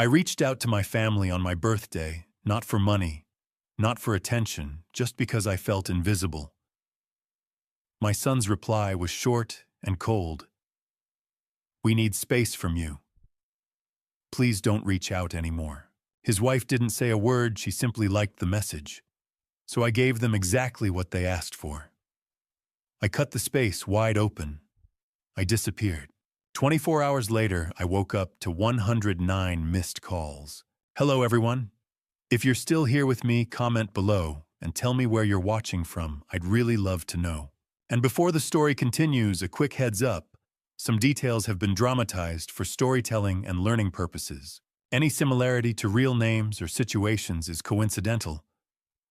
I reached out to my family on my birthday, not for money, not for attention, just because I felt invisible. My son's reply was short and cold. "We need space from you. Please don't reach out anymore." His wife didn't say a word, she simply liked the message. So I gave them exactly what they asked for. I cut the space wide open. I disappeared. 24 hours later, I woke up to 109 missed calls. Hello, everyone. If you're still here with me, comment below and tell me where you're watching from. I'd really love to know. And before the story continues, a quick heads up. Some details have been dramatized for storytelling and learning purposes. Any similarity to real names or situations is coincidental,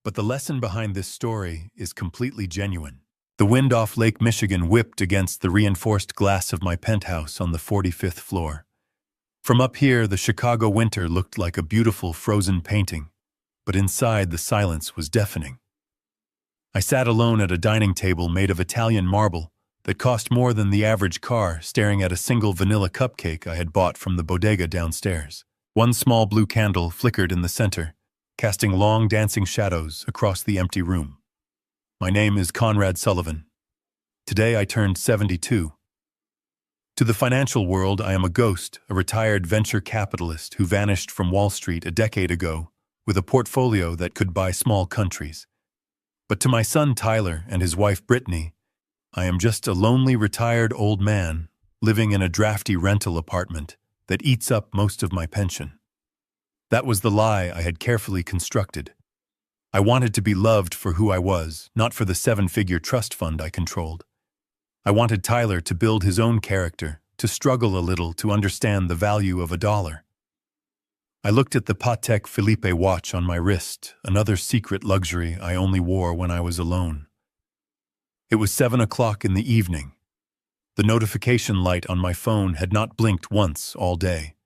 but the lesson behind this story is completely genuine. The wind off Lake Michigan whipped against the reinforced glass of my penthouse on the 45th floor. From up here, the Chicago winter looked like a beautiful frozen painting, but inside the silence was deafening. I sat alone at a dining table made of Italian marble that cost more than the average car, staring at a single vanilla cupcake I had bought from the bodega downstairs. One small blue candle flickered in the center, casting long dancing shadows across the empty room. My name is Conrad Sullivan. Today I turned 72. To the financial world, I am a ghost, a retired venture capitalist who vanished from Wall Street a decade ago with a portfolio that could buy small countries. But to my son Tyler and his wife Brittany, I am just a lonely retired old man living in a drafty rental apartment that eats up most of my pension. That was the lie I had carefully constructed. I wanted to be loved for who I was, not for the 7-figure trust fund I controlled. I wanted Tyler to build his own character, to struggle a little to understand the value of $1. I looked at the Patek Philippe watch on my wrist, another secret luxury I only wore when I was alone. It was 7 o'clock in the evening. The notification light on my phone had not blinked once all day.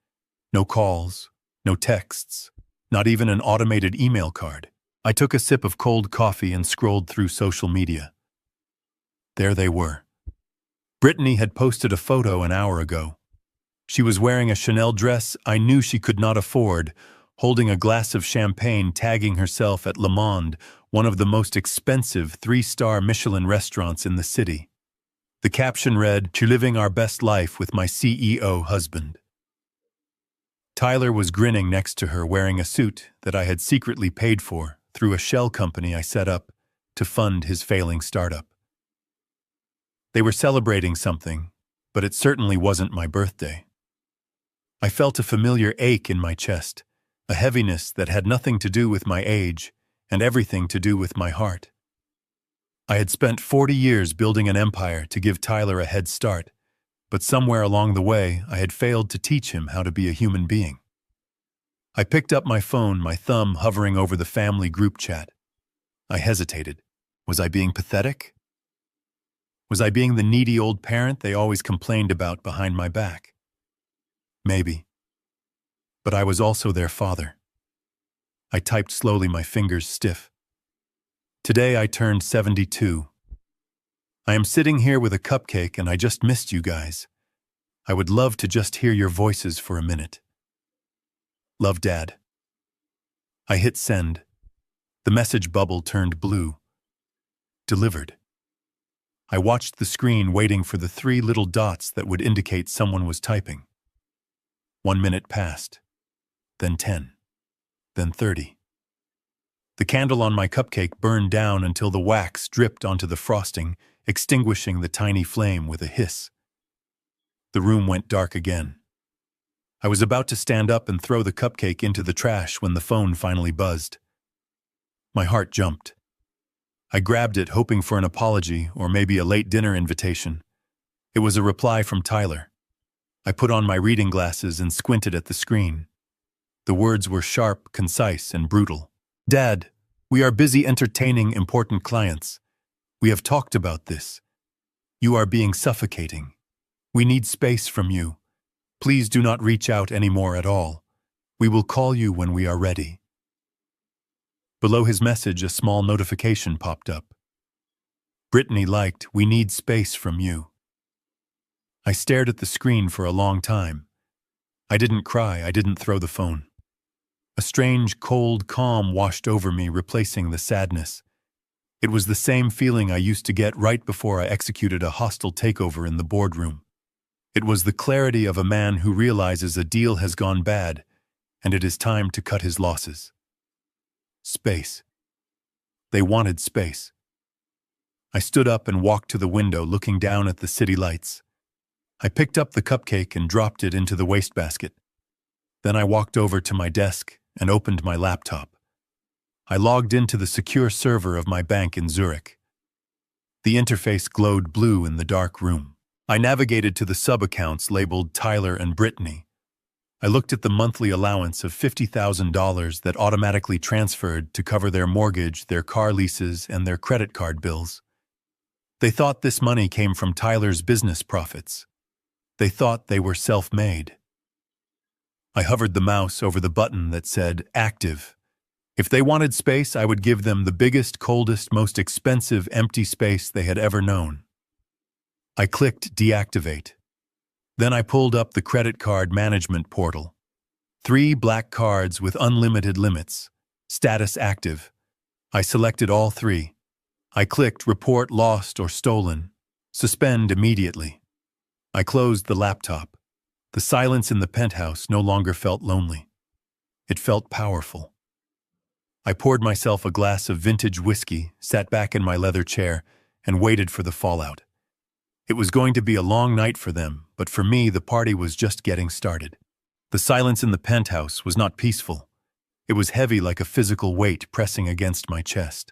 No calls, no texts, not even an automated email card. I took a sip of cold coffee and scrolled through social media. There they were. Brittany had posted a photo an hour ago. She was wearing a Chanel dress I knew she could not afford, holding a glass of champagne, tagging herself at Le Monde, one of the most expensive 3-star Michelin restaurants in the city. The caption read, "You're living our best life with my CEO husband." Tyler was grinning next to her, wearing a suit that I had secretly paid for through a shell company I set up to fund his failing startup. They were celebrating something, but it certainly wasn't my birthday. I felt a familiar ache in my chest, a heaviness that had nothing to do with my age and everything to do with my heart. I had spent 40 years building an empire to give Tyler a head start, but somewhere along the way I had failed to teach him how to be a human being. I picked up my phone, my thumb hovering over the family group chat. I hesitated. Was I being pathetic? Was I being the needy old parent they always complained about behind my back? Maybe. But I was also their father. I typed slowly, my fingers stiff. Today I turned 72. I am sitting here with a cupcake and I just missed you guys. I would love to just hear your voices for a minute. Love, Dad. I hit send. The message bubble turned blue. Delivered. I watched the screen, waiting for the 3 little dots that would indicate someone was typing. 1 minute passed, then 10, then 30. The candle on my cupcake burned down until the wax dripped onto the frosting, extinguishing the tiny flame with a hiss. The room went dark again. I was about to stand up and throw the cupcake into the trash when the phone finally buzzed. My heart jumped. I grabbed it, hoping for an apology or maybe a late dinner invitation. It was a reply from Tyler. I put on my reading glasses and squinted at the screen. The words were sharp, concise, and brutal. "Dad, we are busy entertaining important clients. We have talked about this. You are being suffocating. We need space from you. Please do not reach out anymore at all. We will call you when we are ready." Below his message, a small notification popped up. Brittany liked, "We need space from you." I stared at the screen for a long time. I didn't cry, I didn't throw the phone. A strange, cold calm washed over me, replacing the sadness. It was the same feeling I used to get right before I executed a hostile takeover in the boardroom. It was the clarity of a man who realizes a deal has gone bad, and it is time to cut his losses. Space. They wanted space. I stood up and walked to the window, looking down at the city lights. I picked up the cupcake and dropped it into the wastebasket. Then I walked over to my desk and opened my laptop. I logged into the secure server of my bank in Zurich. The interface glowed blue in the dark room. I navigated to the sub-accounts labeled Tyler and Brittany. I looked at the monthly allowance of $50,000 that automatically transferred to cover their mortgage, their car leases, and their credit card bills. They thought this money came from Tyler's business profits. They thought they were self-made. I hovered the mouse over the button that said Active. If they wanted space, I would give them the biggest, coldest, most expensive empty space they had ever known. I clicked Deactivate. Then I pulled up the credit card management portal. 3 black cards with unlimited limits. Status active. I selected all 3. I clicked Report Lost or Stolen. Suspend immediately. I closed the laptop. The silence in the penthouse no longer felt lonely. It felt powerful. I poured myself a glass of vintage whiskey, sat back in my leather chair, and waited for the fallout. It was going to be a long night for them, but for me, the party was just getting started. The silence in the penthouse was not peaceful. It was heavy like a physical weight pressing against my chest.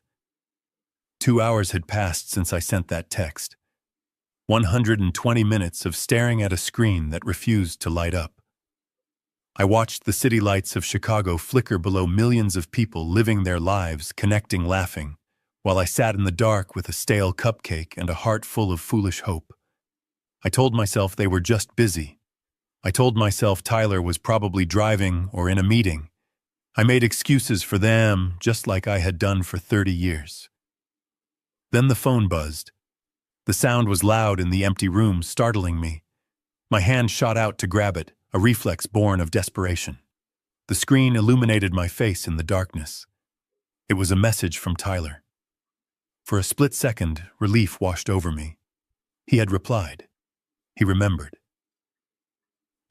2 hours had passed since I sent that text. 120 minutes of staring at a screen that refused to light up. I watched the city lights of Chicago flicker below millions of people living their lives, connecting, laughing, while I sat in the dark with a stale cupcake and a heart full of foolish hope. I told myself they were just busy. I told myself Tyler was probably driving or in a meeting. I made excuses for them, just like I had done for 30 years. Then the phone buzzed. The sound was loud in the empty room, startling me. My hand shot out to grab it, a reflex born of desperation. The screen illuminated my face in the darkness. It was a message from Tyler. For a split second, relief washed over me. He had replied. He remembered.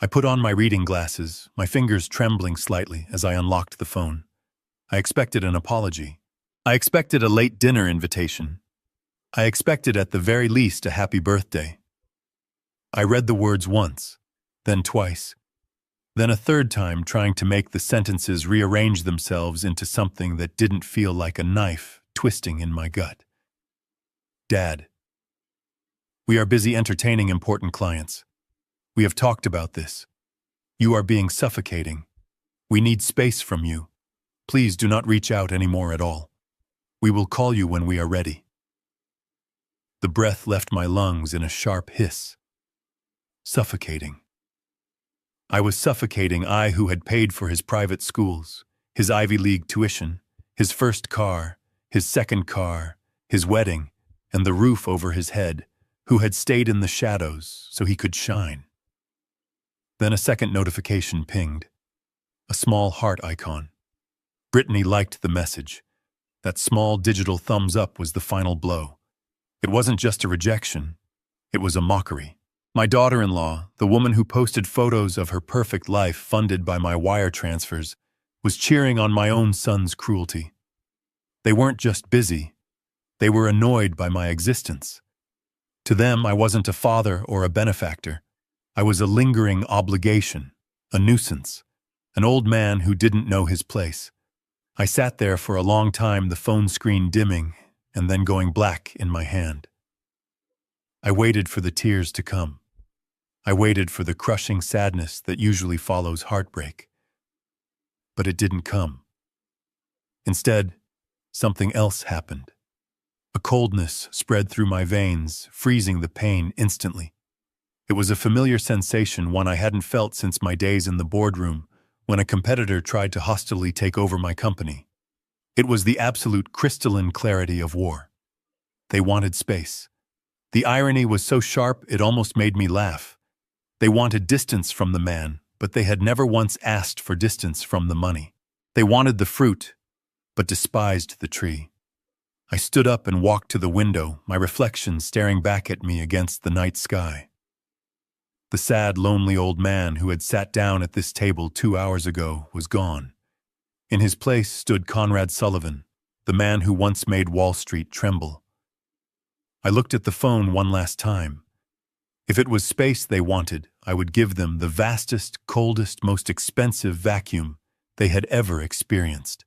I put on my reading glasses, my fingers trembling slightly as I unlocked the phone. I expected an apology. I expected a late dinner invitation. I expected at the very least a happy birthday. I read the words once, then twice, then a third time, trying to make the sentences rearrange themselves into something that didn't feel like a knife twisting in my gut. Dad, we are busy entertaining important clients. We have talked about this. You are being suffocating. We need space from you. Please do not reach out anymore at all. We will call you when we are ready. The breath left my lungs in a sharp hiss. Suffocating. I was suffocating, I who had paid for his private schools, his Ivy League tuition, his first car, his second car, his wedding, and the roof over his head, who had stayed in the shadows so he could shine. Then a second notification pinged. A small heart icon. Brittany liked the message. That small digital thumbs up was the final blow. It wasn't just a rejection. It was a mockery. My daughter-in-law, the woman who posted photos of her perfect life funded by my wire transfers, was cheering on my own son's cruelty. They weren't just busy. They were annoyed by my existence. To them, I wasn't a father or a benefactor. I was a lingering obligation, a nuisance, an old man who didn't know his place. I sat there for a long time, the phone screen dimming and then going black in my hand. I waited for the tears to come. I waited for the crushing sadness that usually follows heartbreak. But it didn't come. Instead, something else happened. A coldness spread through my veins, freezing the pain instantly. It was a familiar sensation, one I hadn't felt since my days in the boardroom, when a competitor tried to hostilely take over my company. It was the absolute crystalline clarity of war. They wanted space. The irony was so sharp it almost made me laugh. They wanted distance from the man, but they had never once asked for distance from the money. They wanted the fruit, but despised the tree. I stood up and walked to the window, my reflection staring back at me against the night sky. The sad, lonely old man who had sat down at this table 2 hours ago was gone. In his place stood Conrad Sullivan, the man who once made Wall Street tremble. I looked at the phone one last time. If it was space they wanted, I would give them the vastest, coldest, most expensive vacuum they had ever experienced.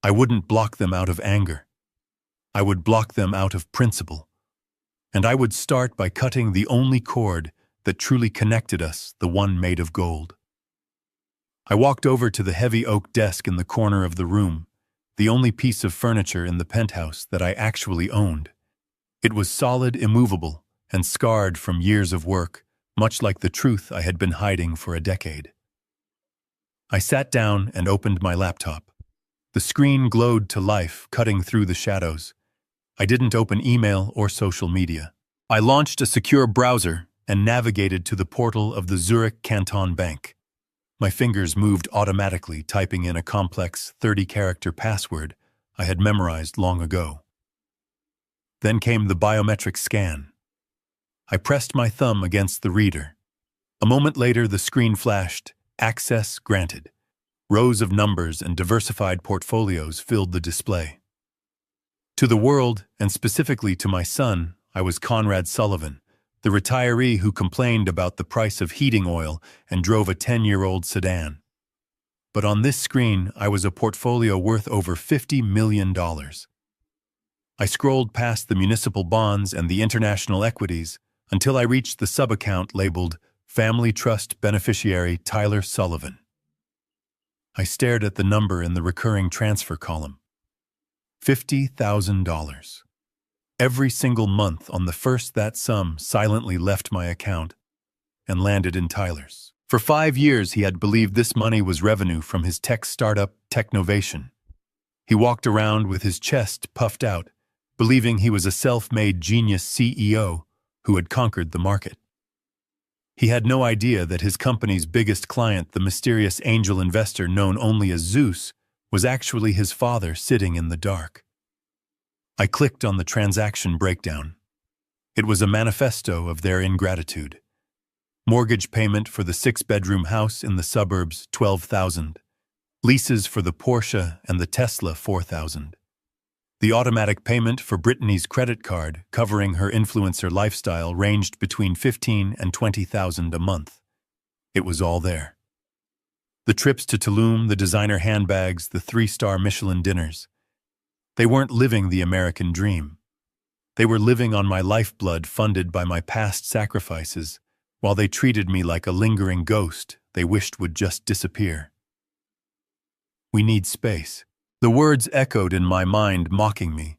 I wouldn't block them out of anger. I would block them out of principle. And I would start by cutting the only cord that truly connected us, the one made of gold. I walked over to the heavy oak desk in the corner of the room, the only piece of furniture in the penthouse that I actually owned. It was solid, immovable, and scarred from years of work, much like the truth I had been hiding for a decade. I sat down and opened my laptop. The screen glowed to life, cutting through the shadows. I didn't open email or social media. I launched a secure browser and navigated to the portal of the Zurich Canton Bank. My fingers moved automatically, typing in a complex 30-character password I had memorized long ago. Then came the biometric scan. I pressed my thumb against the reader. A moment later, the screen flashed, "Access granted." Rows of numbers and diversified portfolios filled the display. To the world, and specifically to my son, I was Conrad Sullivan, the retiree who complained about the price of heating oil and drove a 10-year-old sedan. But on this screen, I was a portfolio worth over $50 million. I scrolled past the municipal bonds and the international equities until I reached the sub-account labeled Family Trust Beneficiary Tyler Sullivan. I stared at the number in the recurring transfer column. $50,000. Every single month on the first, that sum silently left my account and landed in Tyler's. For 5 years, he had believed this money was revenue from his tech startup, Technovation. He walked around with his chest puffed out, believing he was a self-made genius CEO who had conquered the market. He had no idea that his company's biggest client, the mysterious angel investor known only as Zeus, was actually his father sitting in the dark. I clicked on the transaction breakdown. It was a manifesto of their ingratitude. Mortgage payment for the 6-bedroom house in the suburbs, $12,000. Leases for the Porsche and the Tesla, $4,000. The automatic payment for Brittany's credit card, covering her influencer lifestyle, ranged between $15,000 and $20,000 a month. It was all there. The trips to Tulum, the designer handbags, the 3-star Michelin dinners. They weren't living the American dream. They were living on my lifeblood funded by my past sacrifices, while they treated me like a lingering ghost they wished would just disappear. We need space. The words echoed in my mind, mocking me.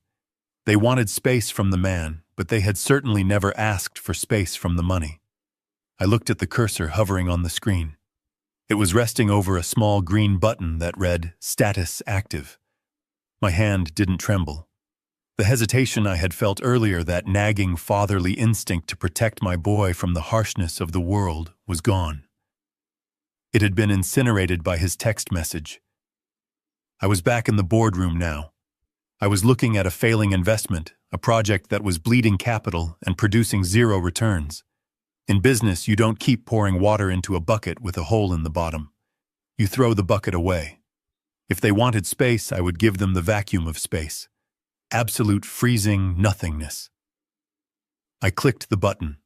They wanted space from the man, but they had certainly never asked for space from the money. I looked at the cursor hovering on the screen. It was resting over a small green button that read, "Status active." My hand didn't tremble. The hesitation I had felt earlier, that nagging fatherly instinct to protect my boy from the harshness of the world, was gone. It had been incinerated by his text message. I was back in the boardroom now. I was looking at a failing investment, a project that was bleeding capital and producing zero returns. In business, you don't keep pouring water into a bucket with a hole in the bottom. You throw the bucket away. If they wanted space, I would give them the vacuum of space. Absolute freezing nothingness. I clicked the button.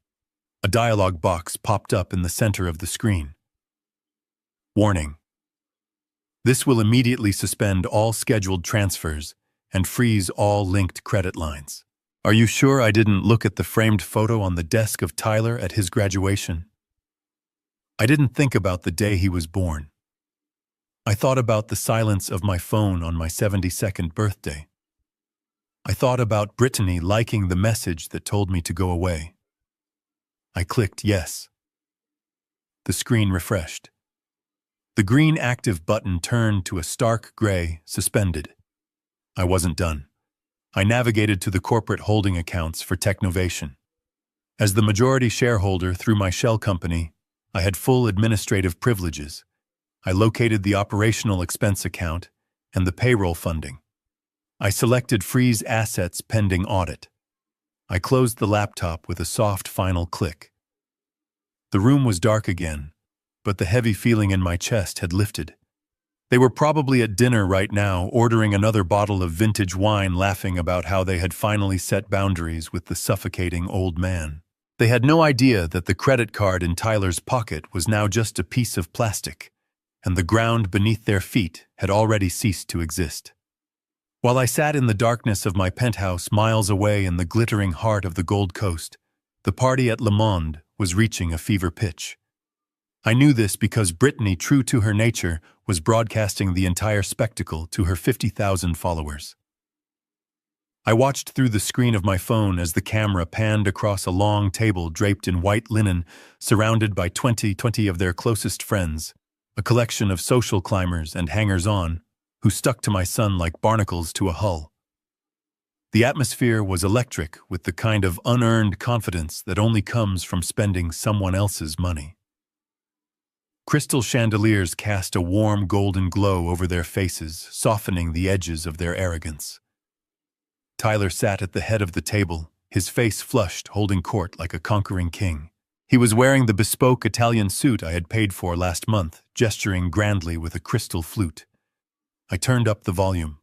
A dialog box popped up in the center of the screen. Warning. This will immediately suspend all scheduled transfers and freeze all linked credit lines. Are you sure I didn't look at the framed photo on the desk of Tyler at his graduation? I didn't think about the day he was born. I thought about the silence of my phone on my 72nd birthday. I thought about Brittany liking the message that told me to go away. I clicked yes. The screen refreshed. The green active button turned to a stark gray, suspended. I wasn't done. I navigated to the corporate holding accounts for Technovation. As the majority shareholder through my shell company, I had full administrative privileges. I located the operational expense account and the payroll funding. I selected freeze assets pending audit. I closed the laptop with a soft final click. The room was dark again, but the heavy feeling in my chest had lifted. They were probably at dinner right now, ordering another bottle of vintage wine, laughing about how they had finally set boundaries with the suffocating old man. They had no idea that the credit card in Tyler's pocket was now just a piece of plastic, and the ground beneath their feet had already ceased to exist. While I sat in the darkness of my penthouse miles away in the glittering heart of the Gold Coast, the party at Le Monde was reaching a fever pitch. I knew this because Brittany, true to her nature, was broadcasting the entire spectacle to her 50,000 followers. I watched through the screen of my phone as the camera panned across a long table draped in white linen, surrounded by 20 of their closest friends, a collection of social climbers and hangers-on, who stuck to my son like barnacles to a hull. The atmosphere was electric, with the kind of unearned confidence that only comes from spending someone else's money. Crystal chandeliers cast a warm golden glow over their faces, softening the edges of their arrogance. Tyler sat at the head of the table, his face flushed, holding court like a conquering king. He was wearing the bespoke Italian suit I had paid for last month, gesturing grandly with a crystal flute. I turned up the volume.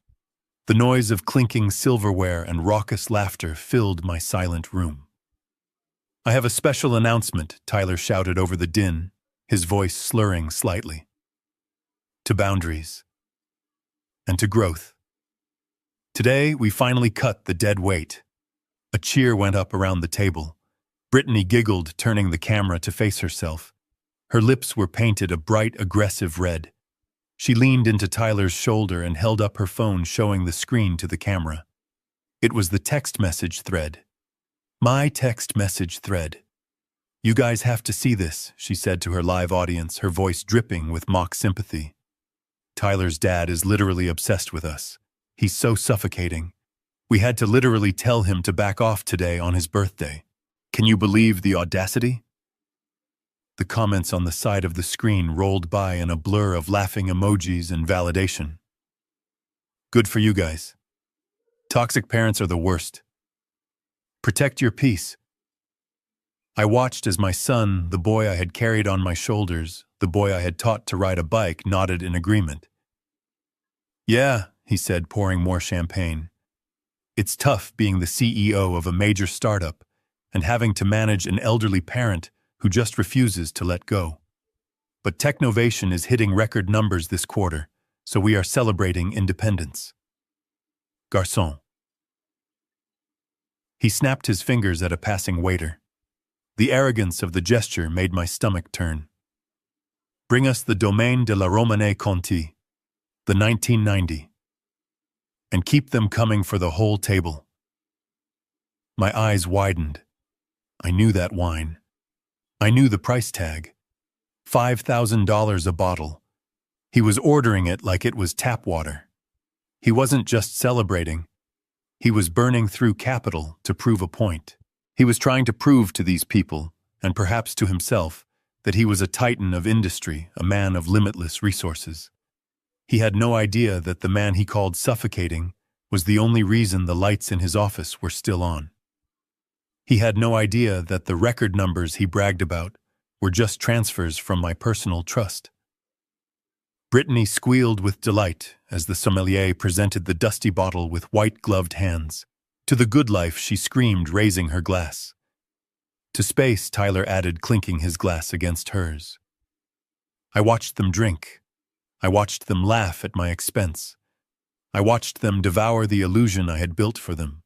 The noise of clinking silverware and raucous laughter filled my silent room. "I have a special announcement," Tyler shouted over the din, his voice slurring slightly. "To boundaries. And to growth. Today, we finally cut the dead weight." A cheer went up around the table. Brittany giggled, turning the camera to face herself. Her lips were painted a bright, aggressive red. She leaned into Tyler's shoulder and held up her phone, showing the screen to the camera. It was the text message thread. My text message thread. "You guys have to see this," she said to her live audience, her voice dripping with mock sympathy. "Tyler's dad is literally obsessed with us. He's so suffocating. We had to literally tell him to back off today on his birthday. Can you believe the audacity?" The comments on the side of the screen rolled by in a blur of laughing emojis and validation. "Good for you guys. Toxic parents are the worst. Protect your peace." I watched as my son, the boy I had carried on my shoulders, the boy I had taught to ride a bike, nodded in agreement. "Yeah," he said, pouring more champagne. "It's tough being the CEO of a major startup and having to manage an elderly parent who just refuses to let go. But Technovation is hitting record numbers this quarter, so we are celebrating independence. Garçon." He snapped his fingers at a passing waiter. The arrogance of the gesture made my stomach turn. "Bring us the Domaine de la Romanée Conti, the 1990. And keep them coming for the whole table." My eyes widened. I knew that wine. I knew the price tag. $5,000 a bottle. He was ordering it like it was tap water. He wasn't just celebrating. He was burning through capital to prove a point. He was trying to prove to these people, and perhaps to himself, that he was a titan of industry, a man of limitless resources. He had no idea that the man he called suffocating was the only reason the lights in his office were still on. He had no idea that the record numbers he bragged about were just transfers from my personal trust. Brittany squealed with delight as the sommelier presented the dusty bottle with white-gloved hands. To the good life, she screamed, raising her glass. To space, Tyler added, clinking his glass against hers. I watched them drink. I watched them laugh at my expense. I watched them devour the illusion I had built for them.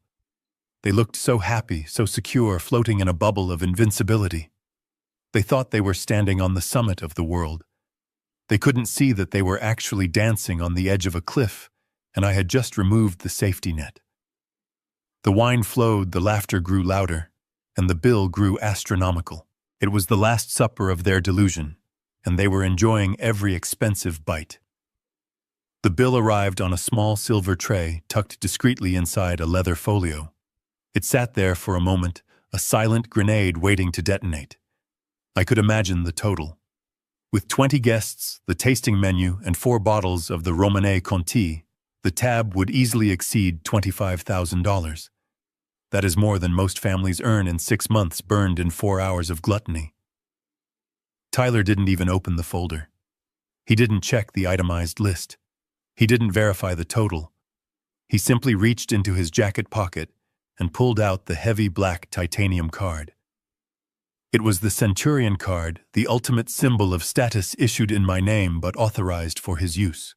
They looked so happy, so secure, floating in a bubble of invincibility. They thought they were standing on the summit of the world. They couldn't see that they were actually dancing on the edge of a cliff, and I had just removed the safety net. The wine flowed, the laughter grew louder, and the bill grew astronomical. It was the last supper of their delusion, and they were enjoying every expensive bite. The bill arrived on a small silver tray tucked discreetly inside a leather folio. It sat there for a moment, a silent grenade waiting to detonate. I could imagine the total. With 20 guests, the tasting menu, and 4 bottles of the Romanée Conti, the tab would easily exceed $25,000. That is more than most families earn in 6 months burned in 4 hours of gluttony. Tyler didn't even open the folder. He didn't check the itemized list. He didn't verify the total. He simply reached into his jacket pocket and pulled out the heavy black titanium card. It was the Centurion card, the ultimate symbol of status issued in my name but authorized for his use.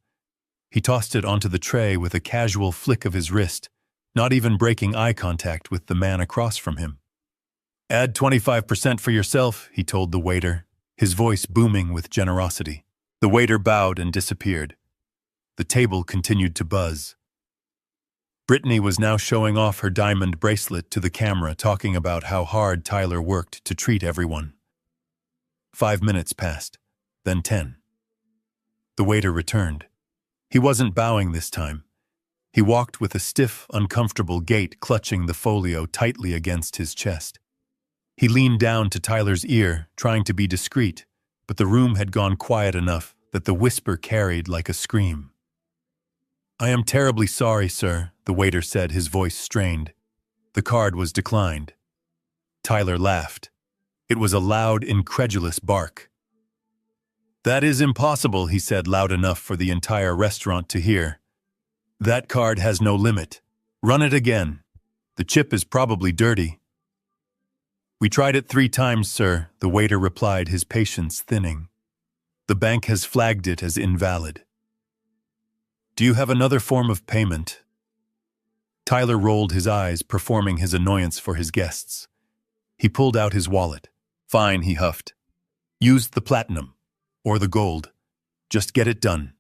He tossed it onto the tray with a casual flick of his wrist, not even breaking eye contact with the man across from him. "Add 25% for yourself," he told the waiter, his voice booming with generosity. The waiter bowed and disappeared. The table continued to buzz. Brittany was now showing off her diamond bracelet to the camera, talking about how hard Tyler worked to treat everyone. 5 minutes passed, then 10. The waiter returned. He wasn't bowing this time. He walked with a stiff, uncomfortable gait, clutching the folio tightly against his chest. He leaned down to Tyler's ear, trying to be discreet, but the room had gone quiet enough that the whisper carried like a scream. "I am terribly sorry, sir," the waiter said, his voice strained. The card was declined. Tyler laughed. It was a loud, incredulous bark. "That is impossible," he said loud enough for the entire restaurant to hear. "That card has no limit. Run it again. The chip is probably dirty." "We tried it 3 times, sir," the waiter replied, his patience thinning. "The bank has flagged it as invalid." "Do you have another form of payment?" Tyler rolled his eyes, performing his annoyance for his guests. He pulled out his wallet. "Fine," he huffed. "Use the platinum. Or the gold. Just get it done."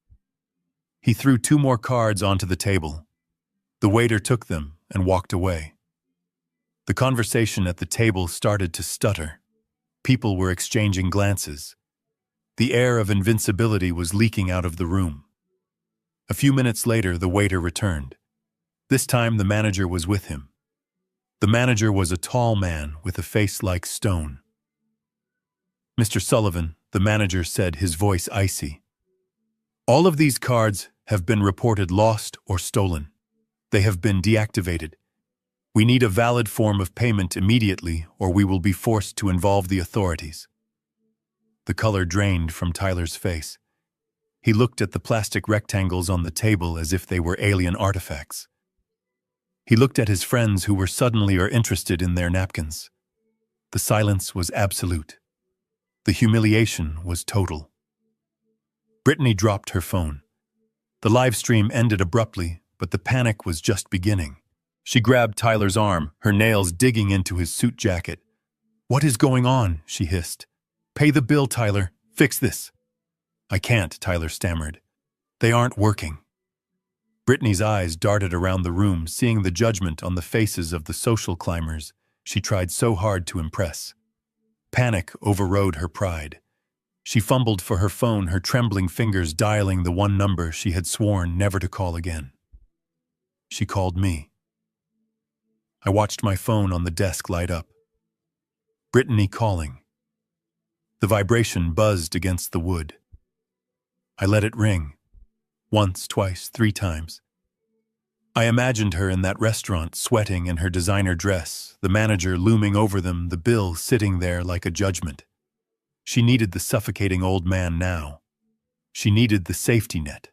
He threw 2 more cards onto the table. The waiter took them and walked away. The conversation at the table started to stutter. People were exchanging glances. The air of invincibility was leaking out of the room. A few minutes later, the waiter returned. This time, the manager was with him. The manager was a tall man with a face like stone. "Mr. Sullivan," the manager said, his voice icy. "All of these cards have been reported lost or stolen. They have been deactivated. We need a valid form of payment immediately, or we will be forced to involve the authorities." The color drained from Tyler's face. He looked at the plastic rectangles on the table as if they were alien artifacts. He looked at his friends who were suddenly interested in their napkins. The silence was absolute. The humiliation was total. Brittany dropped her phone. The live stream ended abruptly, but the panic was just beginning. She grabbed Tyler's arm, her nails digging into his suit jacket. "What is going on?" she hissed. "Pay the bill, Tyler. Fix this." "I can't," Tyler stammered. "They aren't working." Brittany's eyes darted around the room, seeing the judgment on the faces of the social climbers she tried so hard to impress. Panic overrode her pride. She fumbled for her phone, her trembling fingers dialing the one number she had sworn never to call again. She called me. I watched my phone on the desk light up. Brittany calling. The vibration buzzed against the wood. I let it ring. Once, twice, 3 times. I imagined her in that restaurant, sweating in her designer dress, the manager looming over them, the bill sitting there like a judgment. She needed the suffocating old man now. She needed the safety net.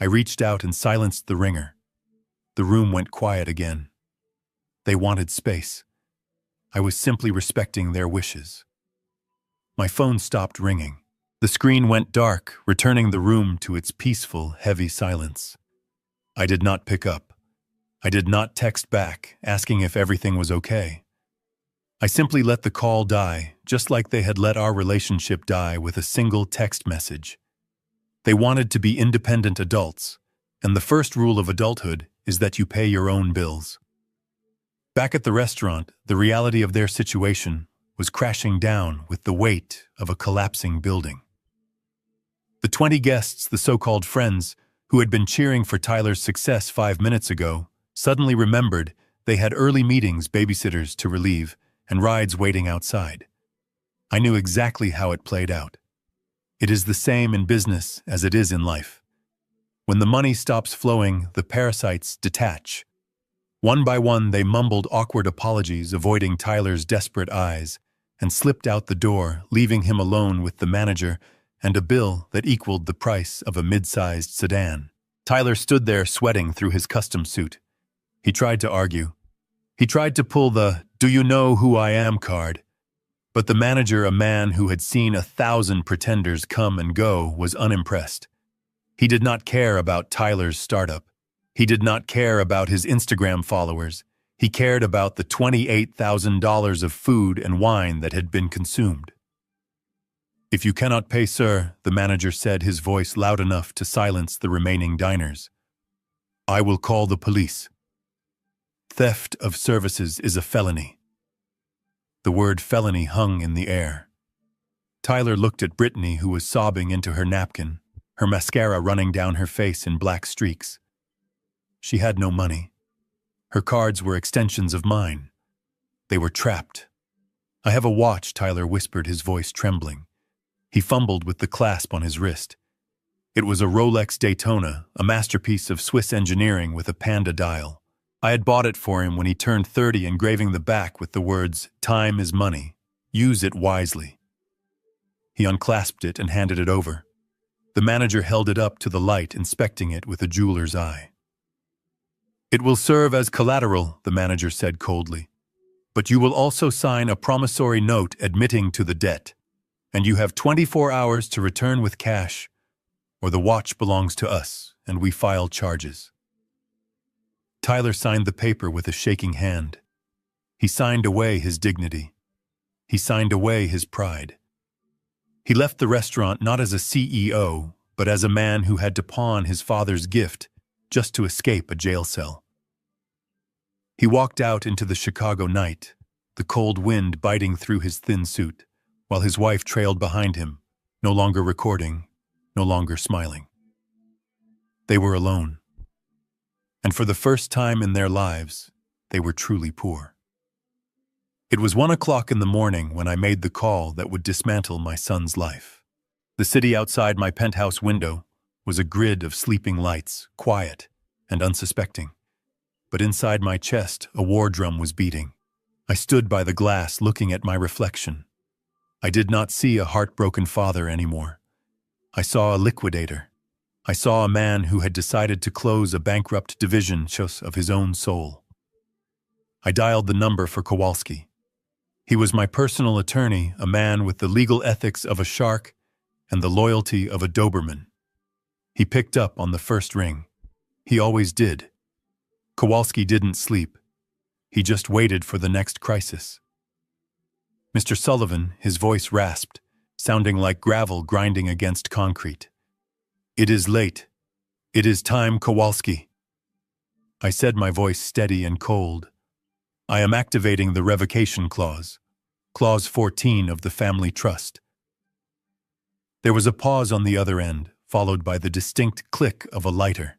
I reached out and silenced the ringer. The room went quiet again. They wanted space. I was simply respecting their wishes. My phone stopped ringing. The screen went dark, returning the room to its peaceful, heavy silence. I did not pick up. I did not text back, asking if everything was okay. I simply let the call die, just like they had let our relationship die with a single text message. They wanted to be independent adults, and the first rule of adulthood is that you pay your own bills. Back at the restaurant, the reality of their situation was crashing down with the weight of a collapsing building. The 20 guests, the so-called friends, who had been cheering for Tyler's success 5 minutes ago, suddenly remembered they had early meetings, babysitters to relieve, and rides waiting outside. I knew exactly how it played out. It is the same in business as it is in life. When the money stops flowing, the parasites detach. One by one, they mumbled awkward apologies, avoiding Tyler's desperate eyes, and slipped out the door, leaving him alone with the manager and a bill that equaled the price of a mid-sized sedan. Tyler stood there sweating through his custom suit. He tried to argue. He tried to pull the "do you know who I am" card. But the manager, a man who had seen 1,000 pretenders come and go, was unimpressed. He did not care about Tyler's startup. He did not care about his Instagram followers. He cared about the $28,000 of food and wine that had been consumed. "If you cannot pay, sir," the manager said, his voice loud enough to silence the remaining diners, "I will call the police. Theft of services is a felony." The word felony hung in the air. Tyler looked at Brittany, who was sobbing into her napkin, her mascara running down her face in black streaks. She had no money. Her cards were extensions of mine. They were trapped. "I have a watch," Tyler whispered, his voice trembling. He fumbled with the clasp on his wrist. It was a Rolex Daytona, a masterpiece of Swiss engineering with a panda dial. I had bought it for him when he turned 30, engraving the back with the words, "Time is money. Use it wisely." He unclasped it and handed it over. The manager held it up to the light, inspecting it with a jeweler's eye. "It will serve as collateral," the manager said coldly. "But you will also sign a promissory note admitting to the debt, and you have 24 hours to return with cash, or the watch belongs to us and we file charges." Tyler signed the paper with a shaking hand. He signed away his dignity. He signed away his pride. He left the restaurant not as a CEO, but as a man who had to pawn his father's gift just to escape a jail cell. He walked out into the Chicago night, the cold wind biting through his thin suit, while his wife trailed behind him, no longer recording, no longer smiling. They were alone. And for the first time in their lives, they were truly poor. It was 1 o'clock in the morning when I made the call that would dismantle my son's life. The city outside my penthouse window was a grid of sleeping lights, quiet and unsuspecting. But inside my chest, a war drum was beating. I stood by the glass looking at my reflection. I did not see a heartbroken father anymore. I saw a liquidator. I saw a man who had decided to close a bankrupt division of his own soul. I dialed the number for Kowalski. He was my personal attorney, a man with the legal ethics of a shark and the loyalty of a Doberman. He picked up on the first ring. He always did. Kowalski didn't sleep. He just waited for the next crisis. "Mr. Sullivan," his voice rasped, sounding like gravel grinding against concrete. "It is late. It is time, Kowalski." I said, my voice steady and cold. "I am activating the revocation clause, Clause 14 of the family trust." There was a pause on the other end, followed by the distinct click of a lighter.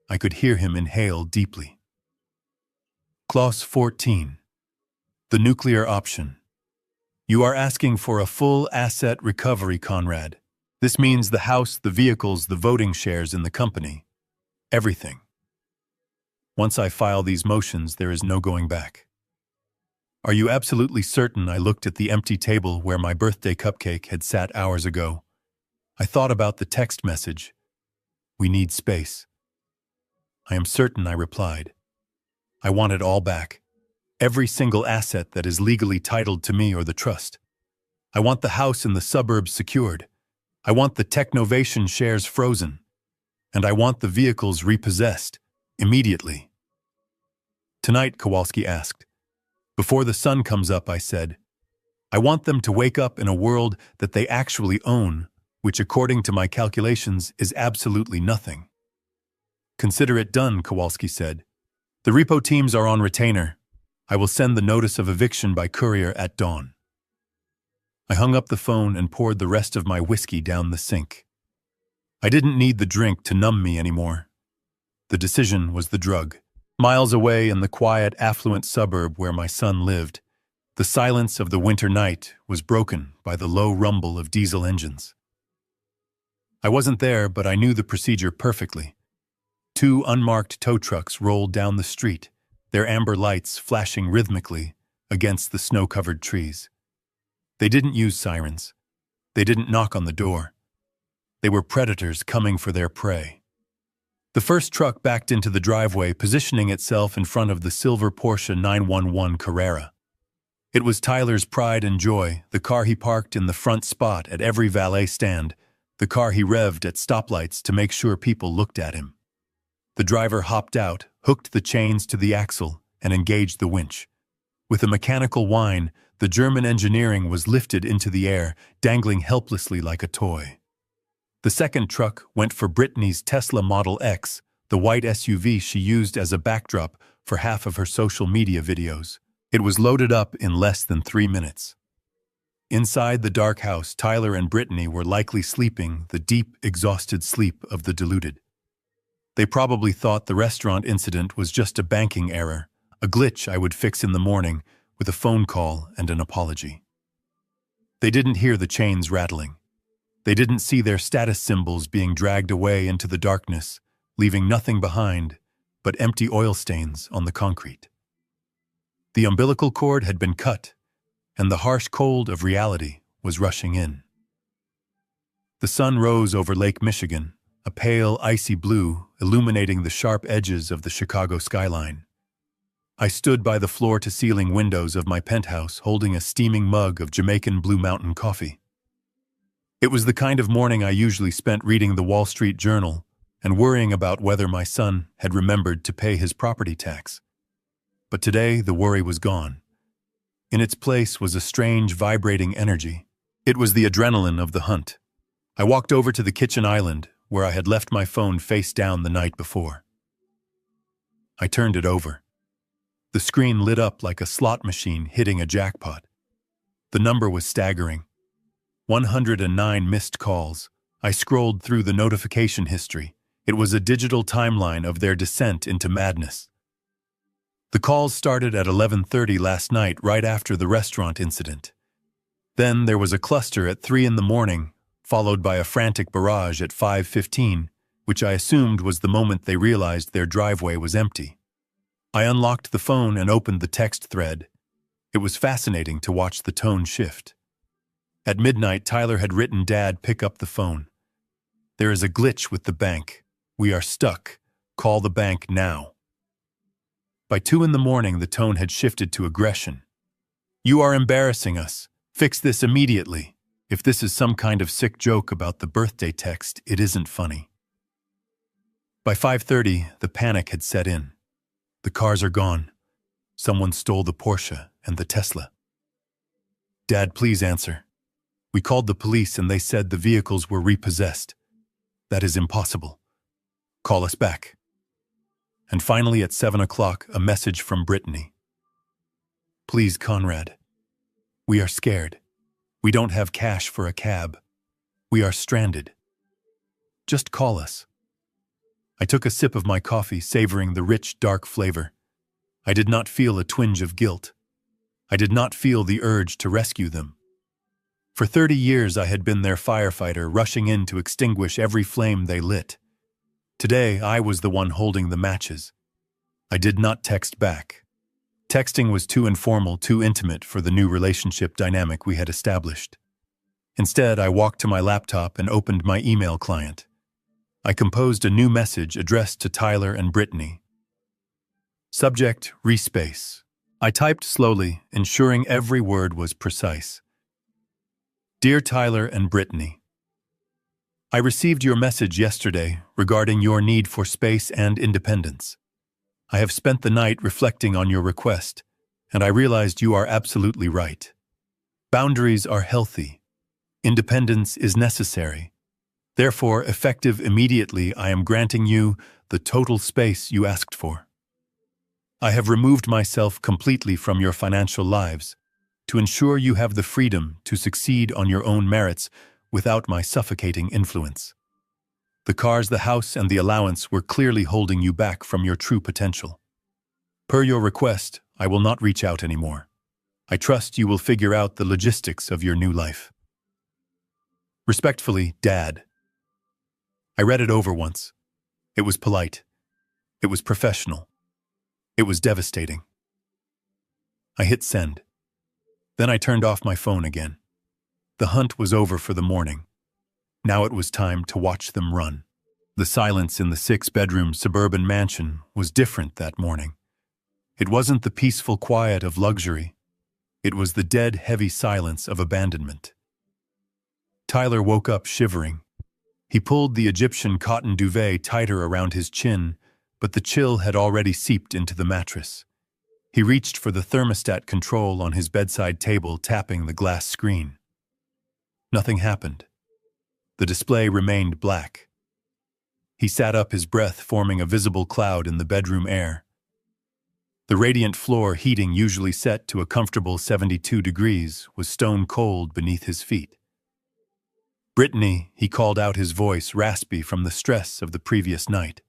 I could hear him inhale deeply. Clause 14. The nuclear option. "You are asking for a full asset recovery, Conrad. This means the house, the vehicles, the voting shares in the company. Everything. Once I file these motions, there is no going back." "Are you absolutely certain?" I looked at the empty table where my birthday cupcake had sat hours ago. I thought about the text message. "We need space." "I am certain," I replied. "I want it all back. Every single asset that is legally titled to me or the trust. I want the house in the suburbs secured. I want the Technovation shares frozen. And I want the vehicles repossessed, immediately." "Tonight?" Kowalski asked. "Before the sun comes up," I said. "I want them to wake up in a world that they actually own, which according to my calculations is absolutely nothing." "Consider it done," Kowalski said. "The repo teams are on retainer. I will send the notice of eviction by courier at dawn." I hung up the phone and poured the rest of my whiskey down the sink. I didn't need the drink to numb me anymore. The decision was the drug. Miles away in the quiet, affluent suburb where my son lived, the silence of the winter night was broken by the low rumble of diesel engines. I wasn't there, but I knew the procedure perfectly. Two unmarked tow trucks rolled down the street, their amber lights flashing rhythmically against the snow-covered trees. They didn't use sirens. They didn't knock on the door. They were predators coming for their prey. The first truck backed into the driveway, positioning itself in front of the silver Porsche 911 Carrera. It was Tyler's pride and joy, the car he parked in the front spot at every valet stand, the car he revved at stoplights to make sure people looked at him. The driver hopped out, hooked the chains to the axle, and engaged the winch. With a mechanical whine, the German engineering was lifted into the air, dangling helplessly like a toy. The second truck went for Brittany's Tesla Model X, the white SUV she used as a backdrop for half of her social media videos. It was loaded up in less than 3 minutes. Inside the dark house, Tyler and Brittany were likely sleeping the deep, exhausted sleep of the deluded. They probably thought the restaurant incident was just a banking error, a glitch I would fix in the morning with a phone call and an apology. They didn't hear the chains rattling. They didn't see their status symbols being dragged away into the darkness, leaving nothing behind but empty oil stains on the concrete. The umbilical cord had been cut, and the harsh cold of reality was rushing in. The sun rose over Lake Michigan, a pale, icy blue illuminating the sharp edges of the Chicago skyline. I stood by the floor-to-ceiling windows of my penthouse holding a steaming mug of Jamaican Blue Mountain coffee. It was the kind of morning I usually spent reading the Wall Street Journal and worrying about whether my son had remembered to pay his property tax. But today the worry was gone. In its place was a strange, vibrating energy. It was the adrenaline of the hunt. I walked over to the kitchen island, where I had left my phone face down the night before. I turned it over. The screen lit up like a slot machine hitting a jackpot. The number was staggering. 109 missed calls. I scrolled through the notification history. It was a digital timeline of their descent into madness. The calls started at 11:30 last night, right after the restaurant incident. Then there was a cluster at 3 in the morning, followed by a frantic barrage at 5:15, which I assumed was the moment they realized their driveway was empty. I unlocked the phone and opened the text thread. It was fascinating to watch the tone shift. At midnight, Tyler had written, "Dad, pick up the phone. There is a glitch with the bank. We are stuck. Call the bank now." By 2 in the morning, the tone had shifted to aggression. "You are embarrassing us. Fix this immediately. If this is some kind of sick joke about the birthday text, it isn't funny." By 5:30, the panic had set in. The cars are gone. Someone stole the Porsche and the Tesla. "Dad, please answer. We called the police and they said the vehicles were repossessed. That is impossible. Call us back." And finally at 7 o'clock, a message from Brittany. "Please, Conrad. We are scared. We don't have cash for a cab. We are stranded. Just call us." I took a sip of my coffee, savoring the rich, dark flavor. I did not feel a twinge of guilt. I did not feel the urge to rescue them. For 30 years I had been their firefighter, rushing in to extinguish every flame they lit. Today I was the one holding the matches. I did not text back. Texting was too informal, too intimate for the new relationship dynamic we had established. Instead, I walked to my laptop and opened my email client. I composed a new message addressed to Tyler and Brittany. Subject, respace. I typed slowly, ensuring every word was precise. Dear Tyler and Brittany, I received your message yesterday regarding your need for space and independence. I have spent the night reflecting on your request, and I realized you are absolutely right. Boundaries are healthy. Independence is necessary. Therefore, effective immediately, I am granting you the total space you asked for. I have removed myself completely from your financial lives to ensure you have the freedom to succeed on your own merits without my suffocating influence. The cars, the house, and the allowance were clearly holding you back from your true potential. Per your request, I will not reach out anymore. I trust you will figure out the logistics of your new life. Respectfully, Dad. I read it over once. It was polite. It was professional. It was devastating. I hit send. Then I turned off my phone again. The hunt was over for the morning. Now it was time to watch them run. The silence in the 6-bedroom suburban mansion was different that morning. It wasn't the peaceful quiet of luxury. It was the dead, heavy silence of abandonment. Tyler woke up shivering. He pulled the Egyptian cotton duvet tighter around his chin, but the chill had already seeped into the mattress. He reached for the thermostat control on his bedside table, tapping the glass screen. Nothing happened. The display remained black. He sat up, his breath forming a visible cloud in the bedroom air. The radiant floor heating, usually set to a comfortable 72 degrees, was stone cold beneath his feet. "Brittany," he called out, his voice raspy from the stress of the previous night.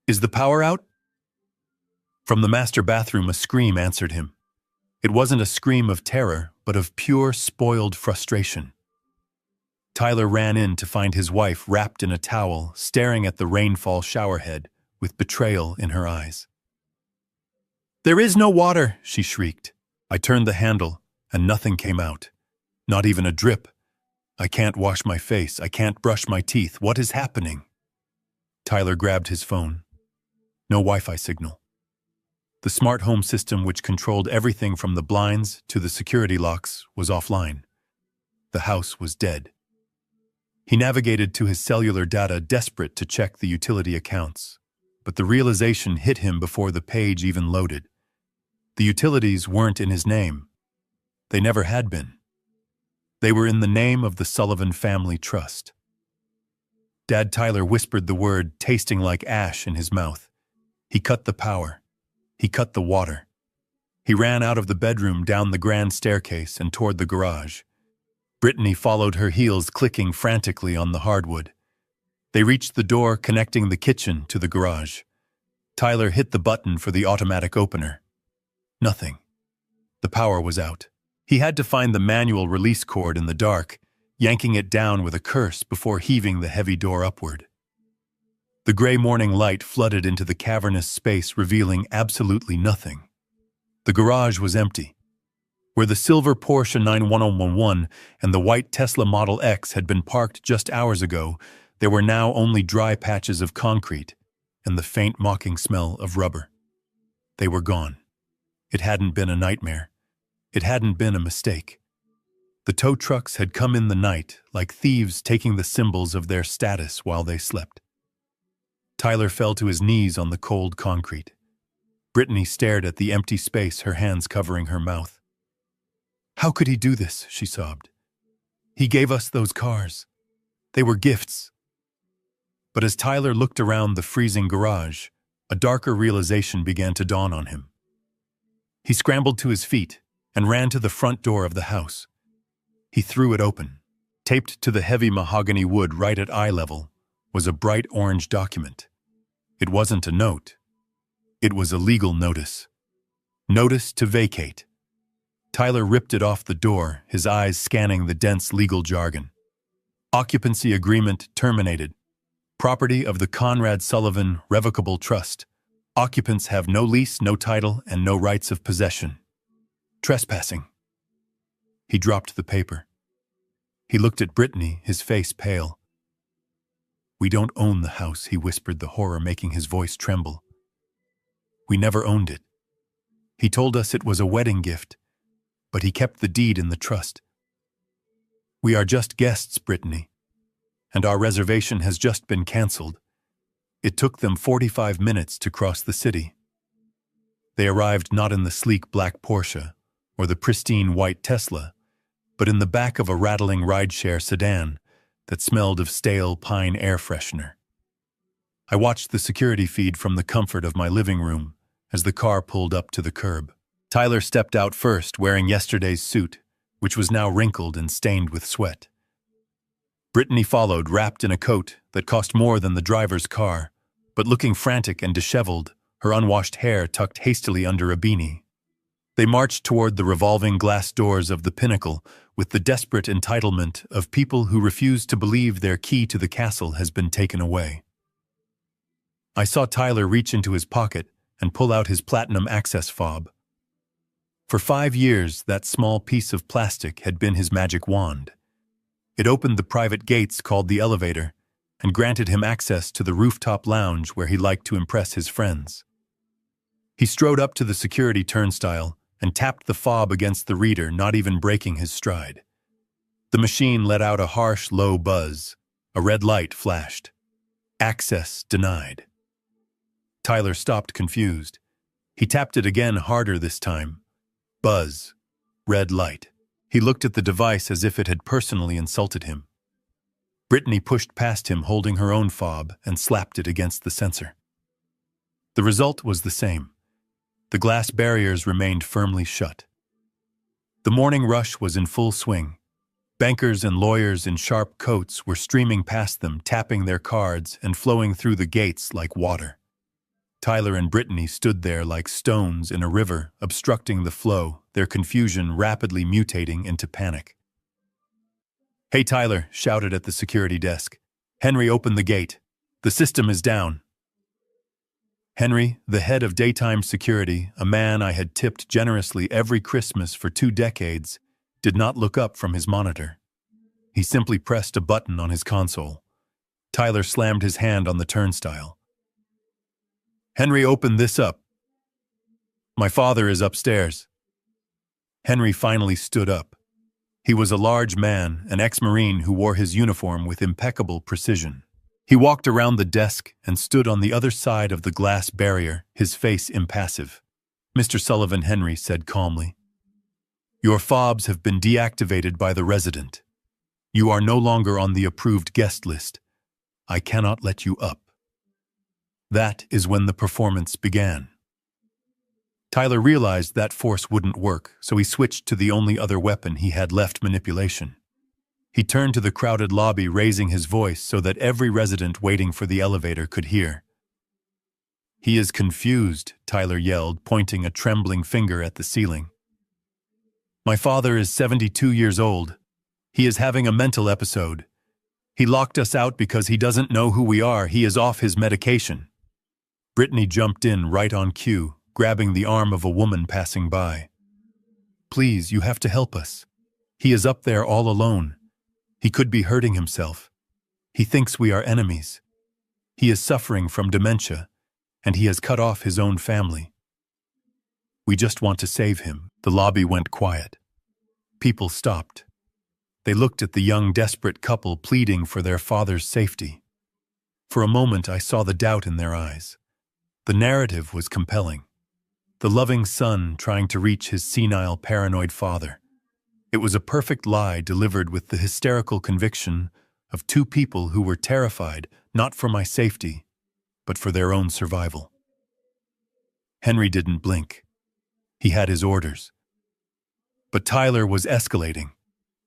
"Is the power out?" From the master bathroom, a scream answered him. It wasn't a scream of terror, but of pure, spoiled frustration. Tyler ran in to find his wife wrapped in a towel, staring at the rainfall showerhead, with betrayal in her eyes. "There is no water," she shrieked. I turned the handle, and nothing came out. Not even a drip. "I can't wash my face. I can't brush my teeth. What is happening?" Tyler grabbed his phone. No Wi-Fi signal. The smart home system, which controlled everything from the blinds to the security locks, was offline. The house was dead. He navigated to his cellular data, desperate to check the utility accounts. But the realization hit him before the page even loaded. The utilities weren't in his name. They never had been. They were in the name of the Sullivan Family Trust. Dad Tyler whispered the word, tasting like ash in his mouth. He cut the power. He cut the water. He ran out of the bedroom, down the grand staircase, and toward the garage. Brittany followed, her heels clicking frantically on the hardwood. They reached the door connecting the kitchen to the garage. Tyler hit the button for the automatic opener. Nothing. The power was out. He had to find the manual release cord in the dark, yanking it down with a curse before heaving the heavy door upward. The gray morning light flooded into the cavernous space, revealing absolutely nothing. The garage was empty. Where the silver Porsche 911 and the white Tesla Model X had been parked just hours ago, there were now only dry patches of concrete and the faint mocking smell of rubber. They were gone. It hadn't been a nightmare. It hadn't been a mistake. The tow trucks had come in the night, like thieves taking the symbols of their status while they slept. Tyler fell to his knees on the cold concrete. Brittany stared at the empty space, her hands covering her mouth. "How could he do this?" she sobbed. "He gave us those cars. They were gifts." But as Tyler looked around the freezing garage, a darker realization began to dawn on him. He scrambled to his feet and ran to the front door of the house. He threw it open. Taped to the heavy mahogany wood right at eye level was a bright orange document. It wasn't a note. It was a legal notice. Notice to vacate. Tyler ripped it off the door, his eyes scanning the dense legal jargon. Occupancy agreement terminated. Property of the Conrad Sullivan Revocable Trust. Occupants have no lease, no title, and no rights of possession. Trespassing. He dropped the paper. He looked at Brittany, his face pale. "We don't own the house," he whispered, the horror making his voice tremble. "We never owned it. He told us it was a wedding gift, but he kept the deed in the trust. We are just guests, Brittany, and our reservation has just been canceled. It took them 45 minutes to cross the city." They arrived not in the sleek black Porsche or the pristine white Tesla, but in the back of a rattling rideshare sedan that smelled of stale pine air freshener. I watched the security feed from the comfort of my living room as the car pulled up to the curb. Tyler stepped out first, wearing yesterday's suit, which was now wrinkled and stained with sweat. Brittany followed, wrapped in a coat that cost more than the driver's car, but looking frantic and disheveled, her unwashed hair tucked hastily under a beanie. They marched toward the revolving glass doors of the pinnacle with the desperate entitlement of people who refuse to believe their key to the castle has been taken away. I saw Tyler reach into his pocket and pull out his platinum access fob. For 5 years, that small piece of plastic had been his magic wand. It opened the private gates called the elevator and granted him access to the rooftop lounge where he liked to impress his friends. He strode up to the security turnstile and tapped the fob against the reader, not even breaking his stride. The machine let out a harsh, low buzz. A red light flashed. Access denied. Tyler stopped, confused. He tapped it again, harder this time. Buzz. Red light. He looked at the device as if it had personally insulted him. Brittany pushed past him, holding her own fob, and slapped it against the sensor. The result was the same. The glass barriers remained firmly shut. The morning rush was in full swing. Bankers and lawyers in sharp coats were streaming past them, tapping their cards and flowing through the gates like water. Tyler and Brittany stood there like stones in a river, obstructing the flow, their confusion rapidly mutating into panic. "Hey, Tyler," shouted at the security desk. "Henry, open the gate. The system is down." Henry, the head of daytime security, a man I had tipped generously every Christmas for 2 decades, did not look up from his monitor. He simply pressed a button on his console. Tyler slammed his hand on the turnstile. "Henry, open this up. My father is upstairs." Henry finally stood up. He was a large man, an ex-Marine who wore his uniform with impeccable precision. He walked around the desk and stood on the other side of the glass barrier, his face impassive. "Mr. Sullivan," Henry said calmly, "your fobs have been deactivated by the resident. You are no longer on the approved guest list. I cannot let you up." That is when the performance began. Tyler realized that force wouldn't work, so he switched to the only other weapon he had left: manipulation. He turned to the crowded lobby, raising his voice so that every resident waiting for the elevator could hear. "He is confused," Tyler yelled, pointing a trembling finger at the ceiling. "My father is 72 years old. He is having a mental episode. He locked us out because he doesn't know who we are. He is off his medication." Brittany jumped in right on cue, grabbing the arm of a woman passing by. "Please, you have to help us. He is up there all alone. He could be hurting himself. He thinks we are enemies. He is suffering from dementia, and he has cut off his own family. We just want to save him." The lobby went quiet. People stopped. They looked at the young, desperate couple pleading for their father's safety. For a moment, I saw the doubt in their eyes. The narrative was compelling. The loving son trying to reach his senile, paranoid father. It was a perfect lie delivered with the hysterical conviction of 2 people who were terrified, not for my safety, but for their own survival. Henry didn't blink. He had his orders. But Tyler was escalating.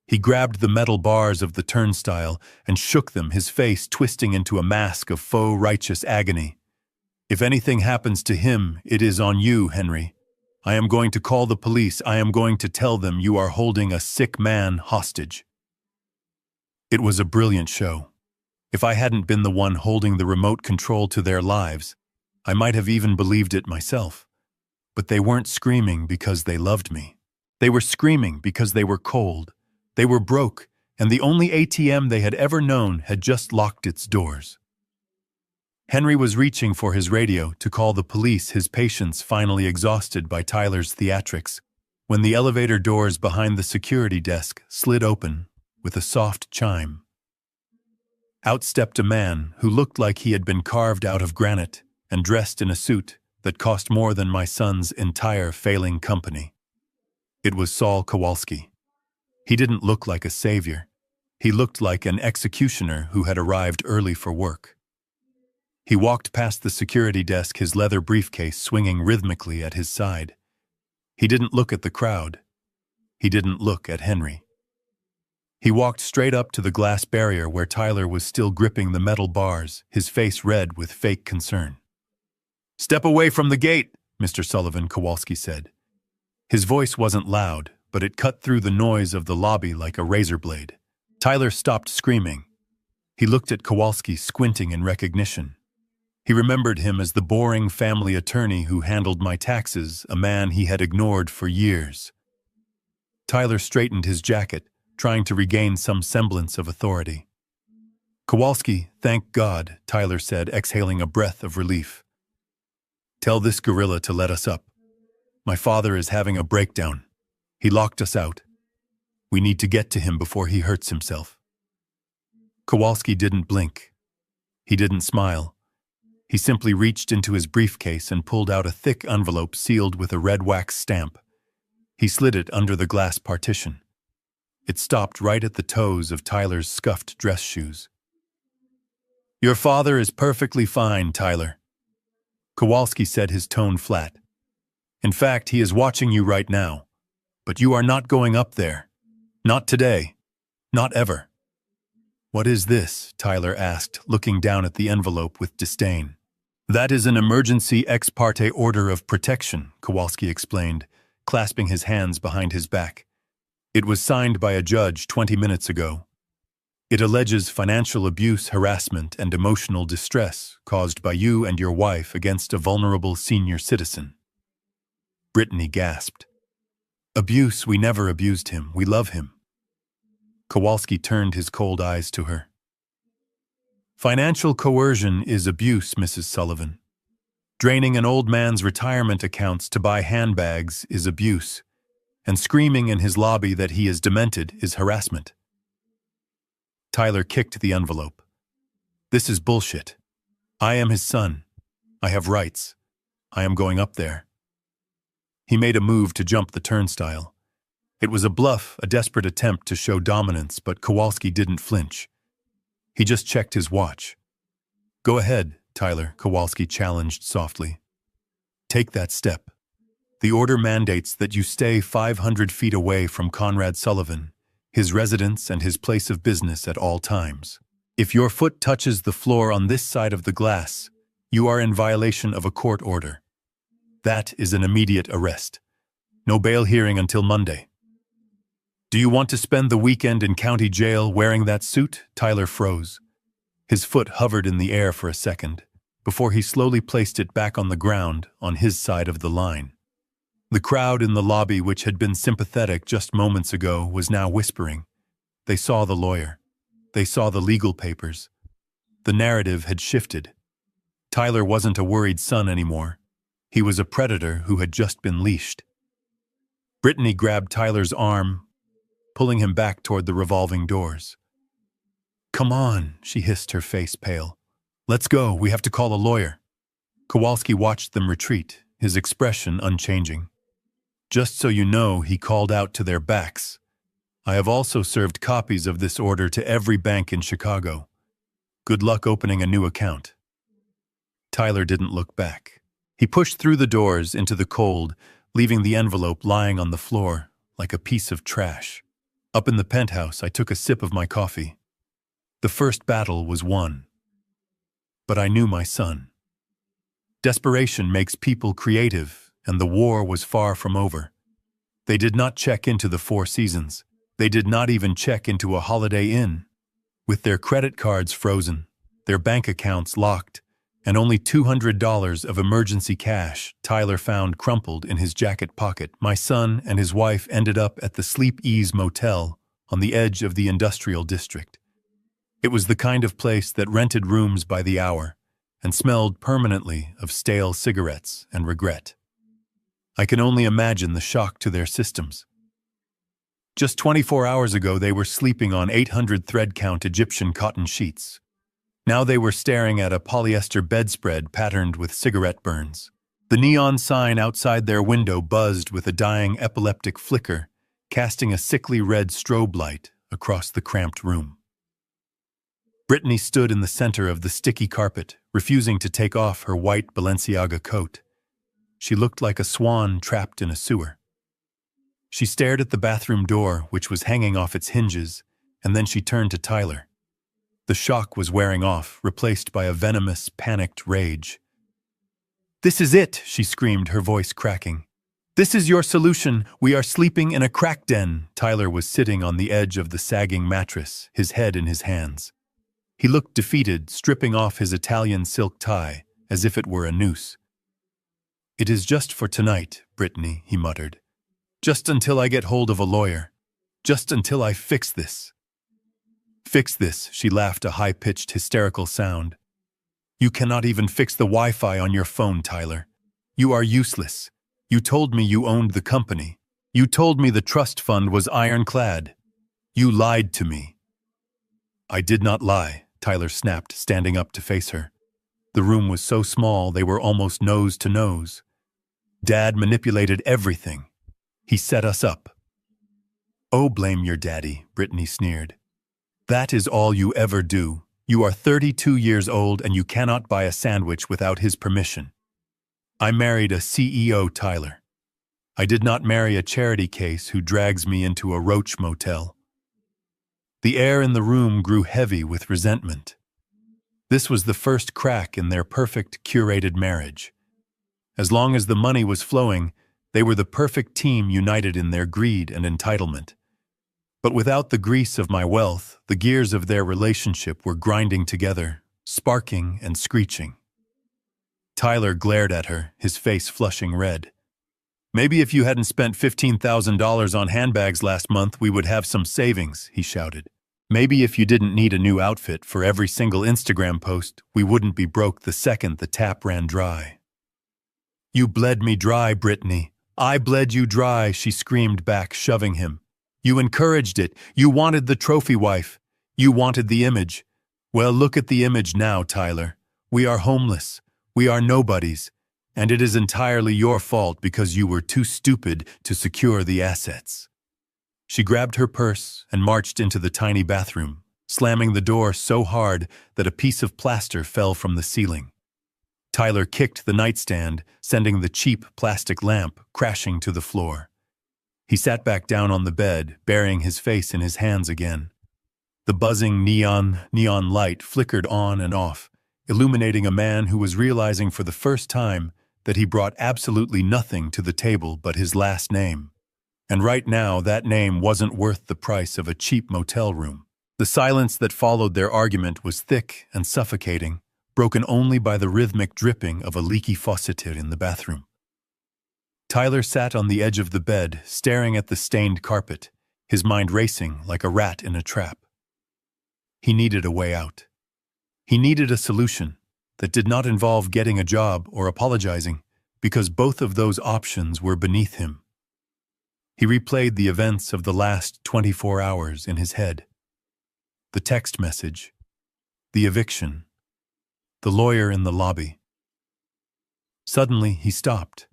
He grabbed the metal bars of the turnstile and shook them, his face twisting into a mask of faux righteous agony. "If anything happens to him, it is on you, Henry. I am going to call the police. I am going to tell them you are holding a sick man hostage." It was a brilliant show. If I hadn't been the one holding the remote control to their lives, I might have even believed it myself. But they weren't screaming because they loved me. They were screaming because they were cold. They were broke, and the only ATM they had ever known had just locked its doors. Henry was reaching for his radio to call the police, his patience finally exhausted by Tyler's theatrics, when the elevator doors behind the security desk slid open with a soft chime. Out stepped a man who looked like he had been carved out of granite and dressed in a suit that cost more than my son's entire failing company. It was Saul Kowalski. He didn't look like a savior. He looked like an executioner who had arrived early for work. He walked past the security desk, his leather briefcase swinging rhythmically at his side. He didn't look at the crowd. He didn't look at Henry. He walked straight up to the glass barrier where Tyler was still gripping the metal bars, his face red with fake concern. "Step away from the gate," Mr. Sullivan, Kowalski said. His voice wasn't loud, but it cut through the noise of the lobby like a razor blade. Tyler stopped screaming. He looked at Kowalski, squinting in recognition. He remembered him as the boring family attorney who handled my taxes, a man he had ignored for years. Tyler straightened his jacket, trying to regain some semblance of authority. "Kowalski, thank God," Tyler said, exhaling a breath of relief. "Tell this gorilla to let us up. My father is having a breakdown. He locked us out. We need to get to him before he hurts himself." Kowalski didn't blink. He didn't smile. He simply reached into his briefcase and pulled out a thick envelope sealed with a red wax stamp. He slid it under the glass partition. It stopped right at the toes of Tyler's scuffed dress shoes. "Your father is perfectly fine, Tyler," Kowalski said, his tone flat. "In fact, he is watching you right now. But you are not going up there. Not today. Not ever." "What is this?" Tyler asked, looking down at the envelope with disdain. "That is an emergency ex parte order of protection," Kowalski explained, clasping his hands behind his back. "It was signed by a judge 20 minutes ago. It alleges financial abuse, harassment, and emotional distress caused by you and your wife against a vulnerable senior citizen." Brittany gasped. "Abuse? We never abused him. We love him." Kowalski turned his cold eyes to her. "Financial coercion is abuse, Mrs. Sullivan. Draining an old man's retirement accounts to buy handbags is abuse, and screaming in his lobby that he is demented is harassment." Tyler kicked the envelope. "This is bullshit. I am his son. I have rights. I am going up there." He made a move to jump the turnstile. It was a bluff, a desperate attempt to show dominance, but Kowalski didn't flinch. He just checked his watch. "Go ahead, Tyler," Kowalski challenged softly. "Take that step. The order mandates that you stay 500 feet away from Conrad Sullivan, his residence and his place of business at all times. If your foot touches the floor on this side of the glass, you are in violation of a court order. That is an immediate arrest. No bail hearing until Monday." "Do you want to spend the weekend in county jail wearing that suit?" Tyler froze. His foot hovered in the air for a second, before he slowly placed it back on the ground on his side of the line. The crowd in the lobby, which had been sympathetic just moments ago, was now whispering. They saw the lawyer. They saw the legal papers. The narrative had shifted. Tyler wasn't a worried son anymore. He was a predator who had just been leashed. Brittany grabbed Tyler's arm, pulling him back toward the revolving doors. "Come on," she hissed, her face pale. "Let's go. We have to call a lawyer." Kowalski watched them retreat, his expression unchanging. "Just so you know," he called out to their backs, "I have also served copies of this order to every bank in Chicago. Good luck opening a new account." Tyler didn't look back. He pushed through the doors into the cold, leaving the envelope lying on the floor like a piece of trash. Up in the penthouse, I took a sip of my coffee. The first battle was won. But I knew my son. Desperation makes people creative, and the war was far from over. They did not check into the Four Seasons. They did not even check into a Holiday Inn. With their credit cards frozen, their bank accounts locked, and only $200 of emergency cash Tyler found crumpled in his jacket pocket, my son and his wife ended up at the Sleep Ease Motel on the edge of the industrial district. It was the kind of place that rented rooms by the hour and smelled permanently of stale cigarettes and regret. I can only imagine the shock to their systems. Just 24 hours ago, they were sleeping on 800 thread-count Egyptian cotton sheets. Now they were staring at a polyester bedspread patterned with cigarette burns. The neon sign outside their window buzzed with a dying epileptic flicker, casting a sickly red strobe light across the cramped room. Brittany stood in the center of the sticky carpet, refusing to take off her white Balenciaga coat. She looked like a swan trapped in a sewer. She stared at the bathroom door, which was hanging off its hinges, and then she turned to Tyler. The shock was wearing off, replaced by a venomous, panicked rage. "This is it," she screamed, her voice cracking. This is your solution. We are sleeping in a crack den. Tyler was sitting on the edge of the sagging mattress, his head in his hands. He looked defeated, stripping off his Italian silk tie, as if it were a noose. It is just for tonight, Brittany, he muttered. Just until I get hold of a lawyer. Just until I fix this. Fix this, she laughed, a high-pitched, hysterical sound. You cannot even fix the Wi-Fi on your phone, Tyler. You are useless. You told me you owned the company. You told me the trust fund was ironclad. You lied to me. I did not lie, Tyler snapped, standing up to face her. The room was so small they were almost nose to nose. Dad manipulated everything. He set us up. Oh, blame your daddy, Brittany sneered. That is all you ever do. You are 32 years old and you cannot buy a sandwich without his permission. I married a CEO, Tyler. I did not marry a charity case who drags me into a roach motel. The air in the room grew heavy with resentment. This was the first crack in their perfect, curated marriage. As long as the money was flowing, they were the perfect team united in their greed and entitlement. But without the grease of my wealth, the gears of their relationship were grinding together, sparking and screeching. Tyler glared at her, his face flushing red. Maybe if you hadn't spent $15,000 on handbags last month, we would have some savings, he shouted. Maybe if you didn't need a new outfit for every single Instagram post, we wouldn't be broke the second the tap ran dry. You bled me dry, Brittany. I bled you dry, she screamed back, shoving him. You encouraged it. You wanted the trophy wife. You wanted the image. Well, look at the image now, Tyler. We are homeless. We are nobodies. And it is entirely your fault because you were too stupid to secure the assets. She grabbed her purse and marched into the tiny bathroom, slamming the door so hard that a piece of plaster fell from the ceiling. Tyler kicked the nightstand, sending the cheap plastic lamp crashing to the floor. He sat back down on the bed, burying his face in his hands again. The buzzing neon light flickered on and off, illuminating a man who was realizing for the first time that he brought absolutely nothing to the table but his last name. And right now, that name wasn't worth the price of a cheap motel room. The silence that followed their argument was thick and suffocating, broken only by the rhythmic dripping of a leaky faucet in the bathroom. Tyler sat on the edge of the bed, staring at the stained carpet, his mind racing like a rat in a trap. He needed a way out. He needed a solution that did not involve getting a job or apologizing, because both of those options were beneath him. He replayed the events of the last 24 hours in his head. The text message, the eviction, the lawyer in the lobby. Suddenly, he stopped.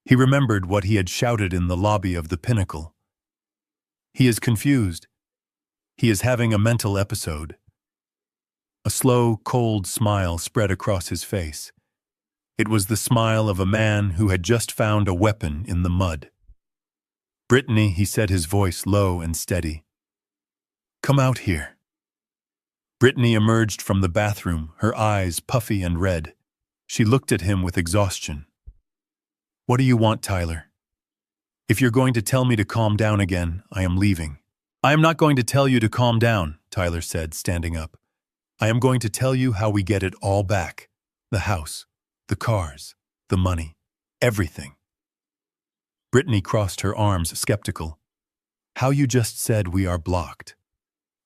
He remembered what he had shouted in the lobby of the Pinnacle. He is confused. He is having a mental episode. A slow, cold smile spread across his face. It was the smile of a man who had just found a weapon in the mud. Brittany, he said, his voice low and steady. Come out here. Brittany emerged from the bathroom, her eyes puffy and red. She looked at him with exhaustion. What do you want, Tyler? If you're going to tell me to calm down again, I am leaving. I am not going to tell you to calm down, Tyler said, standing up. I am going to tell you how we get it all back. The house, the cars, the money, everything. Brittany crossed her arms, skeptical. How you just said we are blocked.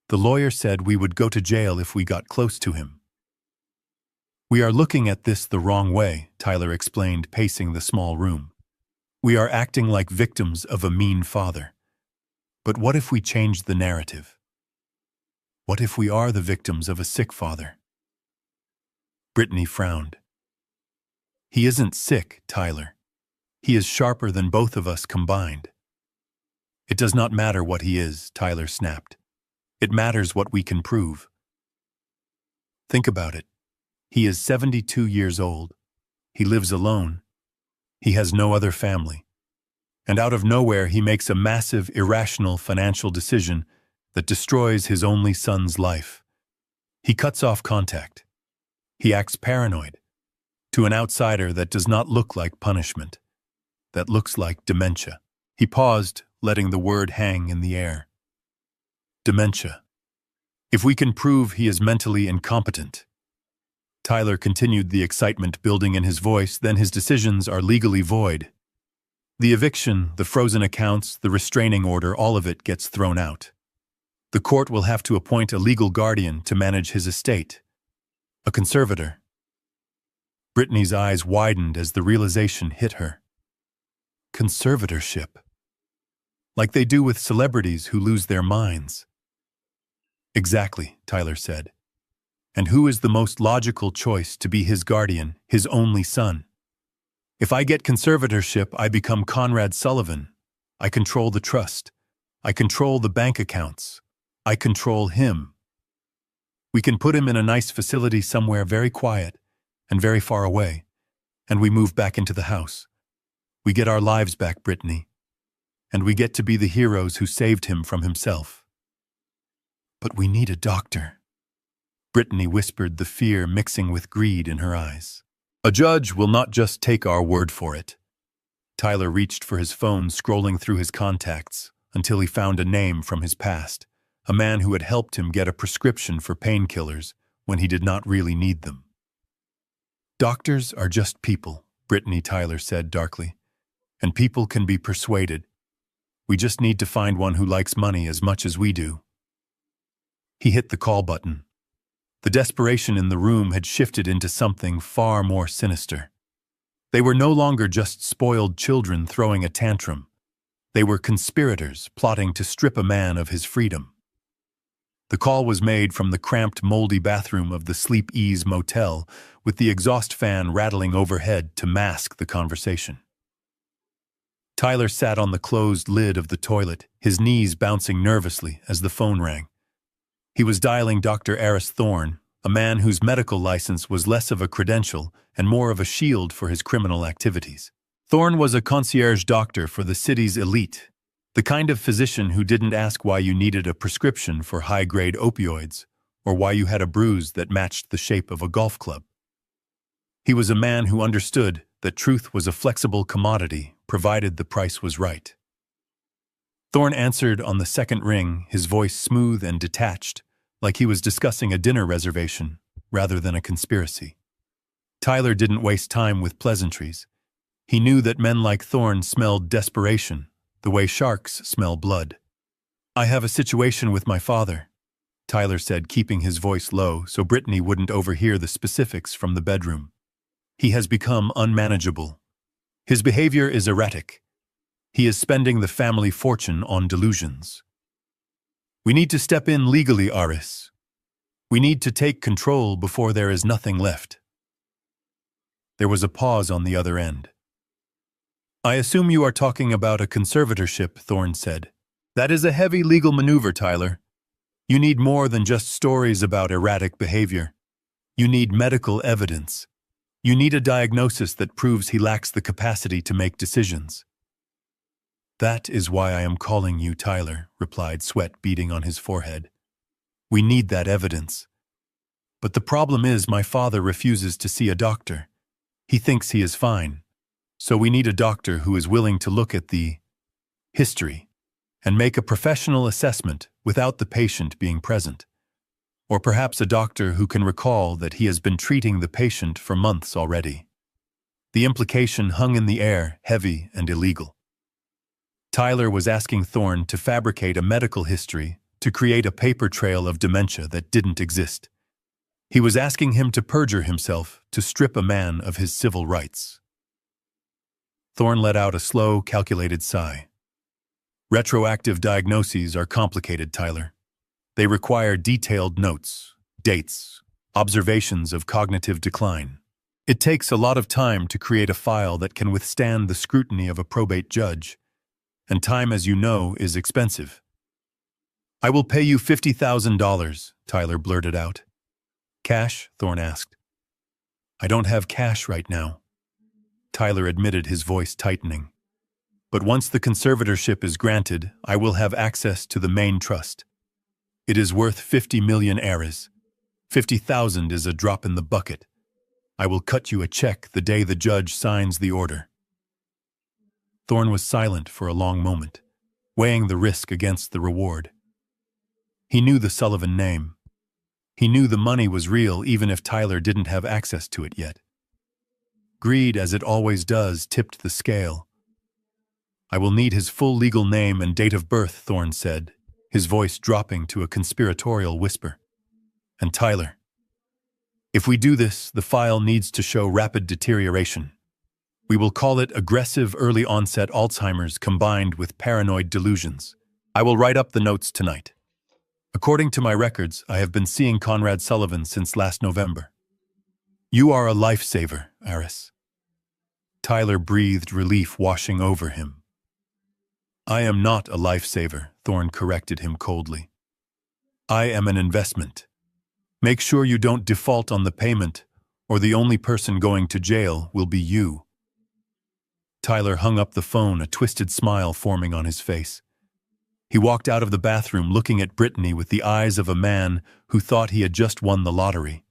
The lawyer said we would go to jail if we got close to him. We are looking at this the wrong way, Tyler explained, pacing the small room. We are acting like victims of a mean father. But what if we change the narrative? What if we are the victims of a sick father? Brittany frowned. He isn't sick, Tyler. He is sharper than both of us combined. It does not matter what he is, Tyler snapped. It matters what we can prove. Think about it. He is 72 years old. He lives alone. He has no other family. And out of nowhere, he makes a massive, irrational financial decision that destroys his only son's life. He cuts off contact. He acts paranoid. To an outsider, that does not look like punishment. that looks like dementia. He paused, letting the word hang in the air. Dementia. If we can prove he is mentally incompetent. Tyler continued, the excitement building in his voice, then his decisions are legally void. The eviction, the frozen accounts, the restraining order, all of it gets thrown out. The court will have to appoint a legal guardian to manage his estate. A conservator. Brittany's eyes widened as the realization hit her. Conservatorship. Like they do with celebrities who lose their minds. Exactly, Tyler said. And who is the most logical choice to be his guardian, his only son? If I get conservatorship, I become Conrad Sullivan. I control the trust. I control the bank accounts. I control him. We can put him in a nice facility somewhere very quiet and very far away, and we move back into the house. We get our lives back, Brittany, and we get to be the heroes who saved him from himself. But we need a doctor. Brittany whispered, the fear mixing with greed in her eyes. A judge will not just take our word for it. Tyler reached for his phone, scrolling through his contacts, until he found a name from his past, a man who had helped him get a prescription for painkillers when he did not really need them. Doctors are just people, Brittany, Tyler said darkly, and people can be persuaded. We just need to find one who likes money as much as we do. He hit the call button. The desperation in the room had shifted into something far more sinister. They were no longer just spoiled children throwing a tantrum. They were conspirators plotting to strip a man of his freedom. The call was made from the cramped, moldy bathroom of the Sleep Ease motel, with the exhaust fan rattling overhead to mask the conversation. Tyler sat on the closed lid of the toilet, his knees bouncing nervously as the phone rang. He was dialing Dr. Aris Thorne, a man whose medical license was less of a credential and more of a shield for his criminal activities. Thorne was a concierge doctor for the city's elite, the kind of physician who didn't ask why you needed a prescription for high-grade opioids or why you had a bruise that matched the shape of a golf club. He was a man who understood that truth was a flexible commodity, provided the price was right. Thorne answered on the second ring, his voice smooth and detached, like he was discussing a dinner reservation rather than a conspiracy. Tyler didn't waste time with pleasantries. He knew that men like Thorne smelled desperation, the way sharks smell blood. I have a situation with my father, Tyler said, keeping his voice low so Brittany wouldn't overhear the specifics from the bedroom. He has become unmanageable. His behavior is erratic. He is spending the family fortune on delusions. We need to step in legally, Aris. We need to take control before there is nothing left. There was a pause on the other end. I assume you are talking about a conservatorship, Thorne said. That is a heavy legal maneuver, Tyler. You need more than just stories about erratic behavior. You need medical evidence. You need a diagnosis that proves he lacks the capacity to make decisions. That is why I am calling you, Tyler, replied, sweat beading on his forehead. We need that evidence. But the problem is my father refuses to see a doctor. He thinks he is fine. So we need a doctor who is willing to look at the history and make a professional assessment without the patient being present. Or perhaps a doctor who can recall that he has been treating the patient for months already. The implication hung in the air, heavy and illegal. Tyler was asking Thorne to fabricate a medical history to create a paper trail of dementia that didn't exist. He was asking him to perjure himself to strip a man of his civil rights. Thorne let out a slow, calculated sigh. Retroactive diagnoses are complicated, Tyler. They require detailed notes, dates, observations of cognitive decline. It takes a lot of time to create a file that can withstand the scrutiny of a probate judge. And time, as you know, is expensive. I will pay you $50,000, Tyler blurted out. Cash? Thorne asked. I don't have cash right now. Tyler admitted, his voice tightening. But once the conservatorship is granted, I will have access to the main trust. It is worth 50 million Aris. 50,000 is a drop in the bucket. I will cut you a check the day the judge signs the order. Thorne was silent for a long moment, weighing the risk against the reward. He knew the Sullivan name. He knew the money was real even if Tyler didn't have access to it yet. Greed, as it always does, tipped the scale. "I will need his full legal name and date of birth," Thorne said, his voice dropping to a conspiratorial whisper. "And Tyler, if we do this, the file needs to show rapid deterioration. We will call it aggressive early-onset Alzheimer's combined with paranoid delusions. I will write up the notes tonight. According to my records, I have been seeing Conrad Sullivan since last November. You are a lifesaver, Aris." Tyler breathed relief washing over him. "I am not a lifesaver," Thorne corrected him coldly. "I am an investment. Make sure you don't default on the payment, or the only person going to jail will be you." Tyler hung up the phone, a twisted smile forming on his face. He walked out of the bathroom looking at Brittany with the eyes of a man who thought he had just won the lottery.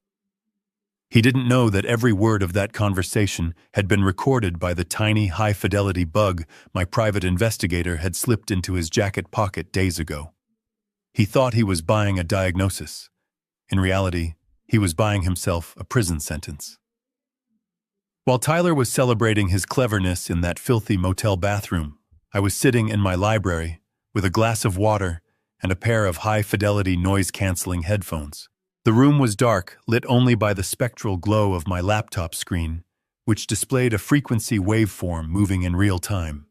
He didn't know that every word of that conversation had been recorded by the tiny, high-fidelity bug my private investigator had slipped into his jacket pocket days ago. He thought he was buying a diagnosis. In reality, he was buying himself a prison sentence. While Tyler was celebrating his cleverness in that filthy motel bathroom, I was sitting in my library with a glass of water and a pair of high-fidelity noise-canceling headphones. The room was dark, lit only by the spectral glow of my laptop screen, which displayed a frequency waveform moving in real time.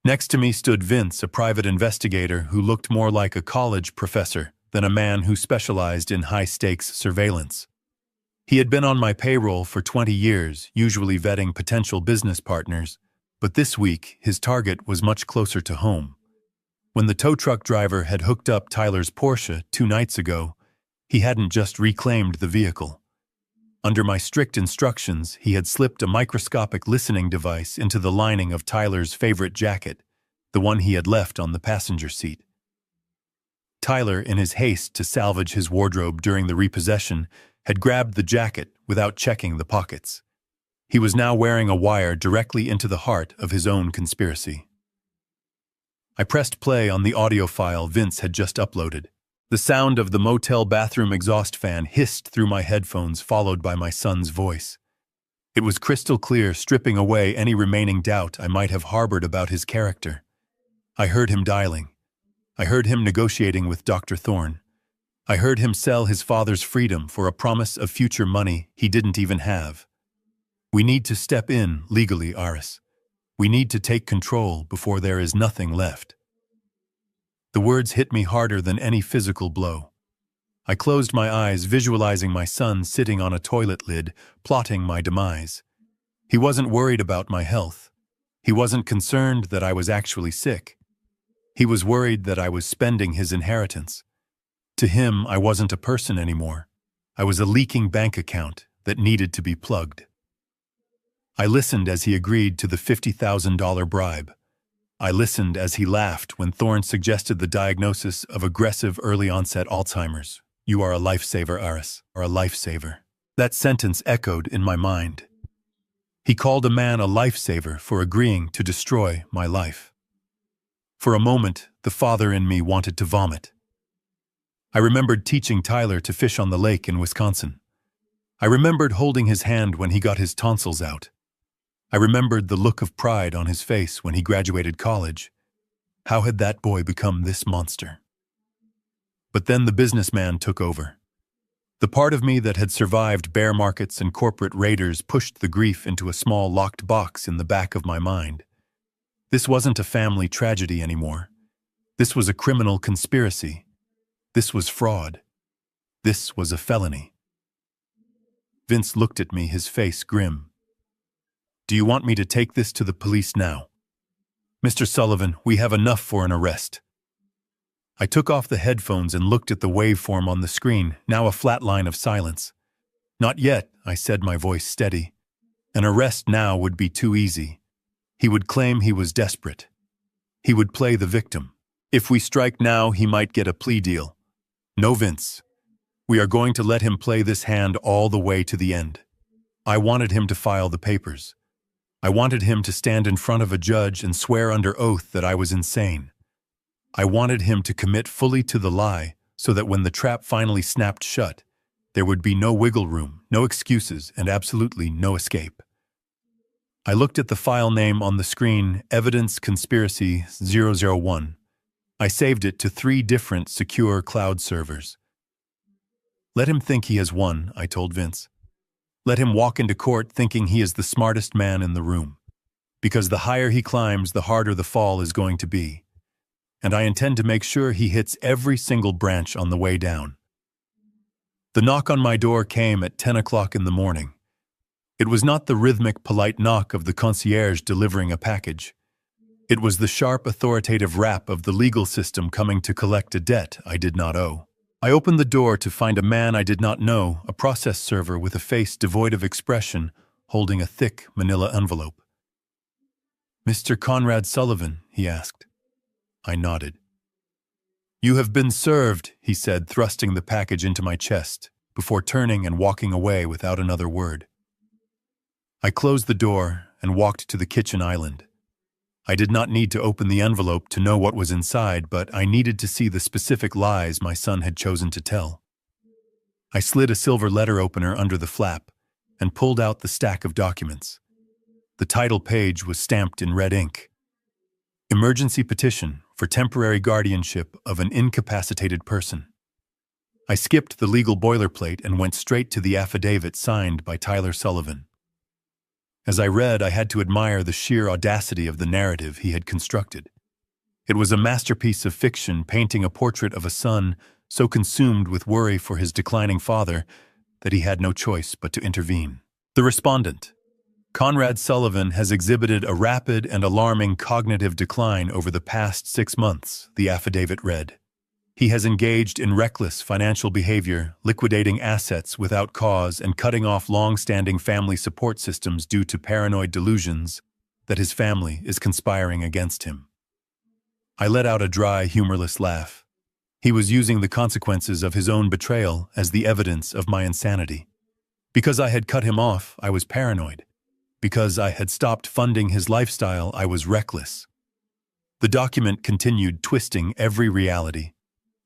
Next to me stood Vince, a private investigator who looked more like a college professor than a man who specialized in high-stakes surveillance. He had been on my payroll for 20 years, usually vetting potential business partners, but this week his target was much closer to home. When the tow truck driver had hooked up Tyler's Porsche 2 nights ago, he hadn't just reclaimed the vehicle. Under my strict instructions, he had slipped a microscopic listening device into the lining of Tyler's favorite jacket, the one he had left on the passenger seat. Tyler, in his haste to salvage his wardrobe during the repossession, had grabbed the jacket without checking the pockets. He was now wearing a wire directly into the heart of his own conspiracy. I pressed play on the audio file Vince had just uploaded. The sound of the motel bathroom exhaust fan hissed through my headphones, followed by my son's voice. It was crystal clear, stripping away any remaining doubt I might have harbored about his character. I heard him dialing. I heard him negotiating with Dr. Thorne. I heard him sell his father's freedom for a promise of future money he didn't even have. We need to step in legally, Aris. We need to take control before there is nothing left. The words hit me harder than any physical blow. I closed my eyes, visualizing my son sitting on a toilet lid, plotting my demise. He wasn't worried about my health. He wasn't concerned that I was actually sick. He was worried that I was spending his inheritance. To him, I wasn't a person anymore. I was a leaking bank account that needed to be plugged. I listened as he agreed to the $50,000 bribe. I listened as he laughed when Thorne suggested the diagnosis of aggressive early-onset Alzheimer's. "You are a lifesaver, Aris, or a lifesaver." That sentence echoed in my mind. He called a man a lifesaver for agreeing to destroy my life. For a moment, the father in me wanted to vomit. I remembered teaching Tyler to fish on the lake in Wisconsin. I remembered holding his hand when he got his tonsils out. I remembered the look of pride on his face when he graduated college. How had that boy become this monster? But then the businessman took over. The part of me that had survived bear markets and corporate raiders pushed the grief into a small locked box in the back of my mind. This wasn't a family tragedy anymore. This was a criminal conspiracy. This was fraud. This was a felony. Vince looked at me, his face grim. "Do you want me to take this to the police now?" "Mr. Sullivan, we have enough for an arrest." I took off the headphones and looked at the waveform on the screen, now a flat line of silence. "Not yet," I said, my voice steady. "An arrest now would be too easy. He would claim he was desperate. He would play the victim. If we strike now, he might get a plea deal. No, Vince. We are going to let him play this hand all the way to the end. I wanted him to file the papers. I wanted him to stand in front of a judge and swear under oath that I was insane. I wanted him to commit fully to the lie so that when the trap finally snapped shut, there would be no wiggle room, no excuses, and absolutely no escape. I looked at the file name on the screen, Evidence Conspiracy 001. I saved it to 3 different secure cloud servers. Let him think he has won, I told Vince. Let him walk into court thinking he is the smartest man in the room. Because the higher he climbs, the harder the fall is going to be. And I intend to make sure he hits every single branch on the way down. The knock on my door came at 10 o'clock in the morning. It was not the rhythmic, polite knock of the concierge delivering a package. It was the sharp, authoritative rap of the legal system coming to collect a debt I did not owe. I opened the door to find a man I did not know, a process server with a face devoid of expression, holding a thick manila envelope. "Mr. Conrad Sullivan?" he asked. I nodded. "You have been served," he said, thrusting the package into my chest, before turning and walking away without another word. I closed the door and walked to the kitchen island. I did not need to open the envelope to know what was inside, but I needed to see the specific lies my son had chosen to tell. I slid a silver letter opener under the flap and pulled out the stack of documents. The title page was stamped in red ink. Emergency petition for temporary guardianship of an incapacitated person. I skipped the legal boilerplate and went straight to the affidavit signed by Tyler Sullivan. As I read, I had to admire the sheer audacity of the narrative he had constructed. It was a masterpiece of fiction painting a portrait of a son so consumed with worry for his declining father that he had no choice but to intervene. The respondent, Conrad Sullivan, has exhibited a rapid and alarming cognitive decline over the past 6 months, the affidavit read. He has engaged in reckless financial behavior, liquidating assets without cause and cutting off long-standing family support systems due to paranoid delusions that his family is conspiring against him. I let out a dry, humorless laugh. He was using the consequences of his own betrayal as the evidence of my insanity. Because I had cut him off, I was paranoid. Because I had stopped funding his lifestyle, I was reckless. The document continued twisting every reality.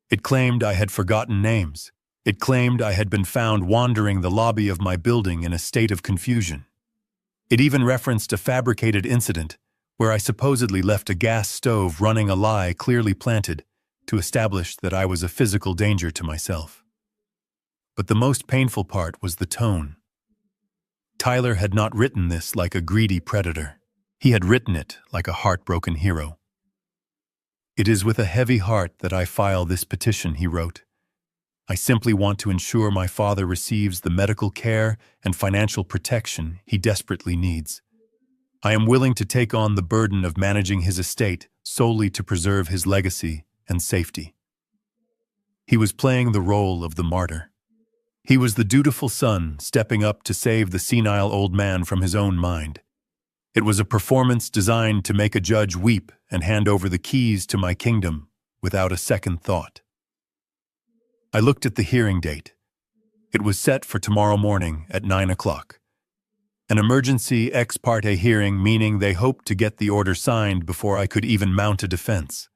It claimed I had forgotten names. It claimed I had been found wandering the lobby of my building in a state of confusion. It even referenced a fabricated incident where I supposedly left a gas stove running, a lie clearly planted to establish that I was a physical danger to myself. But the most painful part was the tone. Tyler had not written this like a greedy predator. He had written it like a heartbroken hero. "It is with a heavy heart that I file this petition," he wrote. "I simply want to ensure my father receives the medical care and financial protection he desperately needs. I am willing to take on the burden of managing his estate solely to preserve his legacy and safety." He was playing the role of the martyr. He was the dutiful son stepping up to save the senile old man from his own mind. It was a performance designed to make a judge weep and hand over the keys to my kingdom without a second thought. I looked at the hearing date. It was set for tomorrow morning at 9 o'clock. An emergency ex parte hearing, meaning they hoped to get the order signed before I could even mount a defense.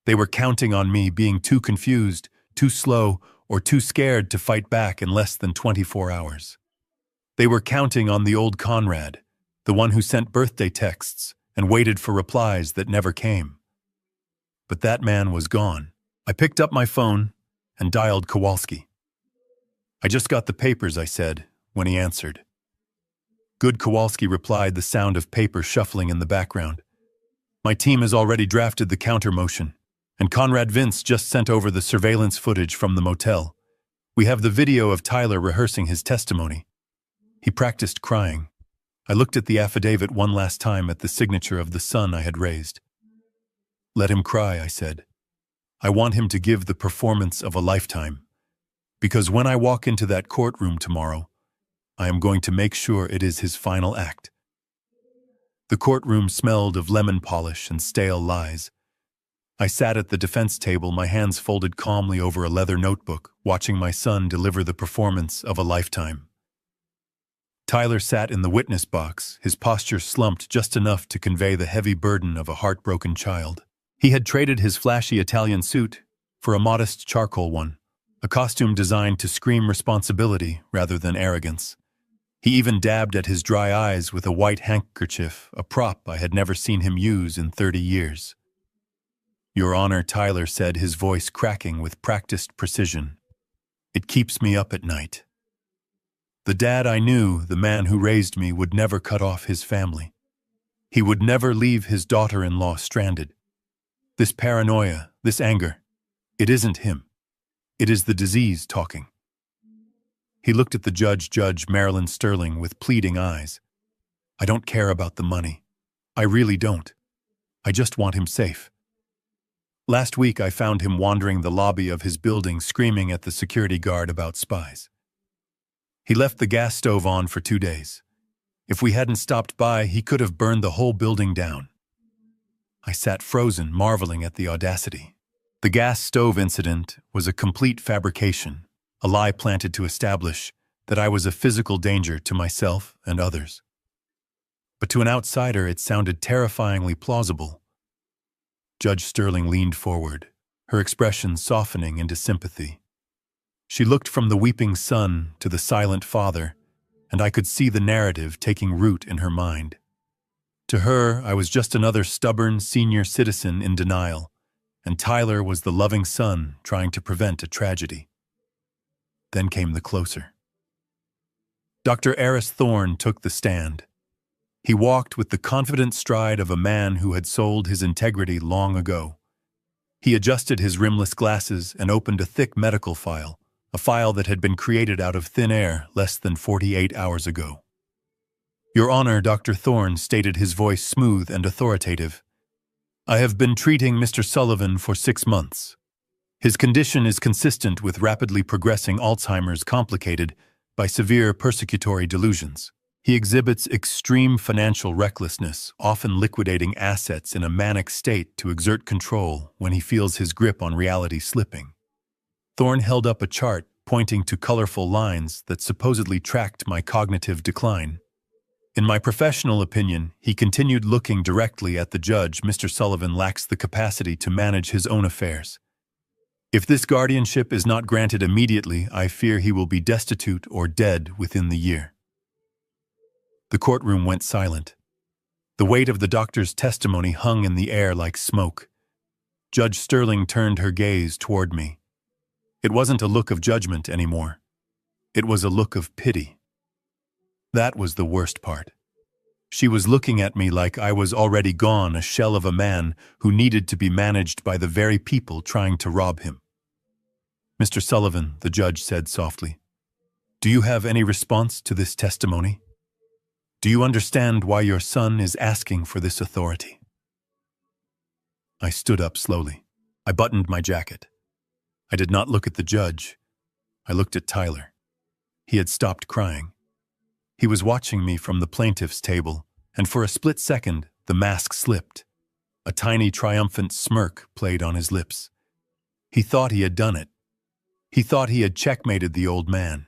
They were counting on me being too confused, too slow, or too scared to fight back in less than 24 hours. They were counting on the old Conrad, the one who sent birthday texts and waited for replies that never came. But that man was gone. I picked up my phone and dialed Kowalski. "I just got the papers," I said, when he answered. "Good," Kowalski replied, the sound of paper shuffling in the background. "My team has already drafted the counter motion, and Conrad Vince just sent over the surveillance footage from the motel. We have the video of Tyler rehearsing his testimony. He practiced crying. I looked at the affidavit one last time at the signature of the son I had raised. Let him cry, I said. I want him to give the performance of a lifetime. Because when I walk into that courtroom tomorrow, I am going to make sure it is his final act. The courtroom smelled of lemon polish and stale lies. I sat at the defense table, my hands folded calmly over a leather notebook, watching my son deliver the performance of a lifetime. Tyler sat in the witness box, his posture slumped just enough to convey the heavy burden of a heartbroken child. He had traded his flashy Italian suit for a modest charcoal one, a costume designed to scream responsibility rather than arrogance. He even dabbed at his dry eyes with a white handkerchief, a prop I had never seen him use in 30 years. "Your Honor," Tyler said, his voice cracking with practiced precision. "It keeps me up at night. The dad I knew, the man who raised me, would never cut off his family. He would never leave his daughter-in-law stranded. This paranoia, this anger, it isn't him. It is the disease talking." He looked at the Judge Marilyn Sterling with pleading eyes. "I don't care about the money. I really don't. I just want him safe. Last week I found him wandering the lobby of his building screaming at the security guard about spies. He left the gas stove on for 2 days. If we hadn't stopped by, he could have burned the whole building down." I sat frozen, marveling at the audacity. The gas stove incident was a complete fabrication, a lie planted to establish that I was a physical danger to myself and others. But to an outsider, it sounded terrifyingly plausible. Judge Sterling leaned forward, her expression softening into sympathy. She looked from the weeping son to the silent father, and I could see the narrative taking root in her mind. To her, I was just another stubborn senior citizen in denial, and Tyler was the loving son trying to prevent a tragedy. Then came the closer. Dr. Eris Thorne took the stand. He walked with the confident stride of a man who had sold his integrity long ago. He adjusted his rimless glasses and opened a thick medical file, a file that had been created out of thin air less than 48 hours ago. "Your Honor," Dr. Thorne stated, his voice smooth and authoritative, "I have been treating Mr. Sullivan for 6 months. His condition is consistent with rapidly progressing Alzheimer's complicated by severe persecutory delusions. He exhibits extreme financial recklessness, often liquidating assets in a manic state to exert control when he feels his grip on reality slipping." Thorne held up a chart pointing to colorful lines that supposedly tracked my cognitive decline. "In my professional opinion," he continued, looking directly at the judge, "Mr. Sullivan lacks the capacity to manage his own affairs. If this guardianship is not granted immediately, I fear he will be destitute or dead within the year." The courtroom went silent. The weight of the doctor's testimony hung in the air like smoke. Judge Sterling turned her gaze toward me. It wasn't a look of judgment anymore. It was a look of pity. That was the worst part. She was looking at me like I was already gone, a shell of a man who needed to be managed by the very people trying to rob him. "Mr. Sullivan," the judge said softly, "do you have any response to this testimony? Do you understand why your son is asking for this authority?" I stood up slowly. I buttoned my jacket. I did not look at the judge. I looked at Tyler. He had stopped crying. He was watching me from the plaintiff's table, and for a split second, the mask slipped. A tiny triumphant smirk played on his lips. He thought he had done it. He thought he had checkmated the old man.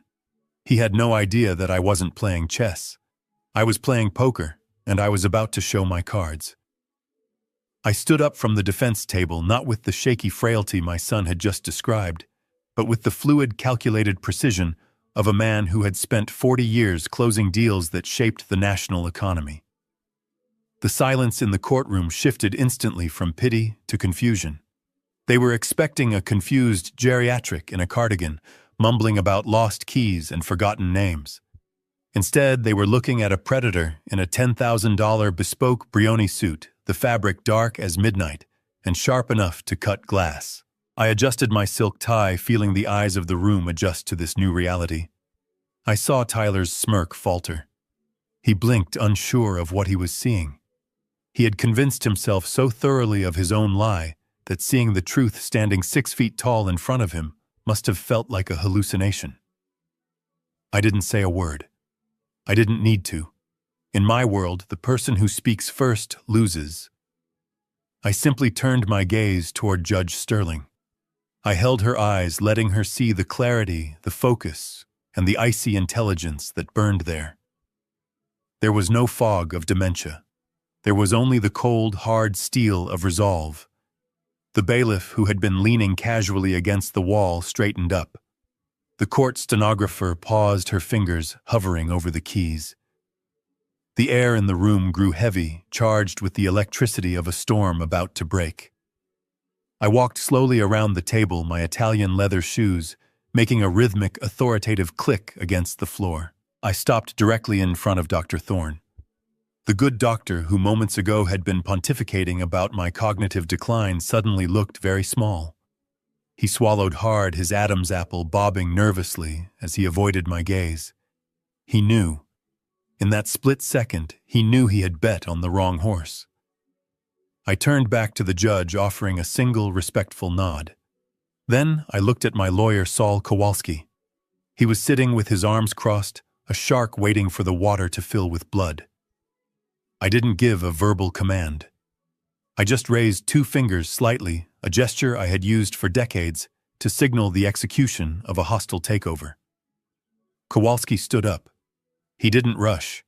He had no idea that I wasn't playing chess. I was playing poker, and I was about to show my cards. I stood up from the defense table, not with the shaky frailty my son had just described, but with the fluid, calculated precision of a man who had spent 40 years closing deals that shaped the national economy. The silence in the courtroom shifted instantly from pity to confusion. They were expecting a confused geriatric in a cardigan, mumbling about lost keys and forgotten names. Instead, they were looking at a predator in a $10,000 bespoke Brioni suit, the fabric dark as midnight and sharp enough to cut glass. I adjusted my silk tie, feeling the eyes of the room adjust to this new reality. I saw Tyler's smirk falter. He blinked, unsure of what he was seeing. He had convinced himself so thoroughly of his own lie that seeing the truth standing 6 feet tall in front of him must have felt like a hallucination. I didn't say a word. I didn't need to. In my world, the person who speaks first loses. I simply turned my gaze toward Judge Sterling. I held her eyes, letting her see the clarity, the focus, and the icy intelligence that burned there. There was no fog of dementia. There was only the cold, hard steel of resolve. The bailiff, who had been leaning casually against the wall, straightened up. The court stenographer paused, her fingers hovering over the keys. The air in the room grew heavy, charged with the electricity of a storm about to break. I walked slowly around the table, my Italian leather shoes making a rhythmic, authoritative click against the floor. I stopped directly in front of Dr. Thorne. The good doctor who moments ago had been pontificating about my cognitive decline suddenly looked very small. He swallowed hard, his Adam's apple bobbing nervously as he avoided my gaze. He knew. In that split second, he knew he had bet on the wrong horse. I turned back to the judge, offering a single respectful nod. Then I looked at my lawyer, Saul Kowalski. He was sitting with his arms crossed, a shark waiting for the water to fill with blood. I didn't give a verbal command. I just raised 2 fingers slightly, a gesture I had used for decades to signal the execution of a hostile takeover. Kowalski stood up. He didn't rush.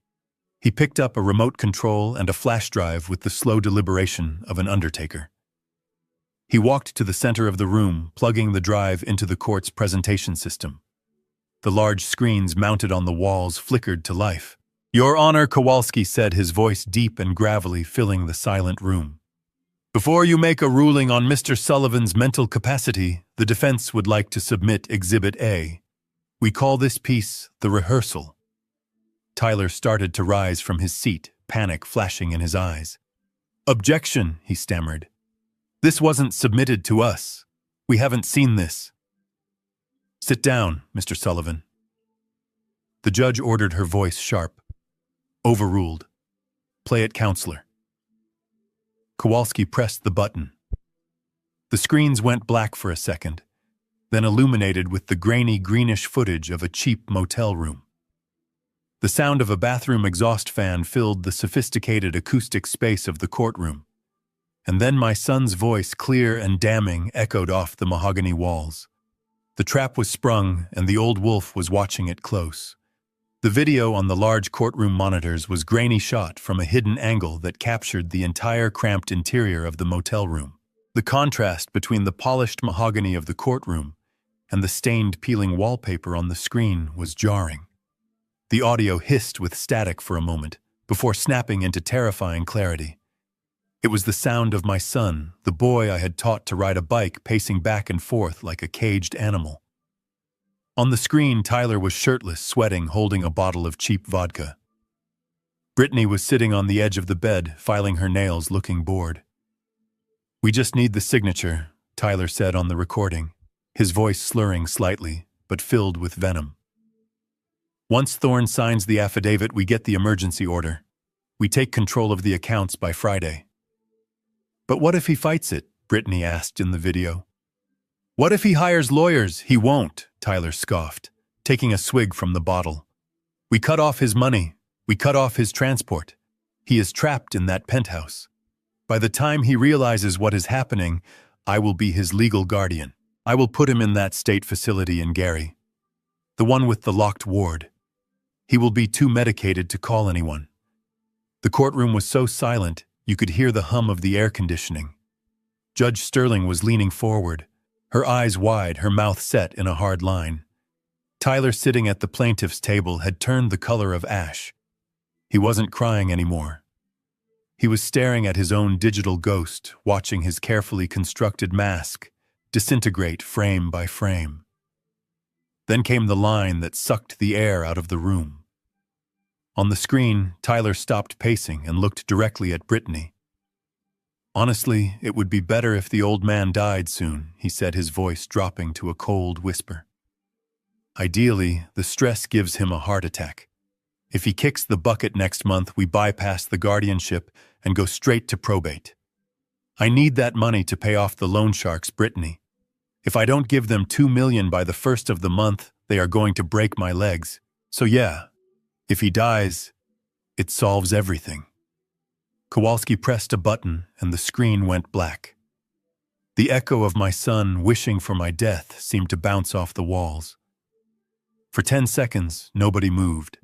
He picked up a remote control and a flash drive with the slow deliberation of an undertaker. He walked to the center of the room, plugging the drive into the court's presentation system. The large screens mounted on the walls flickered to life. "Your Honor," Kowalski said, his voice deep and gravelly, filling the silent room. "Before you make a ruling on Mr. Sullivan's mental capacity, the defense would like to submit Exhibit A. We call this piece the rehearsal." Tyler started to rise from his seat, panic flashing in his eyes. "Objection," he stammered. "This wasn't submitted to us. We haven't seen this." "Sit down, Mr. Sullivan." The judge ordered, her voice sharp. "Overruled. Play it, counselor." Kowalski pressed the button. The screens went black for a second, then illuminated with the grainy greenish footage of a cheap motel room. The sound of a bathroom exhaust fan filled the sophisticated acoustic space of the courtroom. And then my son's voice, clear and damning, echoed off the mahogany walls. The trap was sprung, and the old wolf was watching it close. The video on the large courtroom monitors was grainy shot from a hidden angle that captured the entire cramped interior of the motel room. The contrast between the polished mahogany of the courtroom and the stained, peeling wallpaper on the screen was jarring. The audio hissed with static for a moment, before snapping into terrifying clarity. It was the sound of my son, the boy I had taught to ride a bike, pacing back and forth like a caged animal. On the screen, Tyler was shirtless, sweating, holding a bottle of cheap vodka. Brittany was sitting on the edge of the bed, filing her nails, looking bored. "We just need the signature," Tyler said on the recording, his voice slurring slightly, but filled with venom. "Once Thorne signs the affidavit, we get the emergency order. We take control of the accounts by Friday." "But what if he fights it?" Brittany asked in the video. "What if he hires lawyers?" "He won't," Tyler scoffed, taking a swig from the bottle. "We cut off his money. We cut off his transport. He is trapped in that penthouse. By the time he realizes what is happening, I will be his legal guardian. I will put him in that state facility in Gary, the one with the locked ward. He will be too medicated to call anyone." The courtroom was so silent, you could hear the hum of the air conditioning. Judge Sterling was leaning forward, her eyes wide, her mouth set in a hard line. Tyler, sitting at the plaintiff's table, had turned the color of ash. He wasn't crying anymore. He was staring at his own digital ghost, watching his carefully constructed mask disintegrate frame by frame. Then came the line that sucked the air out of the room. On the screen, Tyler stopped pacing and looked directly at Brittany. "Honestly, it would be better if the old man died soon," he said, his voice dropping to a cold whisper. "Ideally, the stress gives him a heart attack. If he kicks the bucket next month, we bypass the guardianship and go straight to probate. I need that money to pay off the loan sharks, Brittany. If I don't give them $2 million by the first of the month, they are going to break my legs. So yeah, if he dies, it solves everything." Kowalski pressed a button and the screen went black. The echo of my son wishing for my death seemed to bounce off the walls. For 10 seconds, nobody moved.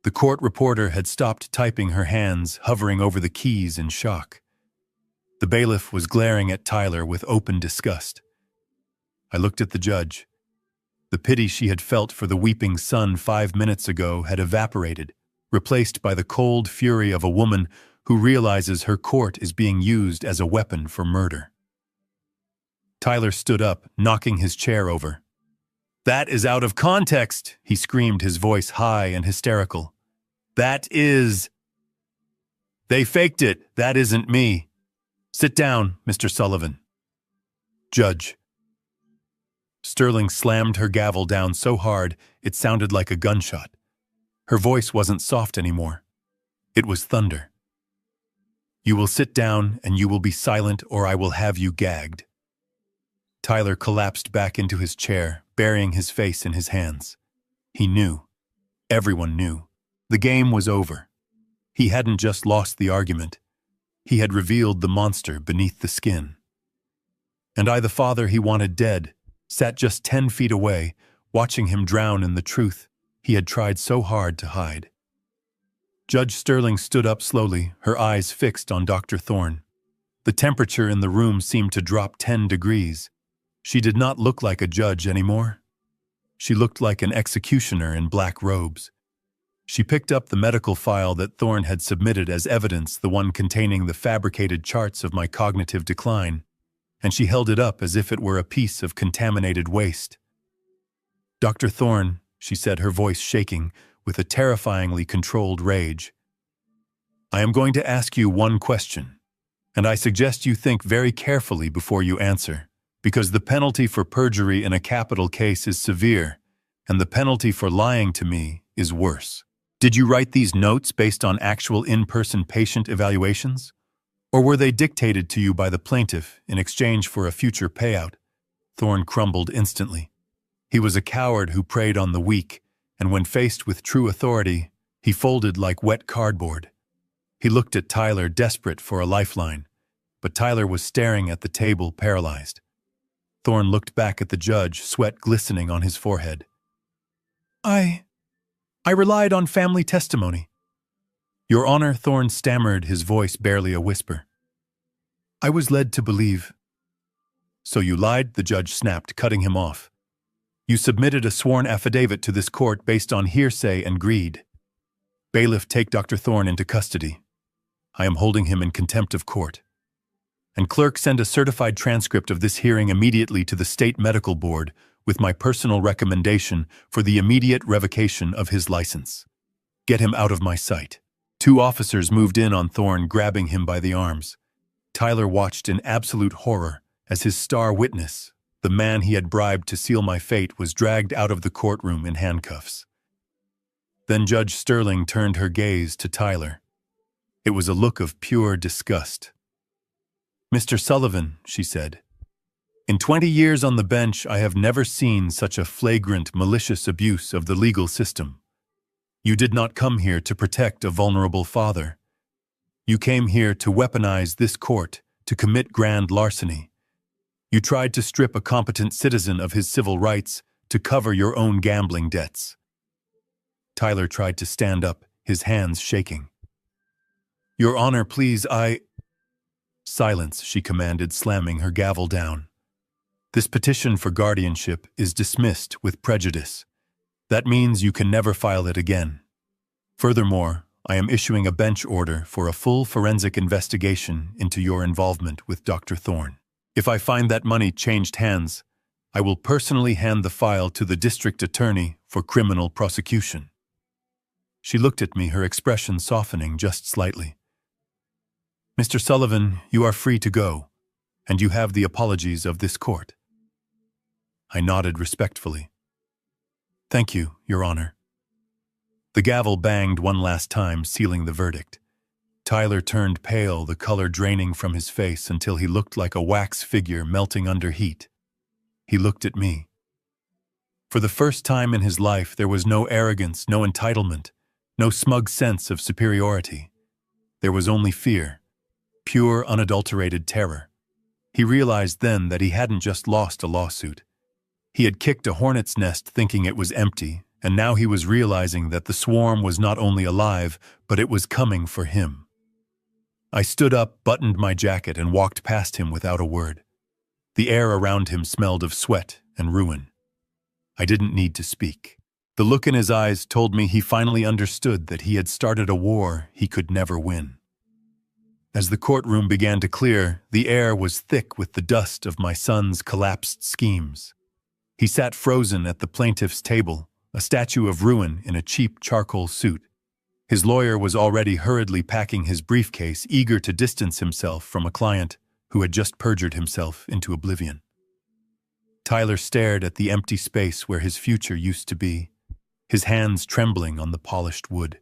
The court reporter had stopped typing, her hands hovering over the keys in shock. The bailiff was glaring at Tyler with open disgust. I looked at the judge. The pity she had felt for the weeping son 5 minutes ago had evaporated, replaced by the cold fury of a woman who realizes her court is being used as a weapon for murder. Tyler stood up, knocking his chair over. "That is out of context," he screamed, his voice high and hysterical. "That is... They faked it. That isn't me. Sit down, Mr. Sullivan." "Judge." Sterling slammed her gavel down so hard it sounded like a gunshot. Her voice wasn't soft anymore. It was thunder. "You will sit down and you will be silent, or I will have you gagged." Tyler collapsed back into his chair, burying his face in his hands. He knew. Everyone knew. The game was over. He hadn't just lost the argument. He had revealed the monster beneath the skin. And I, the father he wanted dead, sat just 10 feet away, watching him drown in the truth he had tried so hard to hide. Judge Sterling stood up slowly, her eyes fixed on Dr. Thorne. The temperature in the room seemed to drop 10 degrees. She did not look like a judge anymore. She looked like an executioner in black robes. She picked up the medical file that Thorne had submitted as evidence, the one containing the fabricated charts of my cognitive decline, and she held it up as if it were a piece of contaminated waste. "Dr. Thorne," she said, her voice shaking with a terrifyingly controlled rage, "I am going to ask you one question, and I suggest you think very carefully before you answer, because the penalty for perjury in a capital case is severe, and the penalty for lying to me is worse. Did you write these notes based on actual in-person patient evaluations? Or were they dictated to you by the plaintiff in exchange for a future payout?" Thorne crumbled instantly. He was a coward who preyed on the weak, and when faced with true authority, he folded like wet cardboard. He looked at Tyler, desperate for a lifeline, but Tyler was staring at the table, paralyzed. Thorne looked back at the judge, sweat glistening on his forehead. I relied on family testimony." "Your Honor," Thorne stammered, his voice barely a whisper. "I was led to believe." "So you lied?" the judge snapped, cutting him off. "You submitted a sworn affidavit to this court based on hearsay and greed. Bailiff, take Dr. Thorne into custody. I am holding him in contempt of court. And clerk, send a certified transcript of this hearing immediately to the State Medical Board with my personal recommendation for the immediate revocation of his license. Get him out of my sight." 2 officers moved in on Thorne, grabbing him by the arms. Tyler watched in absolute horror as his star witness, the man he had bribed to seal my fate, was dragged out of the courtroom in handcuffs. Then Judge Sterling turned her gaze to Tyler. It was a look of pure disgust. "Mr. Sullivan," she said, "in 20 years on the bench, I have never seen such a flagrant, malicious abuse of the legal system. You did not come here to protect a vulnerable father. You came here to weaponize this court, to commit grand larceny. You tried to strip a competent citizen of his civil rights to cover your own gambling debts." Tyler tried to stand up, his hands shaking. "Your Honor, please, "Silence," she commanded, slamming her gavel down. "This petition for guardianship is dismissed with prejudice. That means you can never file it again. Furthermore, I am issuing a bench order for a full forensic investigation into your involvement with Dr. Thorne. If I find that money changed hands, I will personally hand the file to the district attorney for criminal prosecution." She looked at me, her expression softening just slightly. "Mr. Sullivan, you are free to go, and you have the apologies of this court." I nodded respectfully. "Thank you, Your Honor." The gavel banged one last time, sealing the verdict. Tyler turned pale, the color draining from his face until he looked like a wax figure melting under heat. He looked at me. For the first time in his life, there was no arrogance, no entitlement, no smug sense of superiority. There was only fear, pure, unadulterated terror. He realized then that he hadn't just lost a lawsuit. He had kicked a hornet's nest thinking it was empty, and now he was realizing that the swarm was not only alive, but it was coming for him. I stood up, buttoned my jacket, and walked past him without a word. The air around him smelled of sweat and ruin. I didn't need to speak. The look in his eyes told me he finally understood that he had started a war he could never win. As the courtroom began to clear, the air was thick with the dust of my son's collapsed schemes. He sat frozen at the plaintiff's table, a statue of ruin in a cheap charcoal suit. His lawyer was already hurriedly packing his briefcase, eager to distance himself from a client who had just perjured himself into oblivion. Tyler stared at the empty space where his future used to be, his hands trembling on the polished wood.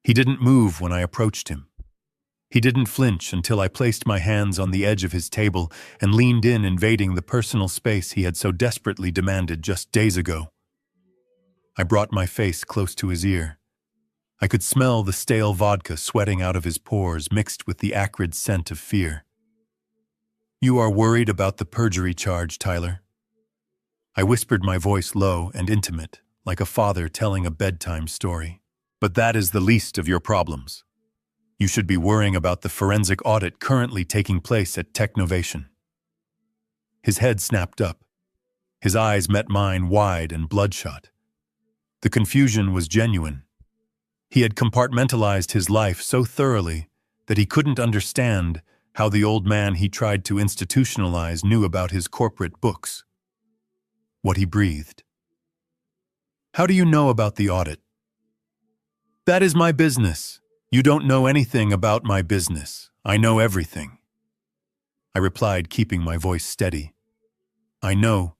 He didn't move when I approached him. He didn't flinch until I placed my hands on the edge of his table and leaned in, invading the personal space he had so desperately demanded just days ago. I brought my face close to his ear. I could smell the stale vodka sweating out of his pores, mixed with the acrid scent of fear. "You are worried about the perjury charge, Tyler." I whispered, my voice low and intimate, like a father telling a bedtime story. "But that is the least of your problems. You should be worrying about the forensic audit currently taking place at Technovation." His head snapped up. His eyes met mine, wide and bloodshot. The confusion was genuine. He had compartmentalized his life so thoroughly that he couldn't understand how the old man he tried to institutionalize knew about his corporate books. What he breathed. "How do you know about the audit?" "That is my business. You don't know anything about my business. I know everything," I replied, keeping my voice steady. "I know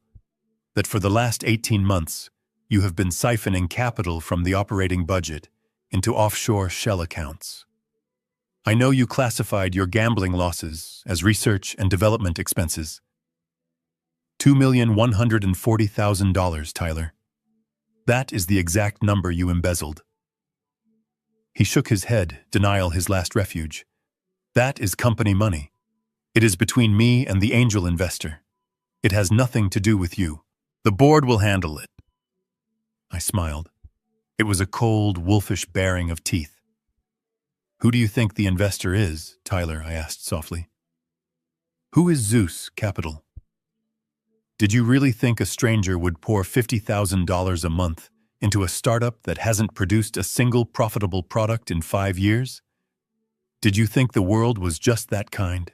that for the last 18 months, you have been siphoning capital from the operating budget into offshore shell accounts. I know you classified your gambling losses as research and development expenses. $2,140,000, Tyler. That is the exact number you embezzled." He shook his head, denial his last refuge. "That is company money. It is between me and the angel investor. It has nothing to do with you. The board will handle it." I smiled. It was a cold, wolfish baring of teeth. "Who do you think the investor is, Tyler?" I asked softly. "Who is Zeus Capital? Did you really think a stranger would pour $50,000 a month into a startup that hasn't produced a single profitable product in 5 years? Did you think the world was just that kind?"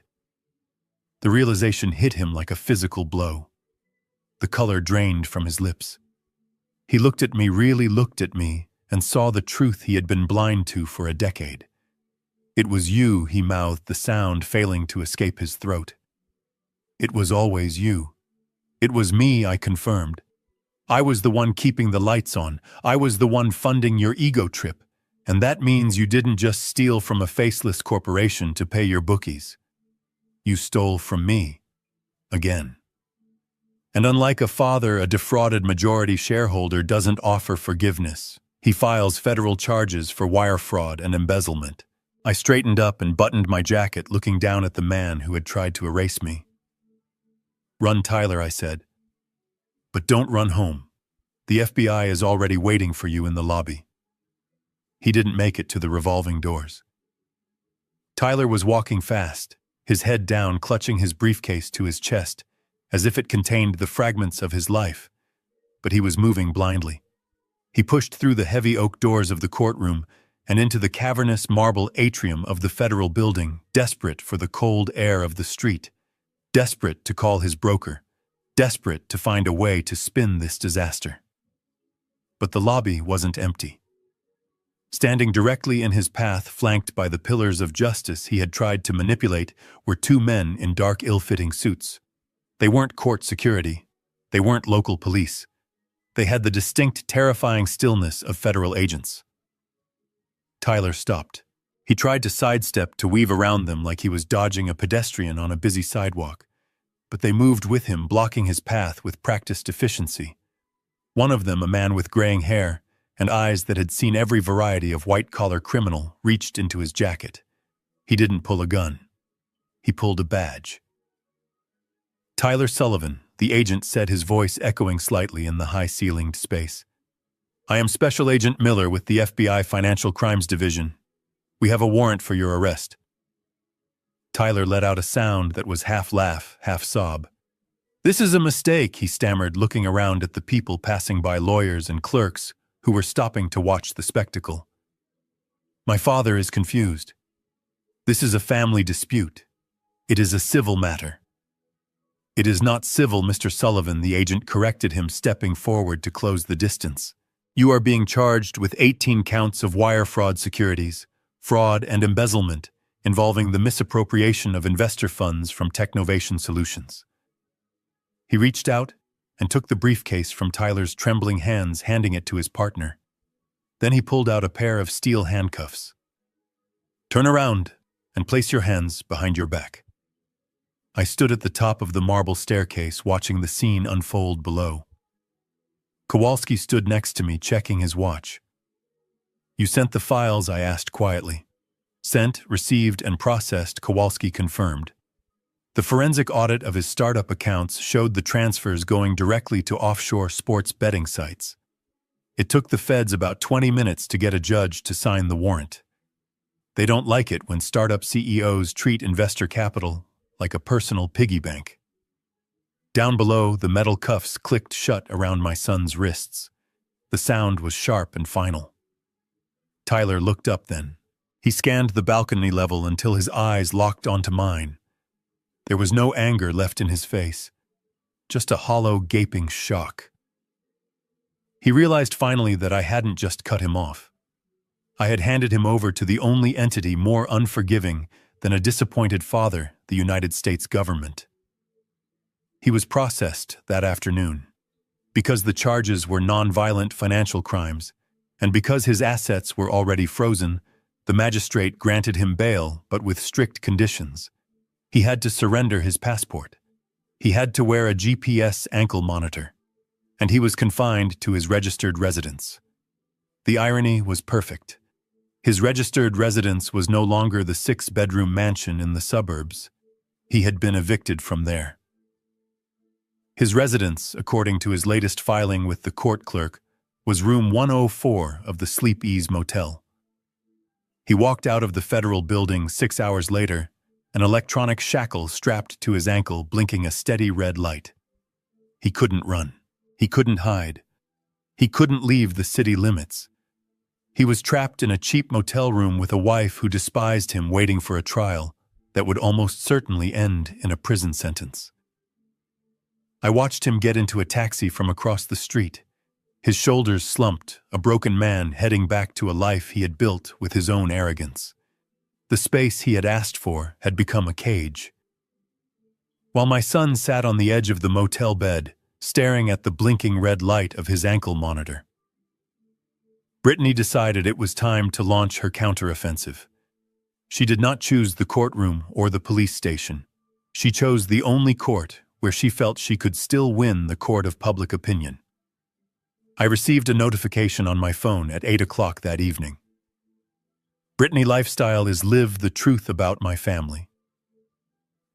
The realization hit him like a physical blow. The color drained from his lips. He looked at me, really looked at me, and saw the truth he had been blind to for a decade. "It was you," he mouthed, the sound failing to escape his throat. "It was always you." "It was me," I confirmed. "I was the one keeping the lights on. I was the one funding your ego trip. And that means you didn't just steal from a faceless corporation to pay your bookies. You stole from me. Again. And unlike a father, a defrauded majority shareholder doesn't offer forgiveness. He files federal charges for wire fraud and embezzlement." I straightened up and buttoned my jacket, looking down at the man who had tried to erase me. "Run, Tyler," I said. "But don't run home. The FBI is already waiting for you in the lobby." He didn't make it to the revolving doors. Tyler was walking fast, his head down, clutching his briefcase to his chest, as if it contained the fragments of his life, but he was moving blindly. He pushed through the heavy oak doors of the courtroom and into the cavernous marble atrium of the federal building, desperate for the cold air of the street, desperate to call his broker, desperate to find a way to spin this disaster. But the lobby wasn't empty. Standing directly in his path, flanked by the pillars of justice he had tried to manipulate, were 2 men in dark, ill-fitting suits. They weren't court security. They weren't local police. They had the distinct, terrifying stillness of federal agents. Tyler stopped. He tried to sidestep, to weave around them like he was dodging a pedestrian on a busy sidewalk, but they moved with him, blocking his path with practiced efficiency. One of them, a man with graying hair and eyes that had seen every variety of white-collar criminal, reached into his jacket. He didn't pull a gun. He pulled a badge. "Tyler Sullivan," the agent said, his voice echoing slightly in the high-ceilinged space. I am Special Agent Miller with the FBI Financial Crimes Division. We have a warrant for your arrest. Tyler let out a sound that was half laugh, half sob. This is a mistake, he stammered, looking around at the people passing by, lawyers and clerks who were stopping to watch the spectacle. My father is confused. This is a family dispute. It is a civil matter. It is not civil, Mr. Sullivan, the agent corrected him, stepping forward to close the distance. You are being charged with 18 counts of wire fraud securities, fraud and embezzlement, involving the misappropriation of investor funds from Technovation Solutions. He reached out and took the briefcase from Tyler's trembling hands, handing it to his partner. Then he pulled out a pair of steel handcuffs. Turn around and place your hands behind your back. I stood at the top of the marble staircase, watching the scene unfold below. Kowalski stood next to me, checking his watch. You sent the files, I asked quietly. Sent, received, and processed, Kowalski confirmed. The forensic audit of his startup accounts showed the transfers going directly to offshore sports betting sites. It took the feds about 20 minutes to get a judge to sign the warrant. They don't like it when startup CEOs treat investor capital like a personal piggy bank. Down below, the metal cuffs clicked shut around my son's wrists. The sound was sharp and final. Tyler looked up then. He scanned the balcony level until his eyes locked onto mine. There was no anger left in his face, just a hollow, gaping shock. He realized finally that I hadn't just cut him off. I had handed him over to the only entity more unforgiving than a disappointed father, the United States government. He was processed that afternoon. Because the charges were non-violent financial crimes, and because his assets were already frozen, the magistrate granted him bail, but with strict conditions. He had to surrender his passport. He had to wear a GPS ankle monitor, and he was confined to his registered residence. The irony was perfect. His registered residence was no longer the 6-bedroom mansion in the suburbs. He had been evicted from there. His residence, according to his latest filing with the court clerk, was room 104 of the Sleep Ease Motel. He walked out of the federal building 6 hours later, an electronic shackle strapped to his ankle, blinking a steady red light. He couldn't run. He couldn't hide. He couldn't leave the city limits. He was trapped in a cheap motel room with a wife who despised him, waiting for a trial that would almost certainly end in a prison sentence. I watched him get into a taxi from across the street. His shoulders slumped, a broken man heading back to a life he had built with his own arrogance. The space he had asked for had become a cage. While my son sat on the edge of the motel bed, staring at the blinking red light of his ankle monitor, Brittany decided it was time to launch her counteroffensive. She did not choose the courtroom or the police station. She chose the only court where she felt she could still win the court of public opinion. I received a notification on my phone at 8 o'clock that evening. Brittany Lifestyle is Live the Truth About My Family.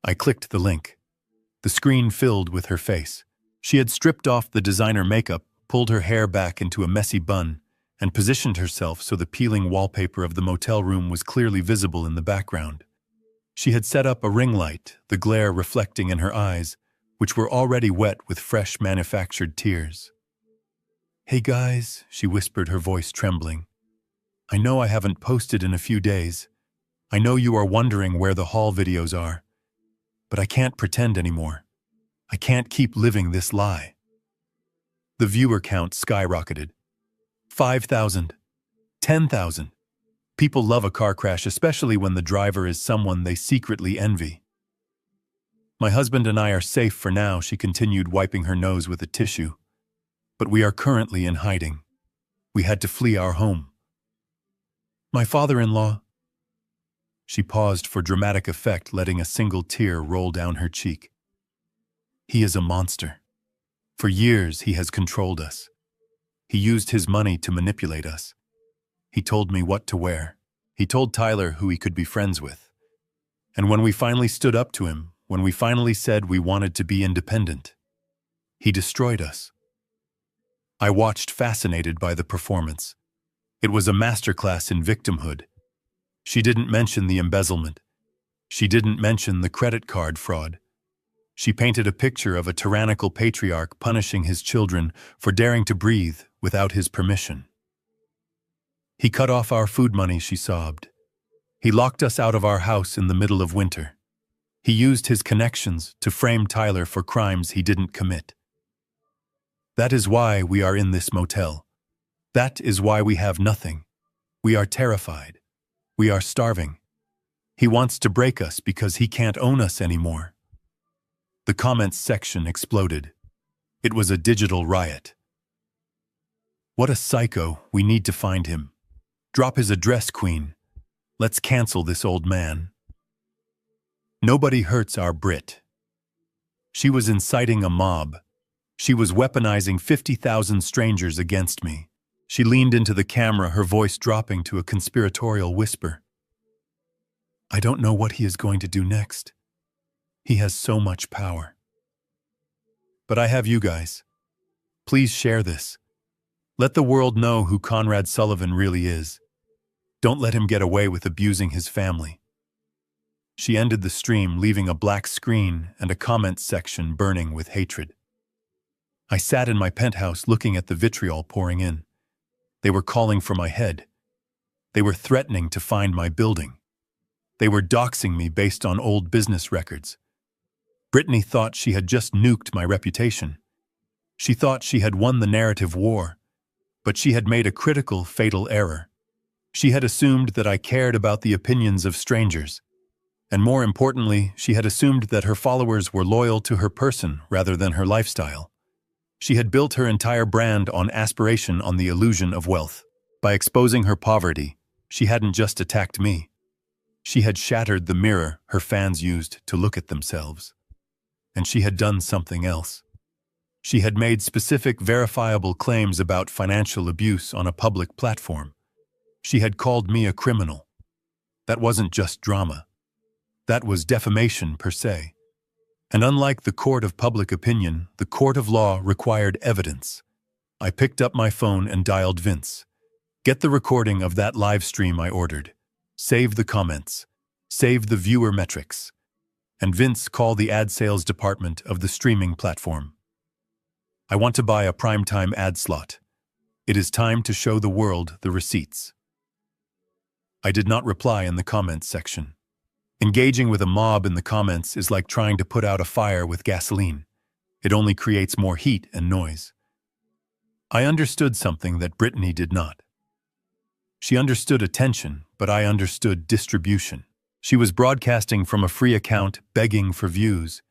I clicked the link. The screen filled with her face. She had stripped off the designer makeup, pulled her hair back into a messy bun, and positioned herself so the peeling wallpaper of the motel room was clearly visible in the background. She had set up a ring light, the glare reflecting in her eyes, which were already wet with fresh manufactured tears. Hey guys, she whispered, her voice trembling. I know I haven't posted in a few days. I know you are wondering where the haul videos are. But I can't pretend anymore. I can't keep living this lie. The viewer count skyrocketed. 5,000. 10,000. People love a car crash, especially when the driver is someone they secretly envy. My husband and I are safe for now, she continued, wiping her nose with a tissue. But we are currently in hiding. We had to flee our home. My father-in-law. She paused for dramatic effect, letting a single tear roll down her cheek. He is a monster. For years he has controlled us. He used his money to manipulate us. He told me what to wear. He told Tyler who he could be friends with. And when we finally stood up to him, when we finally said we wanted to be independent, he destroyed us. I watched, fascinated by the performance. It was a masterclass in victimhood. She didn't mention the embezzlement. She didn't mention the credit card fraud. She painted a picture of a tyrannical patriarch punishing his children for daring to breathe without his permission. He cut off our food money, she sobbed. He locked us out of our house in the middle of winter. He used his connections to frame Tyler for crimes he didn't commit. That is why we are in this motel. That is why we have nothing. We are terrified. We are starving. He wants to break us because he can't own us anymore. The comments section exploded. It was a digital riot. What a psycho, we need to find him. Drop his address, Queen. Let's cancel this old man. Nobody hurts our Brit. She was inciting a mob. She was weaponizing 50,000 strangers against me. She leaned into the camera, her voice dropping to a conspiratorial whisper. I don't know what he is going to do next. He has so much power. But I have you guys. Please share this. Let the world know who Conrad Sullivan really is. Don't let him get away with abusing his family. She ended the stream, leaving a black screen and a comment section burning with hatred. I sat in my penthouse looking at the vitriol pouring in. They were calling for my head. They were threatening to find my building. They were doxing me based on old business records. Brittany thought she had just nuked my reputation. She thought she had won the narrative war, but she had made a critical, fatal error. She had assumed that I cared about the opinions of strangers. And more importantly, she had assumed that her followers were loyal to her person rather than her lifestyle. She had built her entire brand on aspiration, on the illusion of wealth. By exposing her poverty, she hadn't just attacked me. She had shattered the mirror her fans used to look at themselves. And she had done something else. She had made specific, verifiable claims about financial abuse on a public platform. She had called me a criminal. That wasn't just drama. That was defamation per se. And unlike the court of public opinion, the court of law required evidence. I picked up my phone and dialed Vince. Get the recording of that live stream, I ordered. Save the comments. Save the viewer metrics. And Vince, call the ad sales department of the streaming platform. I want to buy a primetime ad slot. It is time to show the world the receipts. I did not reply in the comments section. Engaging with a mob in the comments is like trying to put out a fire with gasoline. It only creates more heat and noise. I understood something that Brittany did not. She understood attention, but I understood distribution. She was broadcasting from a free account, begging for views.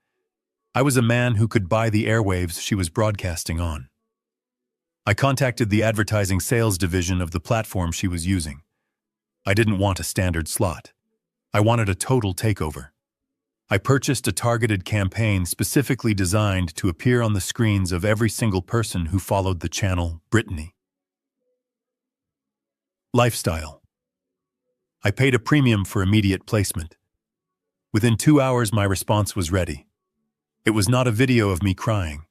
I was a man who could buy the airwaves she was broadcasting on. I contacted the advertising sales division of the platform she was using. I didn't want a standard slot. I wanted a total takeover. I purchased a targeted campaign specifically designed to appear on the screens of every single person who followed the channel, Brittany. Lifestyle. I paid a premium for immediate placement. Within 2 hours, my response was ready. It was not a video of me crying.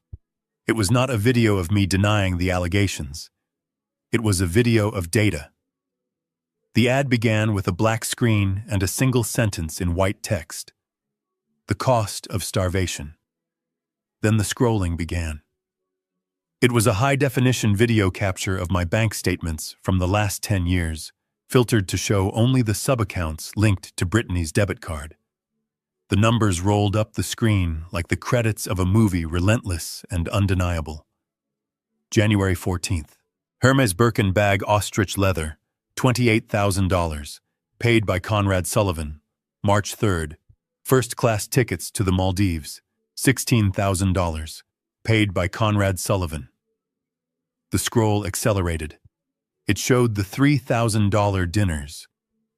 It was not a video of me denying the allegations. It was a video of data. The ad began with a black screen and a single sentence in white text. The cost of starvation. Then the scrolling began. It was a high-definition video capture of my bank statements from the last 10 years, filtered to show only the sub-accounts linked to Brittany's debit card. The numbers rolled up the screen like the credits of a movie, relentless and undeniable. January 14th. Hermes Birkin bag, ostrich leather, $28,000, paid by Conrad Sullivan. March 3rd. First-class tickets to the Maldives, $16,000, paid by Conrad Sullivan. The scroll accelerated. It showed the $3,000 dinners.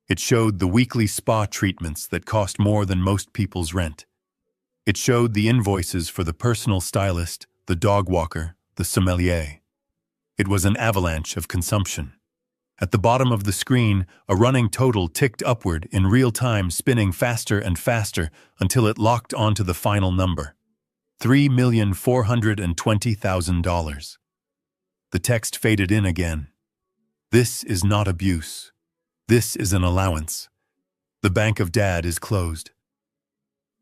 It showed the weekly spa treatments that cost more than most people's rent. It showed the invoices for the personal stylist, the dog walker, the sommelier. It was an avalanche of consumption. At the bottom of the screen, a running total ticked upward in real time, spinning faster and faster until it locked onto the final number. $3,420,000. The text faded in again. This is not abuse. This is an allowance. The bank of Dad is closed.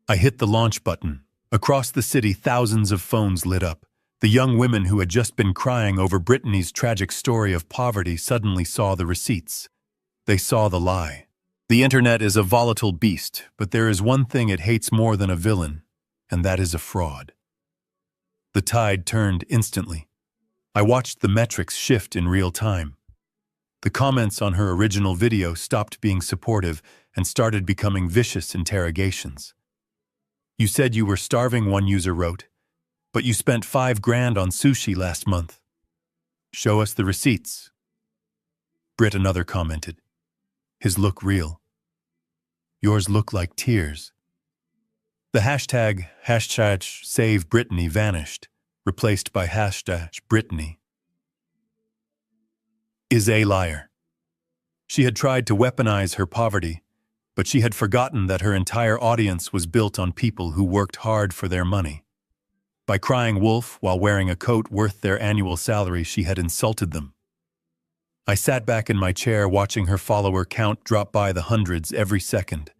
I hit the launch button. Across the city, thousands of phones lit up. The young women who had just been crying over Brittany's tragic story of poverty suddenly saw the receipts. They saw the lie. The internet is a volatile beast, but there is one thing it hates more than a villain, and that is a fraud. The tide turned instantly. I watched the metrics shift in real time. The comments on her original video stopped being supportive and started becoming vicious interrogations. "You said you were starving," one user wrote, "but you spent $5,000 on sushi last month. Show us the receipts." Britt, another, commented, his look real. "Yours look like tears." The hashtag #SaveBrittany vanished, replaced by #Brittany is a liar. She had tried to weaponize her poverty, but she had forgotten that her entire audience was built on people who worked hard for their money. By crying wolf while wearing a coat worth their annual salary, she had insulted them. I sat back in my chair watching her follower count drop by the hundreds every second.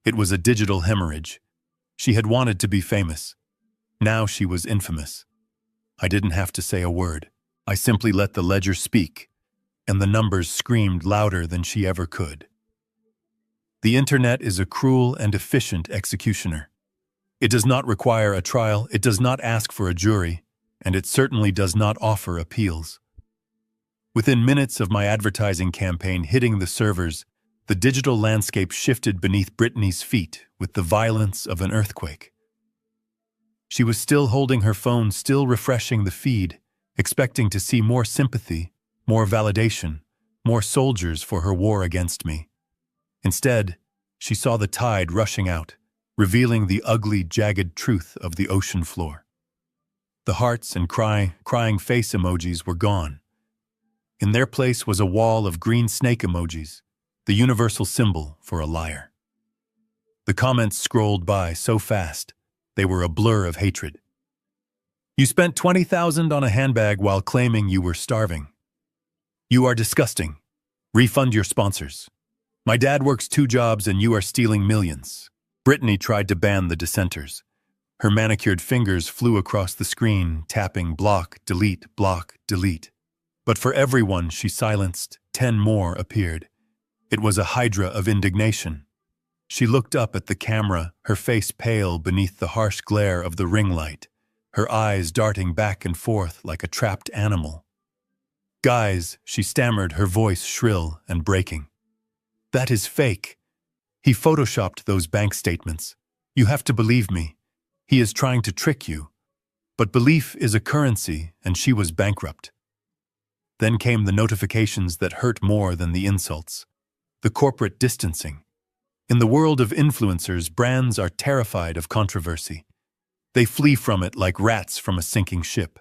It was a digital hemorrhage. She had wanted to be famous. Now she was infamous. I didn't have to say a word. I simply let the ledger speak, and the numbers screamed louder than she ever could. The internet is a cruel and efficient executioner. It does not require a trial, it does not ask for a jury, and it certainly does not offer appeals. Within minutes of my advertising campaign hitting the servers, the digital landscape shifted beneath Brittany's feet with the violence of an earthquake. She was still holding her phone, still refreshing the feed, expecting to see more sympathy, more validation, more soldiers for her war against me. Instead, she saw the tide rushing out, revealing the ugly, jagged truth of the ocean floor. The hearts and crying face emojis were gone. In their place was a wall of green snake emojis, the universal symbol for a liar. The comments scrolled by so fast, they were a blur of hatred. "You spent $20,000 on a handbag while claiming you were starving. You are disgusting. Refund your sponsors. My dad works 2 jobs and you are stealing millions." Brittany tried to ban the dissenters. Her manicured fingers flew across the screen, tapping block, delete, block, delete. But for everyone she silenced, 10 more appeared. It was a hydra of indignation. She looked up at the camera, her face pale beneath the harsh glare of the ring light, her eyes darting back and forth like a trapped animal. "Guys," she stammered, her voice shrill and breaking. "That is fake. He photoshopped those bank statements. You have to believe me. He is trying to trick you. But belief is a currency, and she was bankrupt." Then came the notifications that hurt more than the insults. The corporate distancing. In the world of influencers, brands are terrified of controversy. They flee from it like rats from a sinking ship.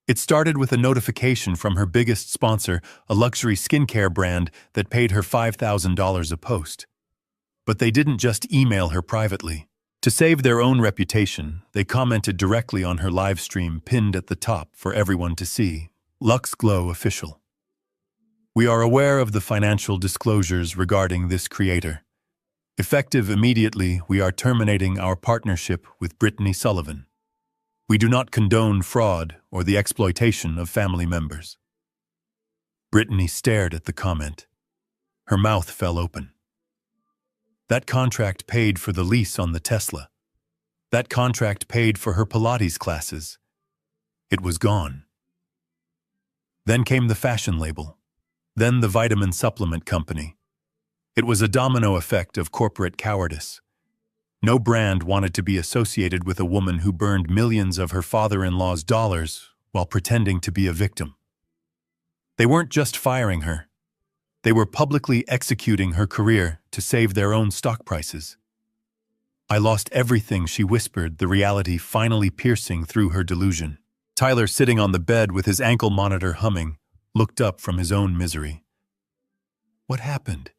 It started with a notification from her biggest sponsor, a luxury skincare brand that paid her $5,000 a post. But they didn't just email her privately. To save their own reputation, they commented directly on her live stream pinned at the top for everyone to see. Lux Glow Official. "We are aware of the financial disclosures regarding this creator. Effective immediately, we are terminating our partnership with Brittany Sullivan. We do not condone fraud or the exploitation of family members." Brittany stared at the comment. Her mouth fell open. That contract paid for the lease on the Tesla. That contract paid for her Pilates classes. It was gone. Then came the fashion label. Then the vitamin supplement company. It was a domino effect of corporate cowardice. No brand wanted to be associated with a woman who burned millions of her father-in-law's dollars while pretending to be a victim. They weren't just firing her. They were publicly executing her career to save their own stock prices. "I lost everything," she whispered, the reality finally piercing through her delusion. Tyler, sitting on the bed with his ankle monitor humming, looked up from his own misery. "What happened?"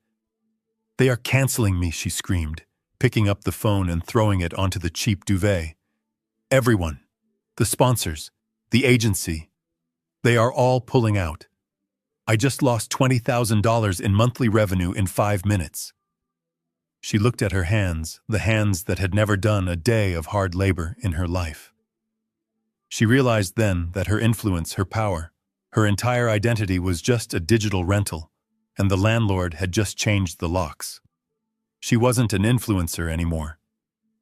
"They are canceling me," she screamed, picking up the phone and throwing it onto the cheap duvet. "Everyone. The sponsors. The agency. They are all pulling out. I just lost $20,000 in monthly revenue in 5 minutes. She looked at her hands, the hands that had never done a day of hard labor in her life. She realized then that her influence, her power, her entire identity was just a digital rental, and the landlord had just changed the locks. She wasn't an influencer anymore.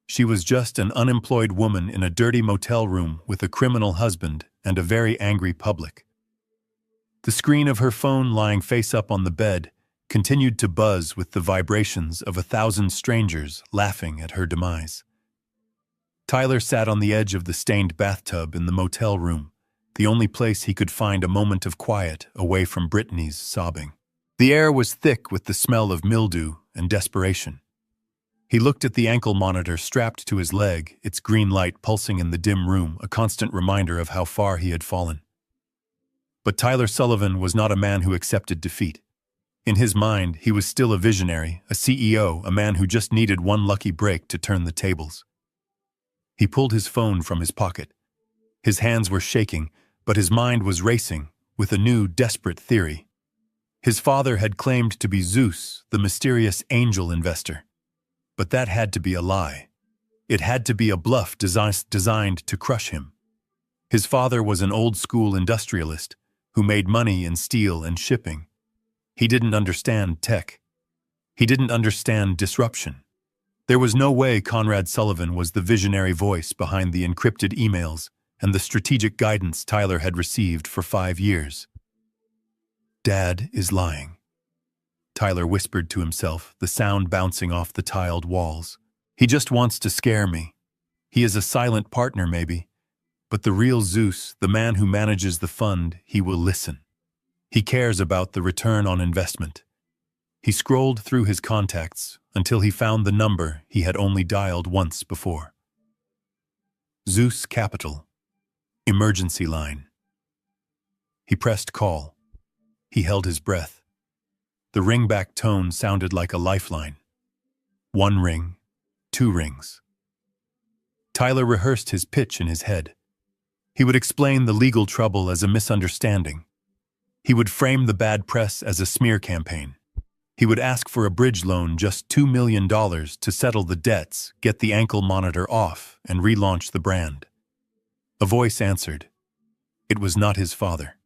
She was just an unemployed woman in a dirty motel room with a criminal husband and a very angry public. The screen of her phone lying face up on the bed continued to buzz with the vibrations of 1,000 strangers laughing at her demise. Tyler sat on the edge of the stained bathtub in the motel room, the only place he could find a moment of quiet away from Brittany's sobbing. The air was thick with the smell of mildew and desperation. He looked at the ankle monitor strapped to his leg, its green light pulsing in the dim room, a constant reminder of how far he had fallen. But Tyler Sullivan was not a man who accepted defeat. In his mind, he was still a visionary, a CEO, a man who just needed one lucky break to turn the tables. He pulled his phone from his pocket. His hands were shaking, but his mind was racing with a new, desperate theory. His father had claimed to be Zeus, the mysterious angel investor. But that had to be a lie. It had to be a bluff designed to crush him. His father was an old-school industrialist who made money in steel and shipping. He didn't understand tech. He didn't understand disruption. There was no way Conrad Sullivan was the visionary voice behind the encrypted emails and the strategic guidance Tyler had received for 5 years. Dad is lying, Tyler whispered to himself, the sound bouncing off the tiled walls. He just wants to scare me. He is a silent partner, maybe. But the real Zeus, the man who manages the fund, he will listen. He cares about the return on investment. He scrolled through his contacts until he found the number he had only dialed once before. Zeus Capital. Emergency line. He pressed call. He held his breath. The ringback tone sounded like a lifeline. 1 ring, 2 rings. Tyler rehearsed his pitch in his head. He would explain the legal trouble as a misunderstanding. He would frame the bad press as a smear campaign. He would ask for a bridge loan, just $2 million to settle the debts, get the ankle monitor off, and relaunch the brand. A voice answered. It was not his father.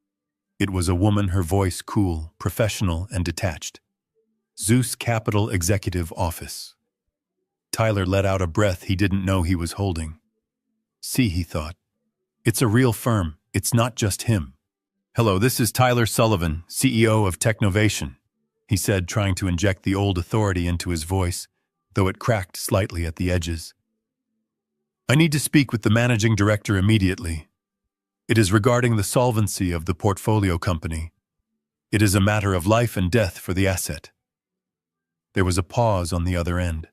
It was a woman, her voice cool, professional, and detached. Zeus Capital Executive Office. Tyler let out a breath he didn't know he was holding. See, he thought. It's a real firm. It's not just him. Hello, this is Tyler Sullivan, CEO of Technovation, he said, trying to inject the old authority into his voice, though it cracked slightly at the edges. I need to speak with the managing director immediately. It is regarding the solvency of the portfolio company. It is a matter of life and death for the asset. There was a pause on the other end.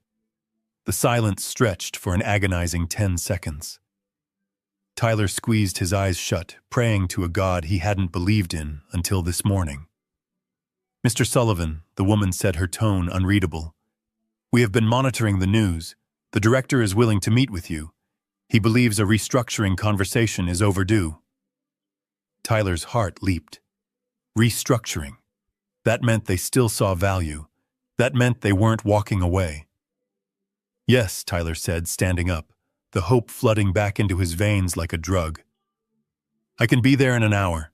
The silence stretched for an agonizing 10 seconds. Tyler squeezed his eyes shut, praying to a god he hadn't believed in until this morning. Mr. Sullivan, the woman said, her tone unreadable. We have been monitoring the news. The director is willing to meet with you. He believes a restructuring conversation is overdue. Tyler's heart leaped. Restructuring. That meant they still saw value. That meant they weren't walking away. Yes, Tyler said, standing up, the hope flooding back into his veins like a drug. I can be there in an hour.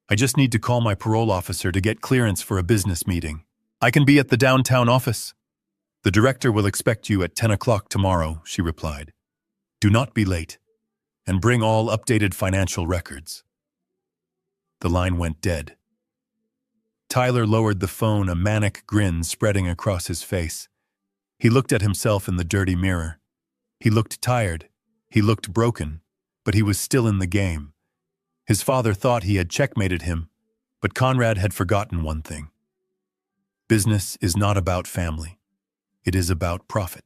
I just need to call my parole officer to get clearance for a business meeting. I can be at the downtown office. The director will expect you at 10 o'clock tomorrow, she replied. Do not be late, and bring all updated financial records. The line went dead. Tyler lowered the phone, a manic grin spreading across his face. He looked at himself in the dirty mirror. He looked tired. He looked broken, but he was still in the game. His father thought he had checkmated him, but Conrad had forgotten one thing. Business is not about family. It is about profit.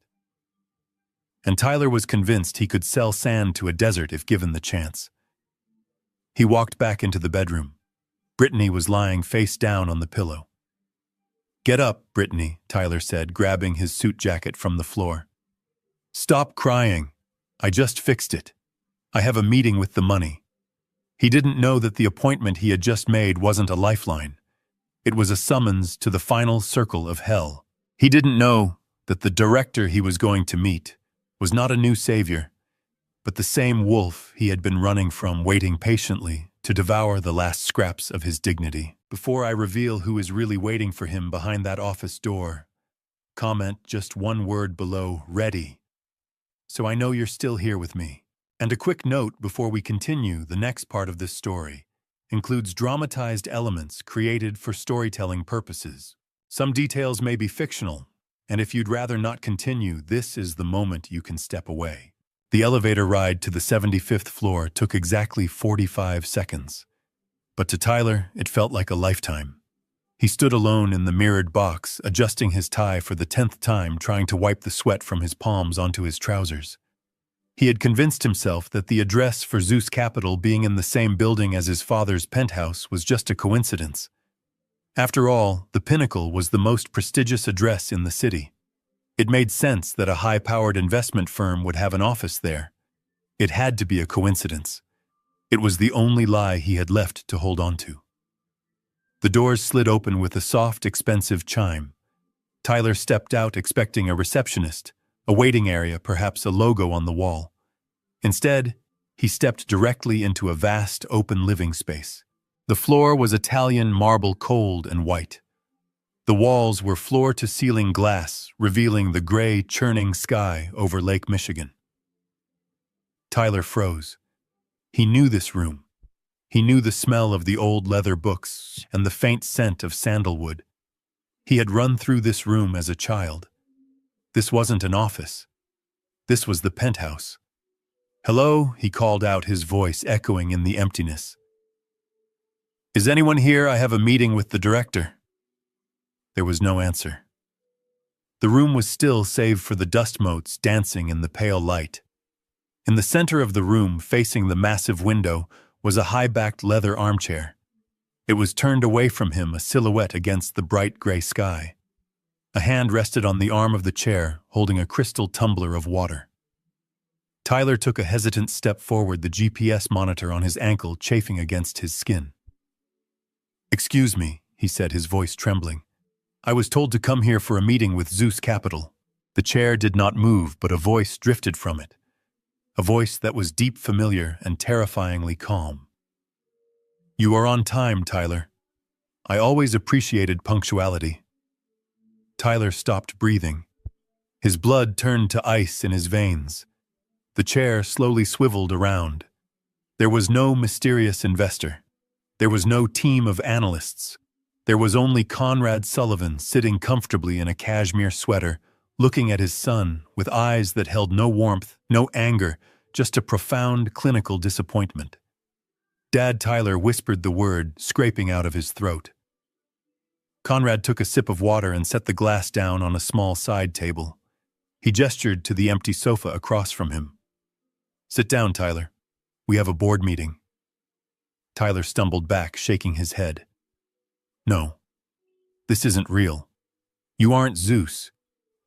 And Tyler was convinced he could sell sand to a desert if given the chance. He walked back into the bedroom. Brittany was lying face down on the pillow. Get up, Brittany, Tyler said, grabbing his suit jacket from the floor. Stop crying. I just fixed it. I have a meeting with the money. He didn't know that the appointment he had just made wasn't a lifeline. It was a summons to the final circle of hell. He didn't know that the director he was going to meet was not a new savior, but the same wolf he had been running from, waiting patiently to devour the last scraps of his dignity. Before I reveal who is really waiting for him behind that office door, comment just one word below, ready, so I know you're still here with me. And a quick note before we continue, the next part of this story includes dramatized elements created for storytelling purposes. Some details may be fictional, and if you'd rather not continue, this is the moment you can step away. The elevator ride to the 75th floor took exactly 45 seconds. But to Tyler, it felt like a lifetime. He stood alone in the mirrored box, adjusting his tie for the 10th time, trying to wipe the sweat from his palms onto his trousers. He had convinced himself that the address for Zeus Capital being in the same building as his father's penthouse was just a coincidence. After all, the Pinnacle was the most prestigious address in the city. It made sense that a high-powered investment firm would have an office there. It had to be a coincidence. It was the only lie he had left to hold on to. The doors slid open with a soft, expensive chime. Tyler stepped out expecting a receptionist, a waiting area, perhaps a logo on the wall. Instead, he stepped directly into a vast, open living space. The floor was Italian marble, cold and white. The walls were floor-to-ceiling glass, revealing the gray, churning sky over Lake Michigan. Tyler froze. He knew this room. He knew the smell of the old leather books and the faint scent of sandalwood. He had run through this room as a child. This wasn't an office. This was the penthouse. "Hello," he called out, his voice echoing in the emptiness. "Is anyone here? I have a meeting with the director." There was no answer. The room was still save for the dust motes dancing in the pale light. In the center of the room, facing the massive window, was a high-backed leather armchair. It was turned away from him, a silhouette against the bright gray sky. A hand rested on the arm of the chair, holding a crystal tumbler of water. Tyler took a hesitant step forward, the GPS monitor on his ankle chafing against his skin. "Excuse me," he said, his voice trembling. "I was told to come here for a meeting with Zeus Capital." The chair did not move, but a voice drifted from it. A voice that was deep, familiar, and terrifyingly calm. "You are on time, Tyler. I always appreciated punctuality." Tyler stopped breathing. His blood turned to ice in his veins. The chair slowly swiveled around. There was no mysterious investor. There was no team of analysts. There was only Conrad Sullivan sitting comfortably in a cashmere sweater, looking at his son with eyes that held no warmth, no anger, just a profound clinical disappointment. "Dad," Tyler whispered the word, scraping out of his throat. Conrad took a sip of water and set the glass down on a small side table. He gestured to the empty sofa across from him. "Sit down, Tyler. We have a board meeting." Tyler stumbled back, shaking his head. "No, this isn't real. You aren't Zeus.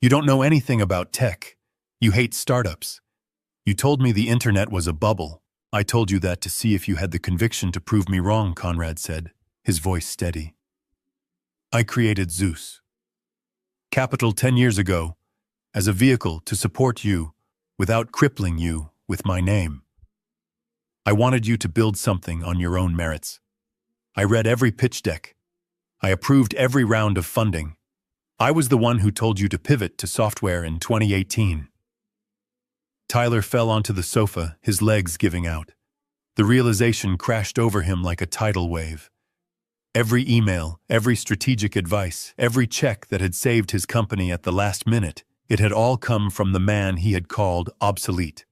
You don't know anything about tech. You hate startups. You told me the internet was a bubble. I told you that to see if you had the conviction to prove me wrong," Conrad said, his voice steady. "I created Zeus Capital 10 years ago as a vehicle to support you without crippling you with my name. I wanted you to build something on your own merits. I read every pitch deck. I approved every round of funding. I was the one who told you to pivot to software in 2018. Tyler fell onto the sofa, his legs giving out. The realization crashed over him like a tidal wave. Every email, every strategic advice, every check that had saved his company at the last minute, it had all come from the man he had called obsolete.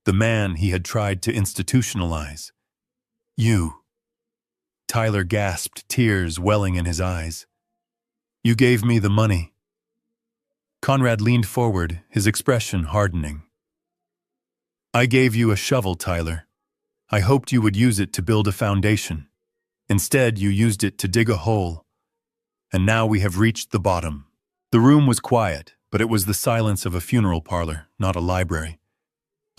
The man he had tried to institutionalize. "You." Tyler gasped, tears welling in his eyes. "You gave me the money." Conrad leaned forward, his expression hardening. "I gave you a shovel, Tyler. I hoped you would use it to build a foundation. Instead, you used it to dig a hole. And now we have reached the bottom." The room was quiet, but it was the silence of a funeral parlor, not a library.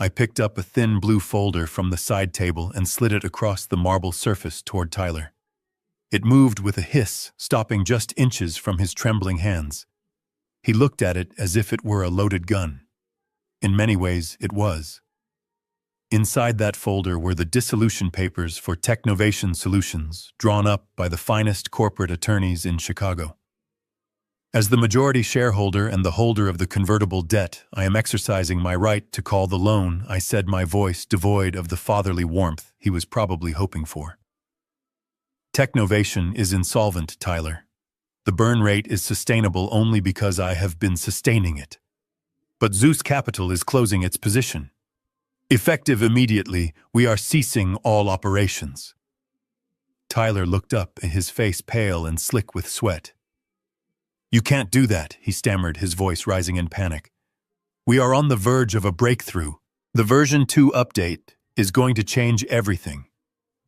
I picked up a thin blue folder from the side table and slid it across the marble surface toward Tyler. It moved with a hiss, stopping just inches from his trembling hands. He looked at it as if it were a loaded gun. In many ways, it was. Inside that folder were the dissolution papers for Technovation Solutions, drawn up by the finest corporate attorneys in Chicago. As the majority shareholder and the holder of the convertible debt, I am exercising my right to call the loan, I said, my voice devoid of the fatherly warmth he was probably hoping for. Technovation is insolvent, Tyler. The burn rate is sustainable only because I have been sustaining it. But Zeus Capital is closing its position. Effective immediately, we are ceasing all operations. Tyler looked up, his face pale and slick with sweat. You can't do that, he stammered, his voice rising in panic. We are on the verge of a breakthrough. The version 2 update is going to change everything.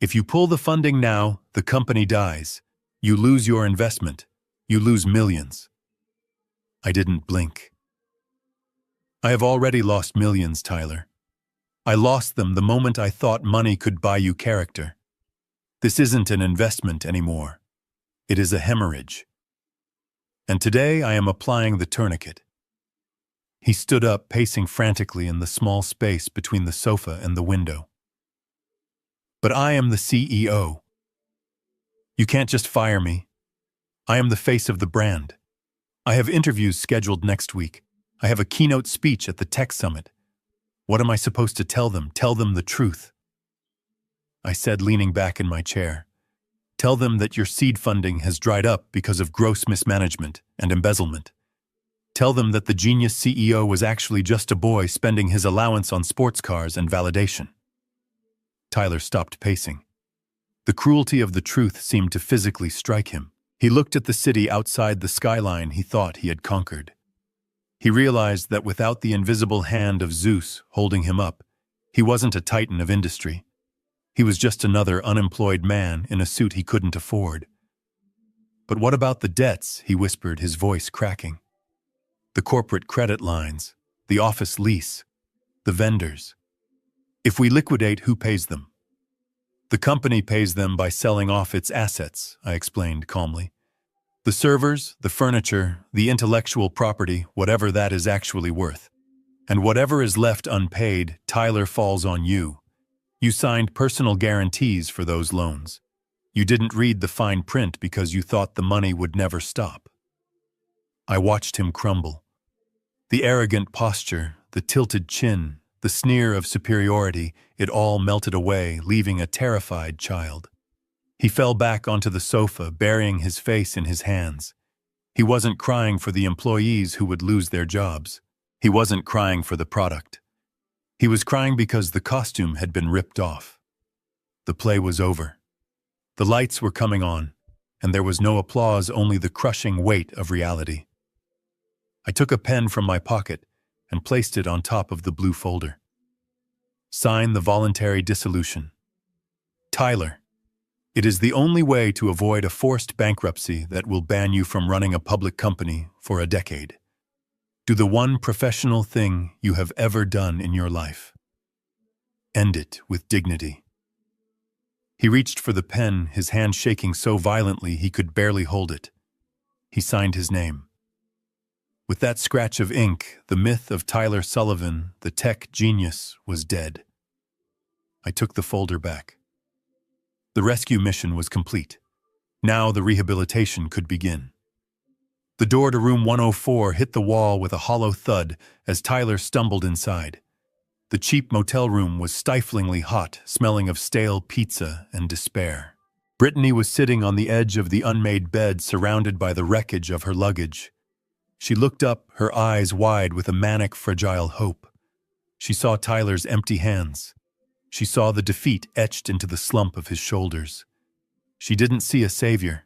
If you pull the funding now, the company dies. You lose your investment. You lose millions. I didn't blink. I have already lost millions, Tyler. I lost them the moment I thought money could buy you character. This isn't an investment anymore. It is a hemorrhage. And today I am applying the tourniquet. He stood up, pacing frantically in the small space between the sofa and the window. But I am the CEO. You can't just fire me. I am the face of the brand. I have interviews scheduled next week. I have a keynote speech at the Tech Summit. What am I supposed to tell them? Tell them the truth. I said, leaning back in my chair. Tell them that your seed funding has dried up because of gross mismanagement and embezzlement. Tell them that the genius CEO was actually just a boy spending his allowance on sports cars and validation. Tyler stopped pacing. The cruelty of the truth seemed to physically strike him. He looked at the city outside the skyline he thought he had conquered. He realized that without the invisible hand of Zeus holding him up, he wasn't a titan of industry. He was just another unemployed man in a suit he couldn't afford. But what about the debts, he whispered, his voice cracking. The corporate credit lines, the office lease, the vendors. If we liquidate, who pays them? The company pays them by selling off its assets, I explained calmly. The servers, the furniture, the intellectual property, whatever that is actually worth. And whatever is left unpaid, Tyler, falls on you. You signed personal guarantees for those loans. You didn't read the fine print because you thought the money would never stop. I watched him crumble. The arrogant posture, the tilted chin, the sneer of superiority, it all melted away, leaving a terrified child. He fell back onto the sofa, burying his face in his hands. He wasn't crying for the employees who would lose their jobs. He wasn't crying for the product. He was crying because the costume had been ripped off. The play was over. The lights were coming on, and there was no applause, only the crushing weight of reality. I took a pen from my pocket and placed it on top of the blue folder. Sign the voluntary dissolution. Tyler. It is the only way to avoid a forced bankruptcy that will ban you from running a public company for a decade. Do the one professional thing you have ever done in your life. End it with dignity. He reached for the pen, his hand shaking so violently he could barely hold it. He signed his name. With that scratch of ink, the myth of Tyler Sullivan, the tech genius, was dead. I took the folder back. The rescue mission was complete. Now the rehabilitation could begin. The door to room 104 hit the wall with a hollow thud as Tyler stumbled inside. The cheap motel room was stiflingly hot, smelling of stale pizza and despair. Brittany was sitting on the edge of the unmade bed, surrounded by the wreckage of her luggage. She looked up, her eyes wide with a manic, fragile hope. She saw Tyler's empty hands. She saw the defeat etched into the slump of his shoulders. She didn't see a savior.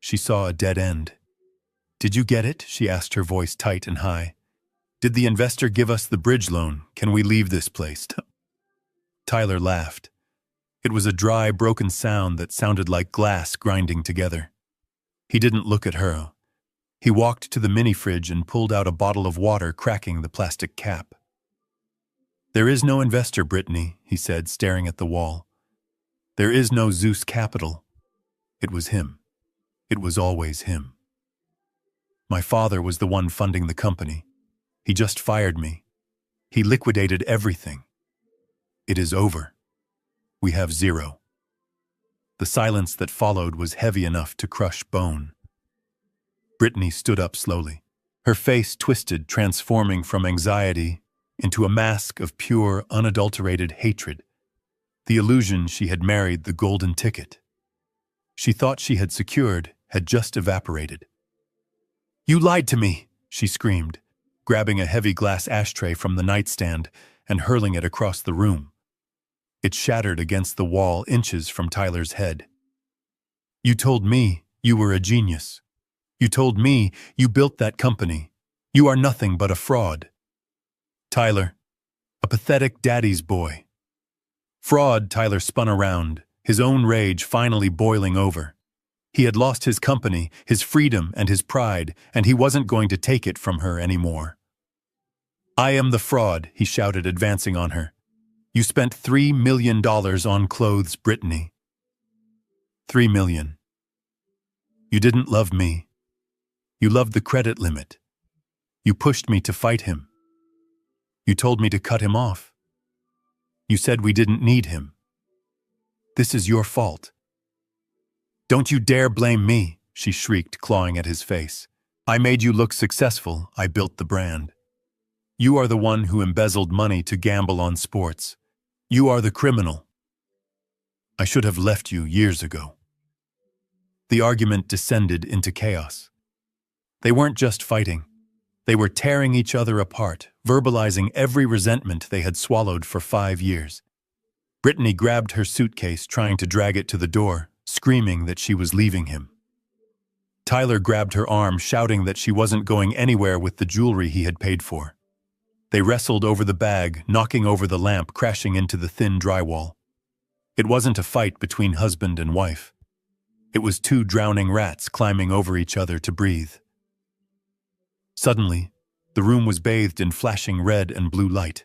She saw a dead end. Did you get it? She asked, her voice tight and high. Did the investor give us the bridge loan? Can we leave this place? Tyler laughed. It was a dry, broken sound that sounded like glass grinding together. He didn't look at her. He walked to the mini-fridge and pulled out a bottle of water, cracking the plastic cap. "There is no investor, Brittany," he said, staring at the wall. "There is no Zeus Capital." It was him. It was always him. My father was the one funding the company. He just fired me. He liquidated everything. It is over. We have zero. The silence that followed was heavy enough to crush bone. Brittany stood up slowly. Her face twisted, transforming from anxiety into a mask of pure, unadulterated hatred. The illusion she had married the golden ticket she thought she had secured had just evaporated. "You lied to me," she screamed, grabbing a heavy glass ashtray from the nightstand and hurling it across the room. It shattered against the wall inches from Tyler's head. "You told me you were a genius. You told me you built that company. You are nothing but a fraud. Tyler, a pathetic daddy's boy." Fraud, Tyler spun around, his own rage finally boiling over. He had lost his company, his freedom, and his pride, and he wasn't going to take it from her anymore. "I am the fraud," he shouted, advancing on her. "You spent $3 million on clothes, Brittany. $3 million. You didn't love me. You loved the credit limit. You pushed me to fight him. You told me to cut him off. You said we didn't need him. This is your fault." "Don't you dare blame me," she shrieked, clawing at his face. "I made you look successful. I built the brand. You are the one who embezzled money to gamble on sports. You are the criminal. I should have left you years ago." The argument descended into chaos. They weren't just fighting. They were tearing each other apart, verbalizing every resentment they had swallowed for 5 years. Brittany grabbed her suitcase, trying to drag it to the door, screaming that she was leaving him. Tyler grabbed her arm, shouting that she wasn't going anywhere with the jewelry he had paid for. They wrestled over the bag, knocking over the lamp, crashing into the thin drywall. It wasn't a fight between husband and wife. It was two drowning rats climbing over each other to breathe. Suddenly, the room was bathed in flashing red and blue light.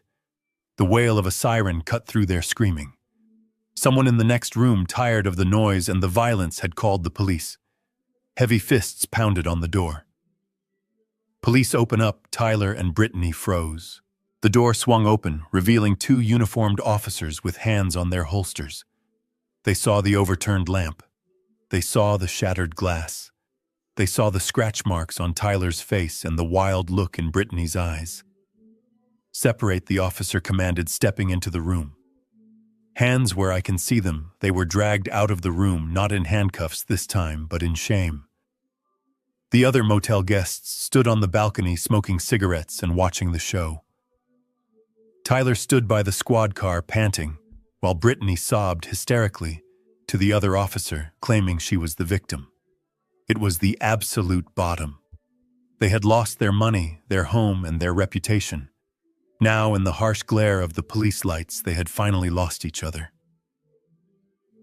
The wail of a siren cut through their screaming. Someone in the next room, tired of the noise and the violence, had called the police. Heavy fists pounded on the door. "Police, open up," Tyler and Brittany froze. The door swung open, revealing 2 uniformed officers with hands on their holsters. They saw the overturned lamp. They saw the shattered glass. They saw the scratch marks on Tyler's face and the wild look in Brittany's eyes. "Separate," the officer commanded, stepping into the room. "Hands where I can see them." They were dragged out of the room, not in handcuffs this time, but in shame. The other motel guests stood on the balcony smoking cigarettes and watching the show. Tyler stood by the squad car panting, while Brittany sobbed hysterically to the other officer, claiming she was the victim. It was the absolute bottom. They had lost their money, their home, and their reputation. Now, in the harsh glare of the police lights, they had finally lost each other.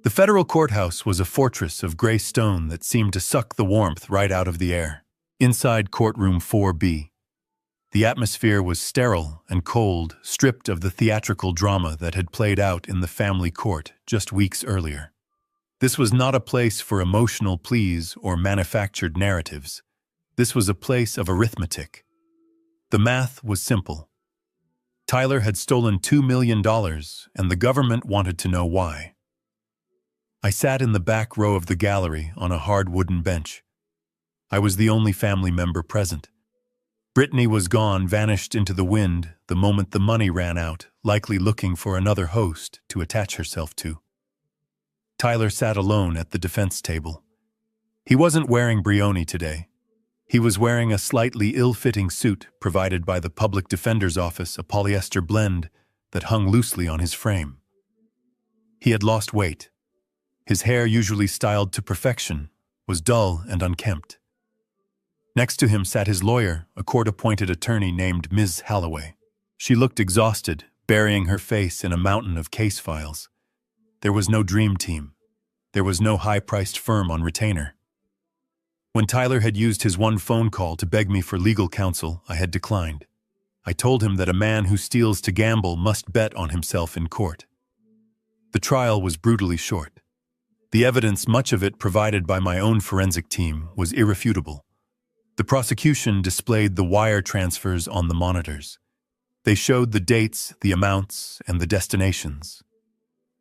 The federal courthouse was a fortress of gray stone that seemed to suck the warmth right out of the air. Inside courtroom 4B, the atmosphere was sterile and cold, stripped of the theatrical drama that had played out in the family court just weeks earlier. This was not a place for emotional pleas or manufactured narratives. This was a place of arithmetic. The math was simple. Tyler had stolen $2 million, and the government wanted to know why. I sat in the back row of the gallery on a hard wooden bench. I was the only family member present. Brittany was gone, vanished into the wind the moment the money ran out, likely looking for another host to attach herself to. Tyler sat alone at the defense table. He wasn't wearing brioni today. He was wearing a slightly ill-fitting suit provided by the public defender's office, a polyester blend that hung loosely on his frame. He had lost weight. His hair, usually styled to perfection, was dull and unkempt. Next to him sat his lawyer, a court-appointed attorney named Ms. Holloway. She looked exhausted, burying her face in a mountain of case files. There was no dream team. There was no high-priced firm on retainer. When Tyler had used his one phone call to beg me for legal counsel, I had declined. I told him that a man who steals to gamble must bet on himself in court. The trial was brutally short. The evidence, much of it provided by my own forensic team, was irrefutable. The prosecution displayed the wire transfers on the monitors. They showed the dates, the amounts, and the destinations.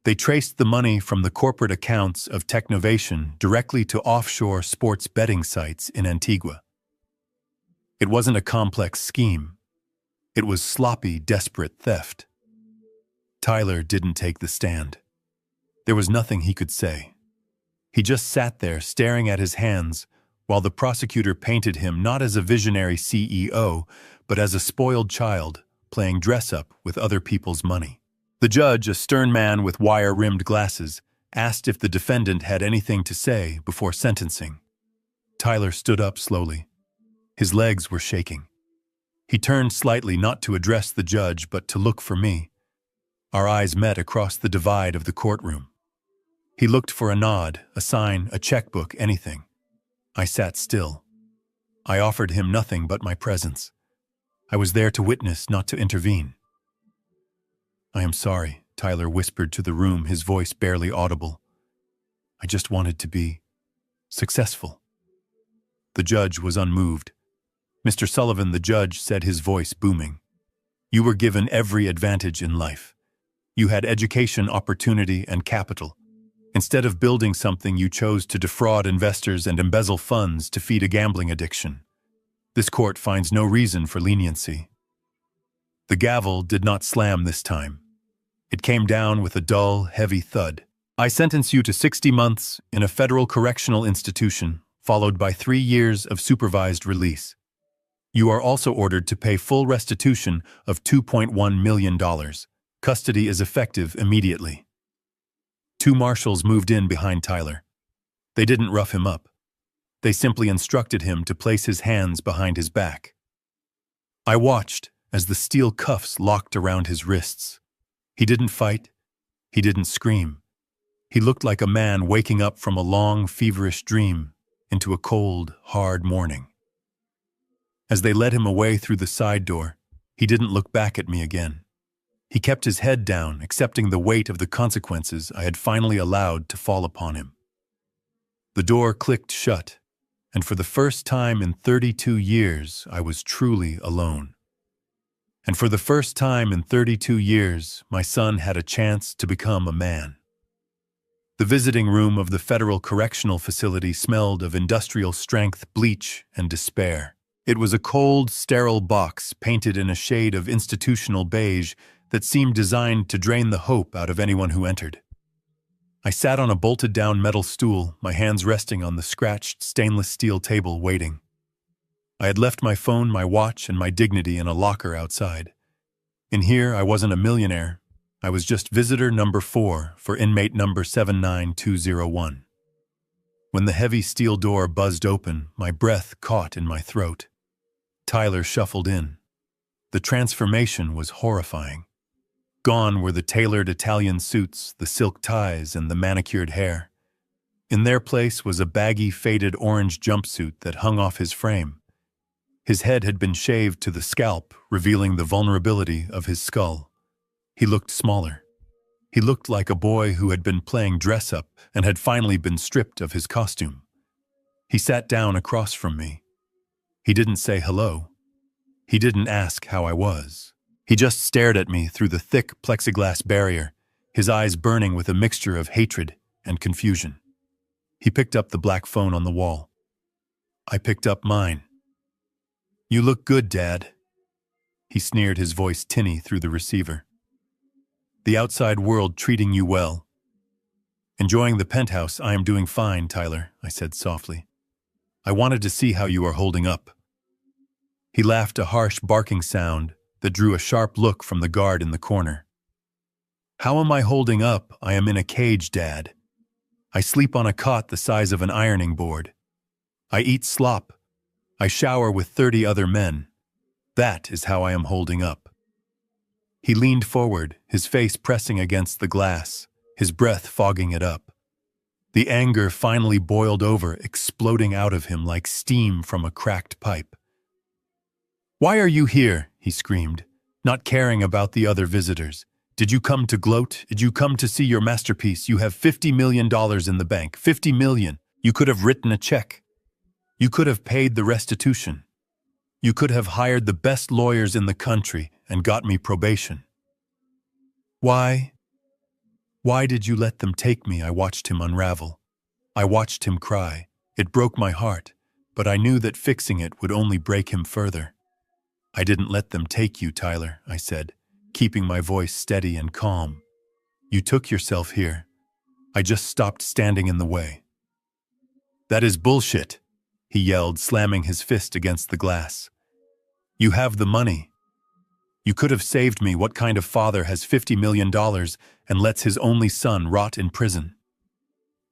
They traced the money from the corporate accounts of Technovation directly to offshore sports betting sites in Antigua. It wasn't a complex scheme. It was sloppy, desperate theft. Tyler didn't take the stand. There was nothing he could say. He just sat there staring at his hands while the prosecutor painted him not as a visionary CEO, but as a spoiled child playing dress-up with other people's money. The judge, a stern man with wire-rimmed glasses, asked if the defendant had anything to say before sentencing. Tyler stood up slowly. His legs were shaking. He turned slightly, not to address the judge, but to look for me. Our eyes met across the divide of the courtroom. He looked for a nod, a sign, a checkbook, anything. I sat still. I offered him nothing but my presence. I was there to witness, not to intervene. "I am sorry," Tyler whispered to the room, his voice barely audible. "I just wanted to be successful." The judge was unmoved. "Mr. Sullivan," the judge said, his voice booming, "you were given every advantage in life. You had education, opportunity, and capital. Instead of building something, you chose to defraud investors and embezzle funds to feed a gambling addiction. This court finds no reason for leniency." The gavel did not slam this time. It came down with a dull, heavy thud. "I sentence you to 60 months in a federal correctional institution, followed by 3 years of supervised release. You are also ordered to pay full restitution of $2.1 million. Custody is effective immediately." 2 marshals moved in behind Tyler. They didn't rough him up. They simply instructed him to place his hands behind his back. I watched as the steel cuffs locked around his wrists. He didn't fight. He didn't scream. He looked like a man waking up from a long, feverish dream into a cold, hard morning. As they led him away through the side door, he didn't look back at me again. He kept his head down, accepting the weight of the consequences I had finally allowed to fall upon him. The door clicked shut, and for the first time in 32 years, I was truly alone. And for the first time in 32 years, my son had a chance to become a man. The visiting room of the Federal Correctional Facility smelled of industrial strength, bleach, and despair. It was a cold, sterile box painted in a shade of institutional beige that seemed designed to drain the hope out of anyone who entered. I sat on a bolted-down metal stool, my hands resting on the scratched stainless steel table, waiting. I had left my phone, my watch, and my dignity in a locker outside. In here, I wasn't a millionaire. I was just visitor number 4 for inmate number 79201. When the heavy steel door buzzed open, my breath caught in my throat. Tyler shuffled in. The transformation was horrifying. Gone were the tailored Italian suits, the silk ties, and the manicured hair. In their place was a baggy, faded orange jumpsuit that hung off his frame. His head had been shaved to the scalp, revealing the vulnerability of his skull. He looked smaller. He looked like a boy who had been playing dress-up and had finally been stripped of his costume. He sat down across from me. He didn't say hello. He didn't ask how I was. He just stared at me through the thick plexiglass barrier, his eyes burning with a mixture of hatred and confusion. He picked up the black phone on the wall. I picked up mine. "You look good, Dad." He sneered, his voice tinny through the receiver. "The outside world treating you well." "Enjoying the penthouse. I am doing fine, Tyler," I said softly. "I wanted to see how you are holding up." He laughed, a harsh barking sound that drew a sharp look from the guard in the corner. "How am I holding up? I am in a cage, Dad. I sleep on a cot the size of an ironing board. I eat slop. I shower with 30 other men. That is how I am holding up." He leaned forward, his face pressing against the glass, his breath fogging it up. The anger finally boiled over, exploding out of him like steam from a cracked pipe. Why are you here? He screamed, not caring about the other visitors. Did you come to gloat? Did you come to see your masterpiece? You have $50 million in the bank. 50 million. You could have written a check. You could have paid the restitution. You could have hired the best lawyers in the country and got me probation. Why? Why did you let them take me? I watched him unravel. I watched him cry. It broke my heart, but I knew that fixing it would only break him further. I didn't let them take you, Tyler, I said, keeping my voice steady and calm. You took yourself here. I just stopped standing in the way. That is bullshit, he yelled, slamming his fist against the glass. You have the money. You could have saved me. What kind of father has $50 million and lets his only son rot in prison?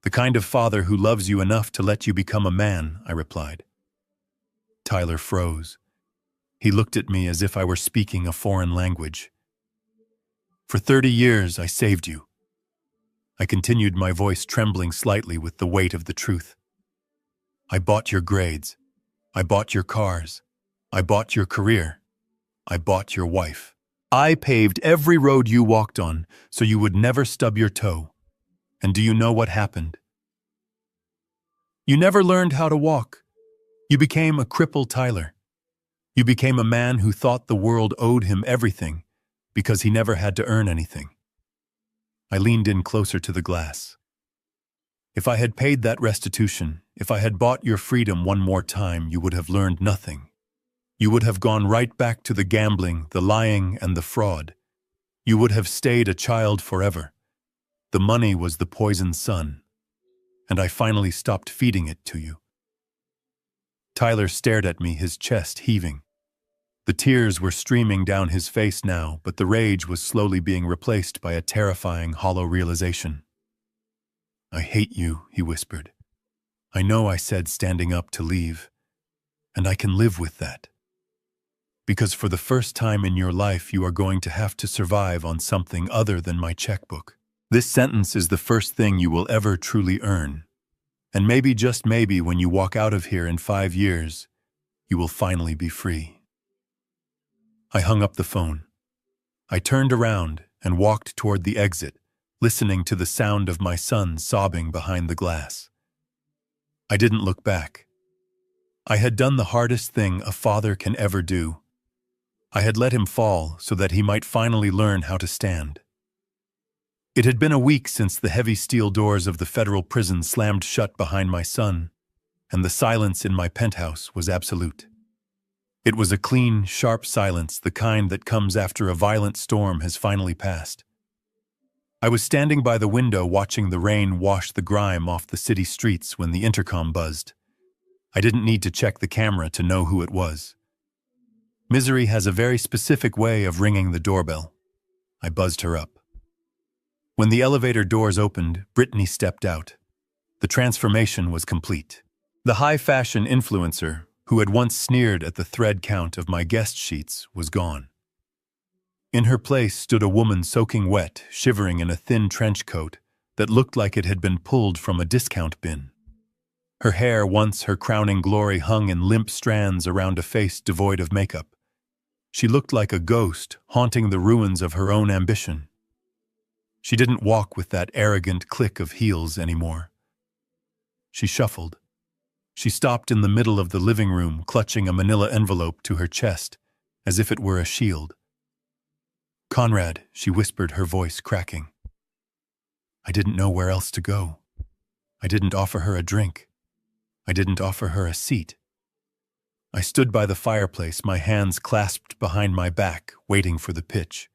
The kind of father who loves you enough to let you become a man, I replied. Tyler froze. He looked at me as if I were speaking a foreign language. For 30 years, I saved you. I continued, my voice trembling slightly with the weight of the truth. I bought your grades. I bought your cars. I bought your career. I bought your wife. I paved every road you walked on so you would never stub your toe. And do you know what happened? You never learned how to walk. You became a crippled Tyler. You became a man who thought the world owed him everything because he never had to earn anything. I leaned in closer to the glass. If I had paid that restitution, if I had bought your freedom one more time, you would have learned nothing. You would have gone right back to the gambling, the lying, and the fraud. You would have stayed a child forever. The money was the poisoned sun, and I finally stopped feeding it to you. Tyler stared at me, his chest heaving. The tears were streaming down his face now, but the rage was slowly being replaced by a terrifying, hollow realization. I hate you, he whispered. I know I said standing up to leave, and I can live with that. Because for the first time in your life, you are going to have to survive on something other than my checkbook. This sentence is the first thing you will ever truly earn. And maybe, just maybe, when you walk out of here in 5 years, you will finally be free. I hung up the phone. I turned around and walked toward the exit, listening to the sound of my son sobbing behind the glass. I didn't look back. I had done the hardest thing a father can ever do. I had let him fall so that he might finally learn how to stand. It had been a week since the heavy steel doors of the federal prison slammed shut behind my son, and the silence in my penthouse was absolute. It was a clean, sharp silence, the kind that comes after a violent storm has finally passed. I was standing by the window watching the rain wash the grime off the city streets when the intercom buzzed. I didn't need to check the camera to know who it was. Misery has a very specific way of ringing the doorbell. I buzzed her up. When the elevator doors opened, Brittany stepped out. The transformation was complete. The high-fashion influencer, who had once sneered at the thread count of my guest sheets, was gone. In her place stood a woman soaking wet, shivering in a thin trench coat that looked like it had been pulled from a discount bin. Her hair, once her crowning glory, hung in limp strands around a face devoid of makeup. She looked like a ghost haunting the ruins of her own ambition. She didn't walk with that arrogant click of heels anymore. She shuffled. She stopped in the middle of the living room, clutching a manila envelope to her chest, as if it were a shield. "Conrad," she whispered, her voice cracking. I didn't know where else to go. I didn't offer her a drink. I didn't offer her a seat. I stood by the fireplace, my hands clasped behind my back, waiting for the pitch.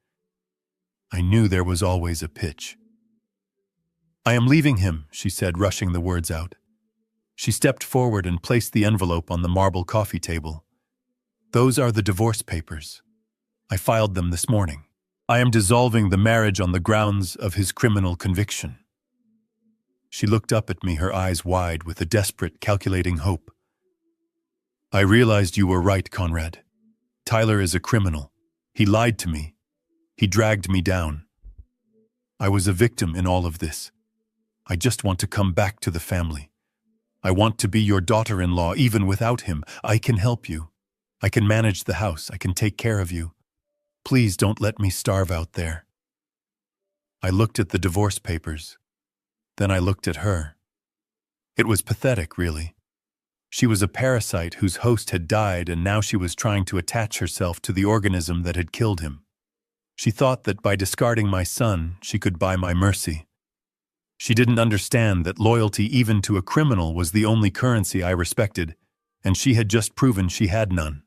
I knew there was always a pitch. "I am leaving him," she said, rushing the words out. She stepped forward and placed the envelope on the marble coffee table. "Those are the divorce papers. I filed them this morning. I am dissolving the marriage on the grounds of his criminal conviction." She looked up at me, her eyes wide with a desperate, calculating hope. "I realized you were right, Conrad. Tyler is a criminal. He lied to me. He dragged me down. I was a victim in all of this. I just want to come back to the family. I want to be your daughter-in-law even without him. I can help you. I can manage the house. I can take care of you. Please don't let me starve out there. I looked at the divorce papers. Then I looked at her. It was pathetic, really. She was a parasite whose host had died, and now she was trying to attach herself to the organism that had killed him. She thought that by discarding my son, she could buy my mercy. She didn't understand that loyalty even to a criminal was the only currency I respected, and she had just proven she had none.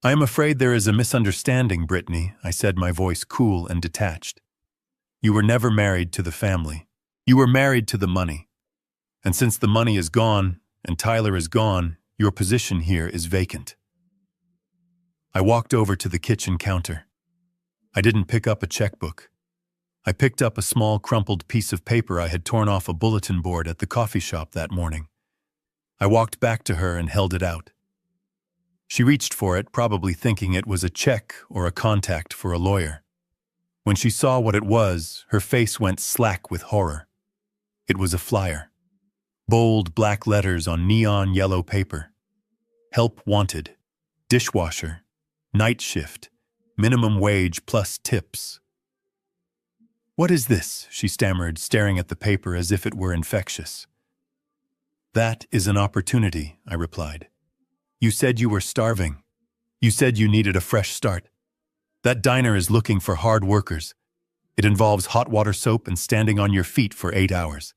I am afraid there is a misunderstanding, Brittany, I said, my voice cool and detached. You were never married to the family. You were married to the money. And since the money is gone, and Tyler is gone, your position here is vacant. I walked over to the kitchen counter. I didn't pick up a checkbook. I picked up a small crumpled piece of paper I had torn off a bulletin board at the coffee shop that morning. I walked back to her and held it out. She reached for it, probably thinking it was a check or a contact for a lawyer. When she saw what it was, her face went slack with horror. It was a flyer. Bold black letters on neon yellow paper. Help wanted. Dishwasher. Night shift. Minimum wage plus tips. What is this? She stammered, staring at the paper as if it were infectious. That is an opportunity, I replied. You said you were starving. You said you needed a fresh start. That diner is looking for hard workers. It involves hot water soap and standing on your feet for 8 hours.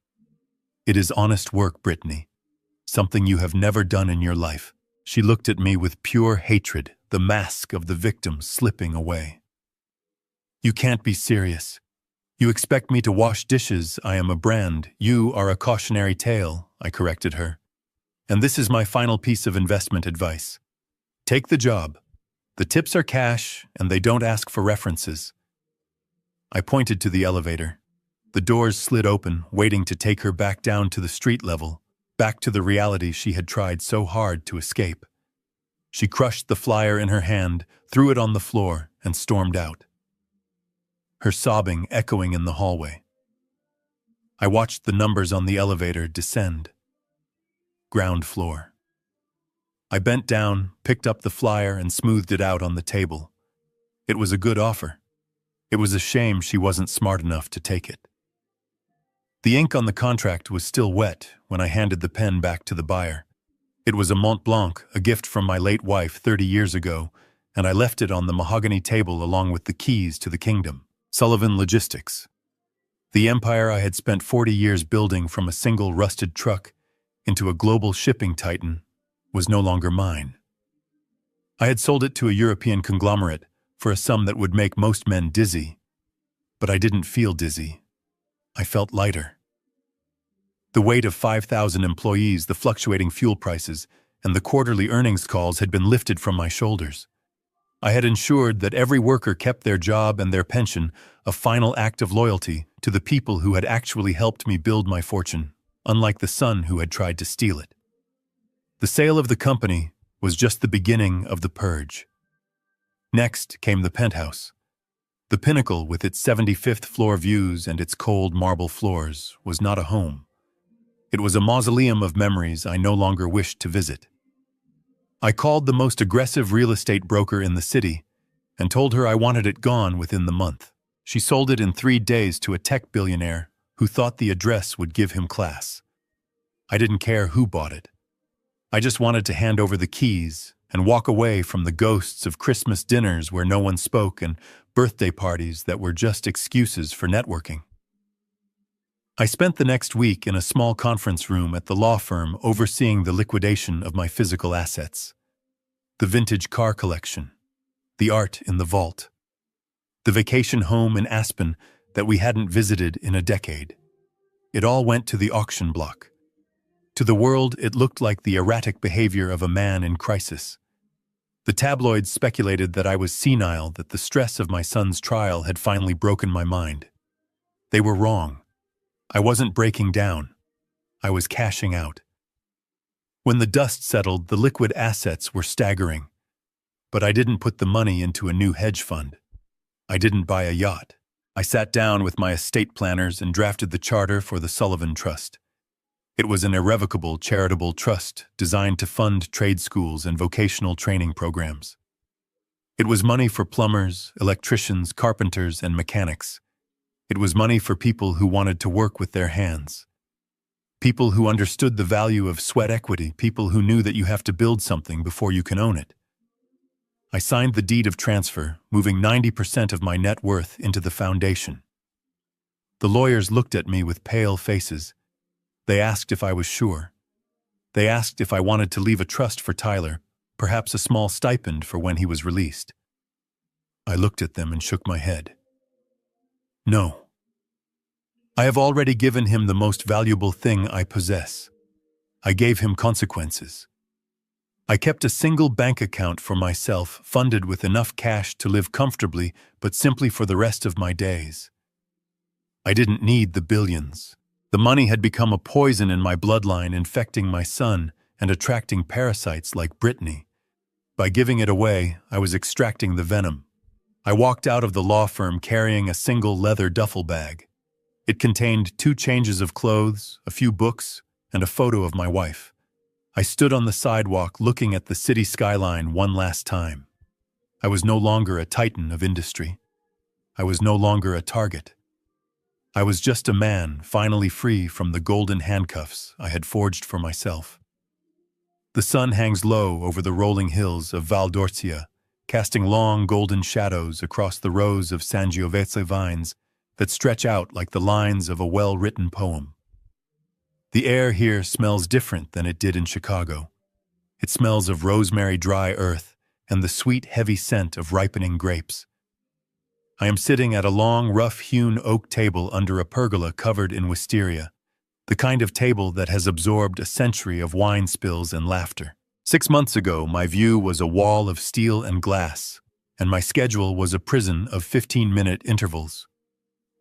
It is honest work, Brittany. Something you have never done in your life. She looked at me with pure hatred, the mask of the victim slipping away. You can't be serious. You expect me to wash dishes. I am a brand. You are a cautionary tale, I corrected her. And this is my final piece of investment advice. Take the job. The tips are cash, and they don't ask for references. I pointed to the elevator. The doors slid open, waiting to take her back down to the street level, back to the reality she had tried so hard to escape. She crushed the flyer in her hand, threw it on the floor, and stormed out. Her sobbing echoing in the hallway. I watched the numbers on the elevator descend. Ground floor. I bent down, picked up the flyer, and smoothed it out on the table. It was a good offer. It was a shame she wasn't smart enough to take it. The ink on the contract was still wet when I handed the pen back to the buyer. It was a Mont Blanc, a gift from my late wife 30 years ago, and I left it on the mahogany table along with the keys to the kingdom. Sullivan Logistics. The empire I had spent 40 years building from a single rusted truck into a global shipping titan was no longer mine. I had sold it to a European conglomerate for a sum that would make most men dizzy, but I didn't feel dizzy. I felt lighter. The weight of 5,000 employees, the fluctuating fuel prices, and the quarterly earnings calls had been lifted from my shoulders. I had ensured that every worker kept their job and their pension, a final act of loyalty to the people who had actually helped me build my fortune, unlike the son who had tried to steal it. The sale of the company was just the beginning of the purge. Next came the penthouse. The pinnacle, with its 75th floor views and its cold marble floors, was not a home. It was a mausoleum of memories I no longer wished to visit. I called the most aggressive real estate broker in the city and told her I wanted it gone within the month. She sold it in 3 days to a tech billionaire who thought the address would give him class. I didn't care who bought it. I just wanted to hand over the keys and walk away from the ghosts of Christmas dinners where no one spoke and birthday parties that were just excuses for networking. I spent the next week in a small conference room at the law firm overseeing the liquidation of my physical assets. The vintage car collection, the art in the vault, the vacation home in Aspen that we hadn't visited in a decade. It all went to the auction block. To the world, it looked like the erratic behavior of a man in crisis. The tabloids speculated that I was senile, that the stress of my son's trial had finally broken my mind. They were wrong. I wasn't breaking down. I was cashing out. When the dust settled, the liquid assets were staggering. But I didn't put the money into a new hedge fund. I didn't buy a yacht. I sat down with my estate planners and drafted the charter for the Sullivan Trust. It was an irrevocable charitable trust designed to fund trade schools and vocational training programs. It was money for plumbers, electricians, carpenters, and mechanics. It was money for people who wanted to work with their hands. People who understood the value of sweat equity, people who knew that you have to build something before you can own it. I signed the deed of transfer, moving 90% of my net worth into the foundation. The lawyers looked at me with pale faces. They asked if I was sure. They asked if I wanted to leave a trust for Tyler, perhaps a small stipend for when he was released. I looked at them and shook my head. No. I have already given him the most valuable thing I possess. I gave him consequences. I kept a single bank account for myself, funded with enough cash to live comfortably, but simply for the rest of my days. I didn't need the billions. The money had become a poison in my bloodline, infecting my son and attracting parasites like Brittany. By giving it away, I was extracting the venom. I walked out of the law firm carrying a single leather duffel bag. It contained 2 changes of clothes, a few books, and a photo of my wife. I stood on the sidewalk looking at the city skyline one last time. I was no longer a titan of industry. I was no longer a target. I was just a man finally free from the golden handcuffs I had forged for myself. The sun hangs low over the rolling hills of Val d'Orcia, casting long golden shadows across the rows of Sangiovese vines that stretch out like the lines of a well-written poem. The air here smells different than it did in Chicago. It smells of rosemary dry earth and the sweet, heavy scent of ripening grapes. I am sitting at a long, rough-hewn oak table under a pergola covered in wisteria, the kind of table that has absorbed a century of wine spills and laughter. 6 months ago, my view was a wall of steel and glass, and my schedule was a prison of 15-minute intervals.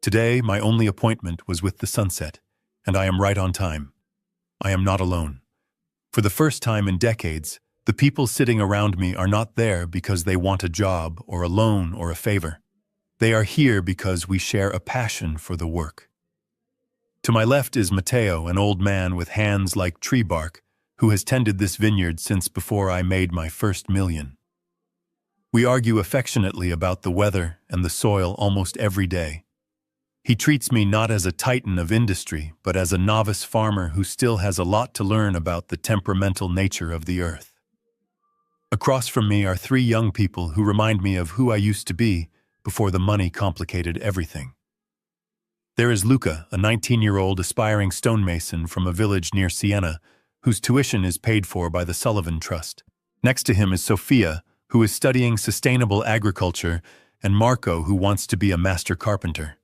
Today, my only appointment was with the sunset, and I am right on time. I am not alone. For the first time in decades, the people sitting around me are not there because they want a job or a loan or a favor. They are here because we share a passion for the work. To my left is Matteo, an old man with hands like tree bark, who has tended this vineyard since before I made my first million. We argue affectionately about the weather and the soil almost every day. He treats me not as a titan of industry, but as a novice farmer who still has a lot to learn about the temperamental nature of the earth. Across from me are 3 young people who remind me of who I used to be before the money complicated everything. There is Luca, a 19-year-old aspiring stonemason from a village near Siena, whose tuition is paid for by the Sullivan Trust. Next to him is Sophia, who is studying sustainable agriculture, and Marco, who wants to be a master carpenter.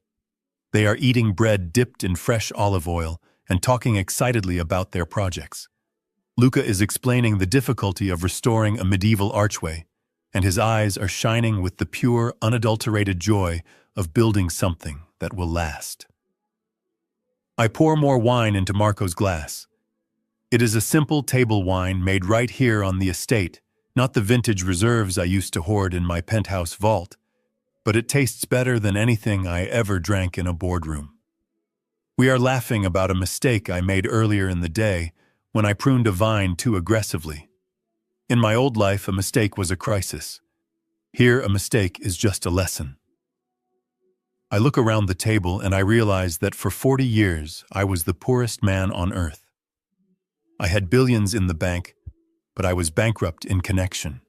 They are eating bread dipped in fresh olive oil and talking excitedly about their projects. Luca is explaining the difficulty of restoring a medieval archway, and his eyes are shining with the pure, unadulterated joy of building something that will last. I pour more wine into Marco's glass. It is a simple table wine made right here on the estate, not the vintage reserves I used to hoard in my penthouse vault, but it tastes better than anything I ever drank in a boardroom. We are laughing about a mistake I made earlier in the day when I pruned a vine too aggressively. In my old life, a mistake was a crisis. Here, a mistake is just a lesson. I look around the table and I realize that for 40 years, I was the poorest man on earth. I had billions in the bank, but I was bankrupt in connection.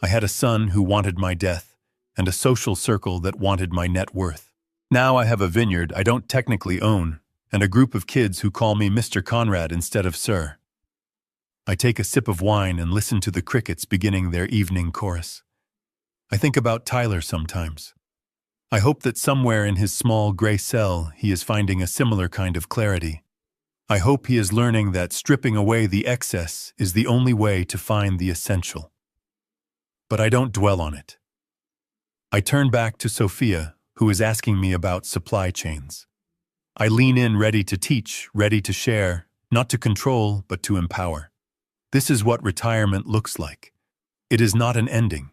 I had a son who wanted my death, and a social circle that wanted my net worth. Now I have a vineyard I don't technically own, and a group of kids who call me Mr. Conrad instead of Sir. I take a sip of wine and listen to the crickets beginning their evening chorus. I think about Tyler sometimes. I hope that somewhere in his small gray cell he is finding a similar kind of clarity. I hope he is learning that stripping away the excess is the only way to find the essential. But I don't dwell on it. I turn back to Sophia, who is asking me about supply chains. I lean in ready to teach, ready to share, not to control, but to empower. This is what retirement looks like. It is not an ending.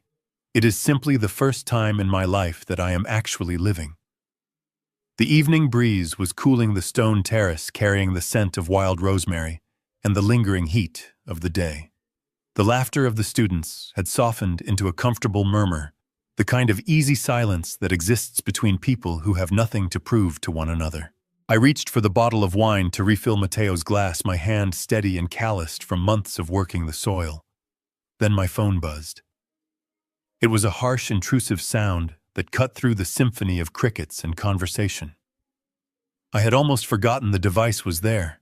It is simply the first time in my life that I am actually living. The evening breeze was cooling the stone terrace, carrying the scent of wild rosemary and the lingering heat of the day. The laughter of the students had softened into a comfortable murmur, the kind of easy silence that exists between people who have nothing to prove to one another. I reached for the bottle of wine to refill Mateo's glass, my hand steady and calloused from months of working the soil. Then my phone buzzed. It was a harsh, intrusive sound that cut through the symphony of crickets and conversation. I had almost forgotten the device was there.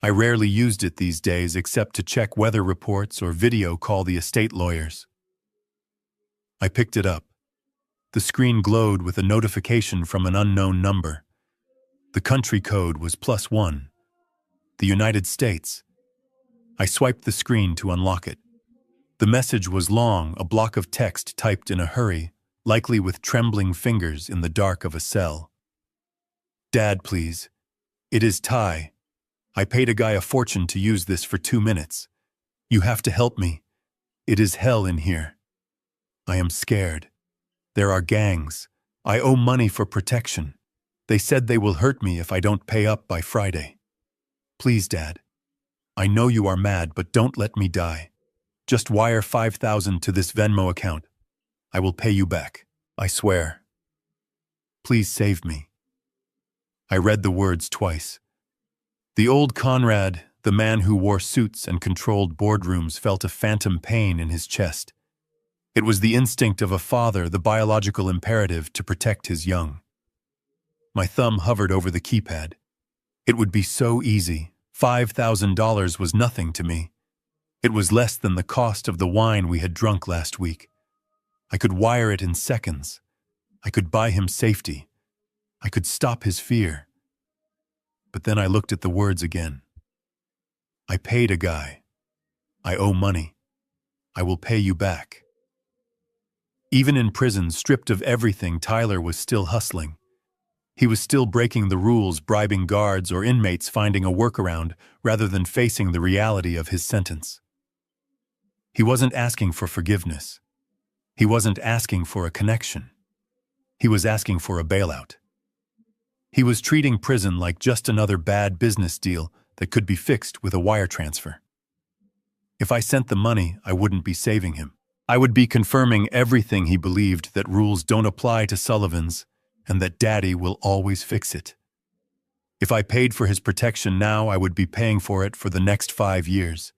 I rarely used it these days except to check weather reports or video call the estate lawyers. I picked it up. The screen glowed with a notification from an unknown number. The country code was +1. The United States. I swiped the screen to unlock it. The message was long, a block of text typed in a hurry, likely with trembling fingers in the dark of a cell. "Dad, please. It is Ty. I paid a guy a fortune to use this for 2 minutes. You have to help me. It is hell in here. I am scared. There are gangs. I owe money for protection. They said they will hurt me if I don't pay up by Friday. Please, Dad. I know you are mad, but don't let me die. Just wire $5,000 to this Venmo account. I will pay you back. I swear. Please save me." I read the words twice. The old Conrad, the man who wore suits and controlled boardrooms, felt a phantom pain in his chest. It was the instinct of a father, the biological imperative to protect his young. My thumb hovered over the keypad. It would be so easy. $5,000 was nothing to me. It was less than the cost of the wine we had drunk last week. I could wire it in seconds. I could buy him safety. I could stop his fear. But then I looked at the words again. I paid a guy. I owe money. I will pay you back. Even in prison, stripped of everything, Tyler was still hustling. He was still breaking the rules, bribing guards or inmates, finding a workaround rather than facing the reality of his sentence. He wasn't asking for forgiveness. He wasn't asking for a connection. He was asking for a bailout. He was treating prison like just another bad business deal that could be fixed with a wire transfer. If I sent the money, I wouldn't be saving him. I would be confirming everything he believed, that rules don't apply to Sullivans and that Daddy will always fix it. If I paid for his protection now, I would be paying for it for the next 5 years.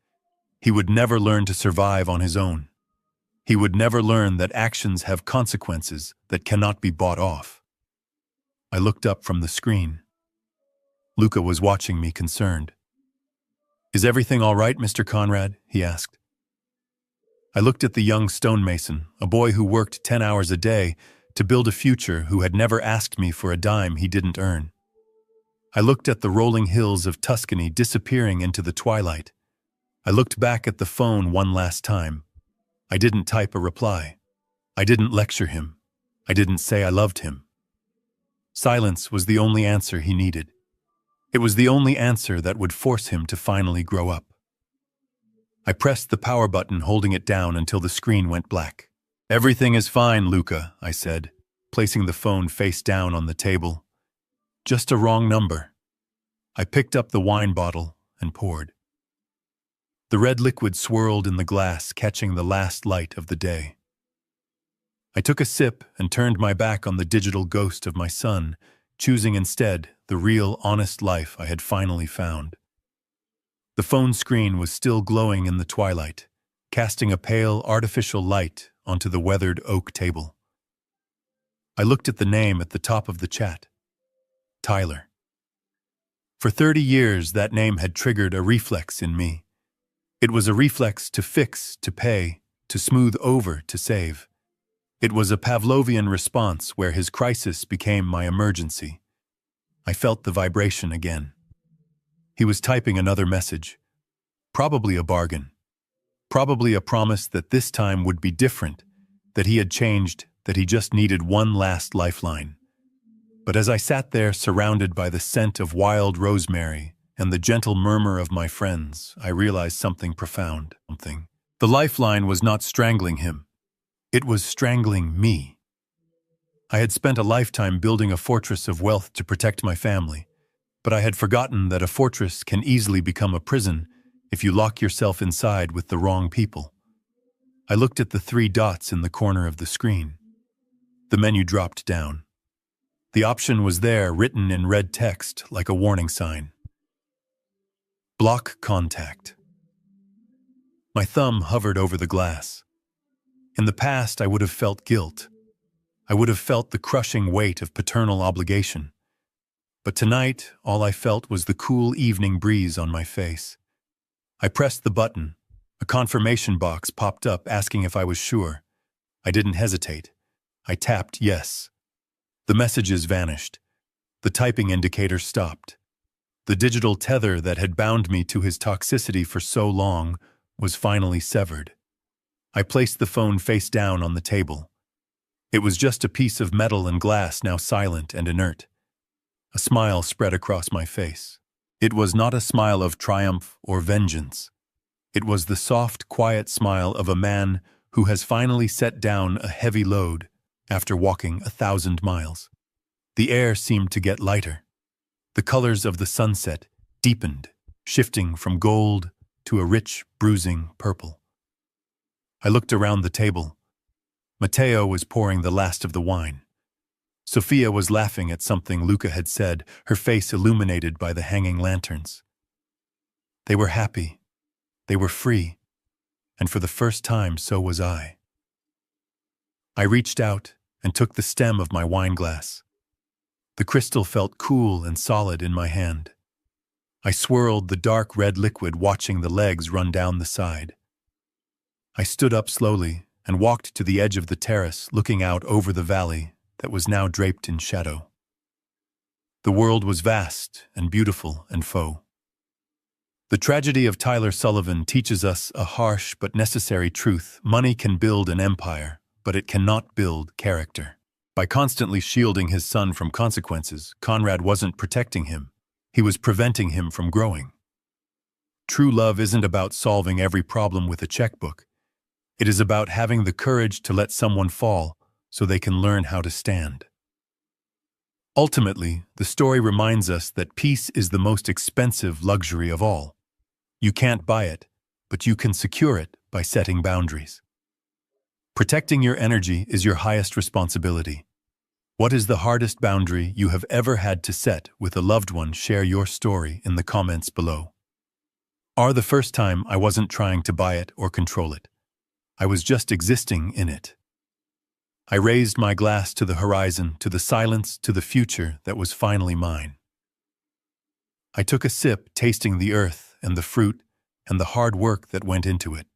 He would never learn to survive on his own. He would never learn that actions have consequences that cannot be bought off. I looked up from the screen. Luca was watching me, concerned. "Is everything all right, Mr. Conrad?" he asked. I looked at the young stonemason, a boy who worked 10 hours a day to build a future, who had never asked me for a dime he didn't earn. I looked at the rolling hills of Tuscany disappearing into the twilight. I looked back at the phone one last time. I didn't type a reply. I didn't lecture him. I didn't say I loved him. Silence was the only answer he needed. It was the only answer that would force him to finally grow up. I pressed the power button, holding it down until the screen went black. "Everything is fine, Luca," I said, placing the phone face down on the table. "Just a wrong number." I picked up the wine bottle and poured. The red liquid swirled in the glass, catching the last light of the day. I took a sip and turned my back on the digital ghost of my son, choosing instead the real, honest life I had finally found. The phone screen was still glowing in the twilight, casting a pale, artificial light onto the weathered oak table. I looked at the name at the top of the chat. Tyler. For 30 years, that name had triggered a reflex in me. It was a reflex to fix, to pay, to smooth over, to save. It was a Pavlovian response where his crisis became my emergency. I felt the vibration again. He was typing another message. Probably a bargain. Probably a promise that this time would be different, that he had changed, that he just needed one last lifeline. But as I sat there, surrounded by the scent of wild rosemary and the gentle murmur of my friends, I realized something profound. The lifeline was not strangling him. It was strangling me. I had spent a lifetime building a fortress of wealth to protect my family, but I had forgotten that a fortress can easily become a prison if you lock yourself inside with the wrong people. I looked at the 3 dots in the corner of the screen. The menu dropped down. The option was there, written in red text like a warning sign. Block contact. My thumb hovered over the glass. In the past, I would have felt guilt. I would have felt the crushing weight of paternal obligation. But tonight, all I felt was the cool evening breeze on my face. I pressed the button. A confirmation box popped up asking if I was sure. I didn't hesitate. I tapped yes. The messages vanished. The typing indicator stopped. The digital tether that had bound me to his toxicity for so long was finally severed. I placed the phone face down on the table. It was just a piece of metal and glass, now silent and inert. A smile spread across my face. It was not a smile of triumph or vengeance. It was the soft, quiet smile of a man who has finally set down a heavy load after walking 1,000 miles. The air seemed to get lighter. The colors of the sunset deepened, shifting from gold to a rich, bruising purple. I looked around the table. Matteo was pouring the last of the wine. Sophia was laughing at something Luca had said, her face illuminated by the hanging lanterns. They were happy. They were free. And for the first time, so was I. I reached out and took the stem of my wine glass. The crystal felt cool and solid in my hand. I swirled the dark red liquid, watching the legs run down the side. I stood up slowly and walked to the edge of the terrace, looking out over the valley that was now draped in shadow. The world was vast and beautiful and faux. The tragedy of Tyler Sullivan teaches us a harsh but necessary truth. Money can build an empire, but it cannot build character. By constantly shielding his son from consequences, Conrad wasn't protecting him. He was preventing him from growing. True love isn't about solving every problem with a checkbook. It is about having the courage to let someone fall so they can learn how to stand. Ultimately, the story reminds us that peace is the most expensive luxury of all. You can't buy it, but you can secure it by setting boundaries. Protecting your energy is your highest responsibility. What is the hardest boundary you have ever had to set with a loved one? Share your story in the comments below. The first time I wasn't trying to buy it or control it. I was just existing in it. I raised my glass to the horizon, to the silence, to the future that was finally mine. I took a sip, tasting the earth and the fruit and the hard work that went into it.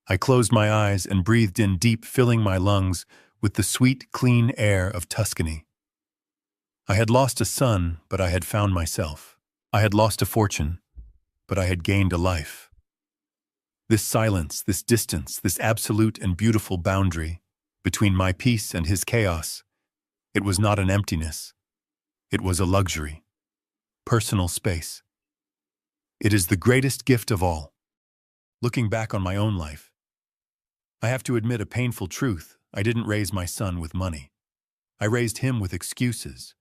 I closed my eyes and breathed in deep, filling my lungs with the sweet, clean air of Tuscany. I had lost a son, but I had found myself. I had lost a fortune, but I had gained a life. This silence, this distance, this absolute and beautiful boundary between my peace and his chaos, it was not an emptiness. It was a luxury. Personal space. It is the greatest gift of all. Looking back on my own life, I have to admit a painful truth. I didn't raise my son with money. I raised him with excuses.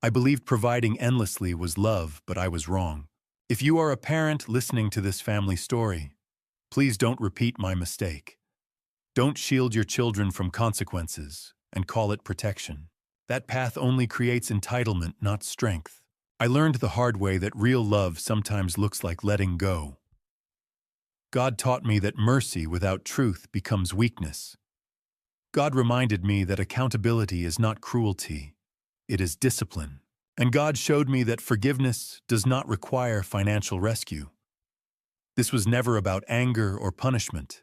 I believed providing endlessly was love, but I was wrong. If you are a parent listening to this family story, please don't repeat my mistake. Don't shield your children from consequences and call it protection. That path only creates entitlement, not strength. I learned the hard way that real love sometimes looks like letting go. God taught me that mercy without truth becomes weakness. God reminded me that accountability is not cruelty, it is discipline. And God showed me that forgiveness does not require financial rescue. This was never about anger or punishment.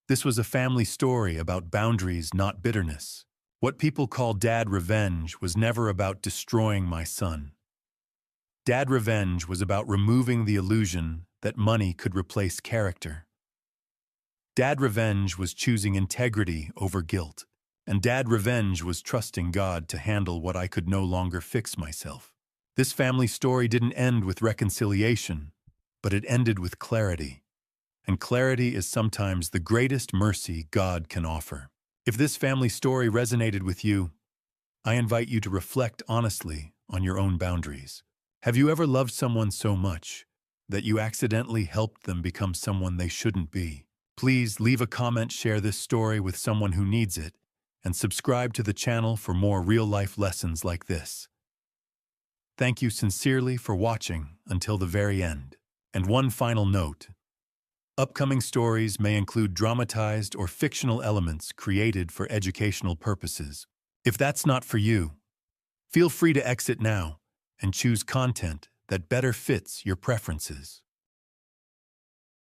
This was a family story about boundaries, not bitterness. What people call dad revenge was never about destroying my son. Dad revenge was about removing the illusion that money could replace character. Dad revenge was choosing integrity over guilt. And dad revenge was trusting God to handle what I could no longer fix myself. This family story didn't end with reconciliation, but it ended with clarity. And clarity is sometimes the greatest mercy God can offer. If this family story resonated with you, I invite you to reflect honestly on your own boundaries. Have you ever loved someone so much that you accidentally helped them become someone they shouldn't be? Please leave a comment, share this story with someone who needs it, and subscribe to the channel for more real-life lessons like this. Thank you sincerely for watching until the very end. And one final note: upcoming stories may include dramatized or fictional elements created for educational purposes. If that's not for you, feel free to exit now and choose content that better fits your preferences.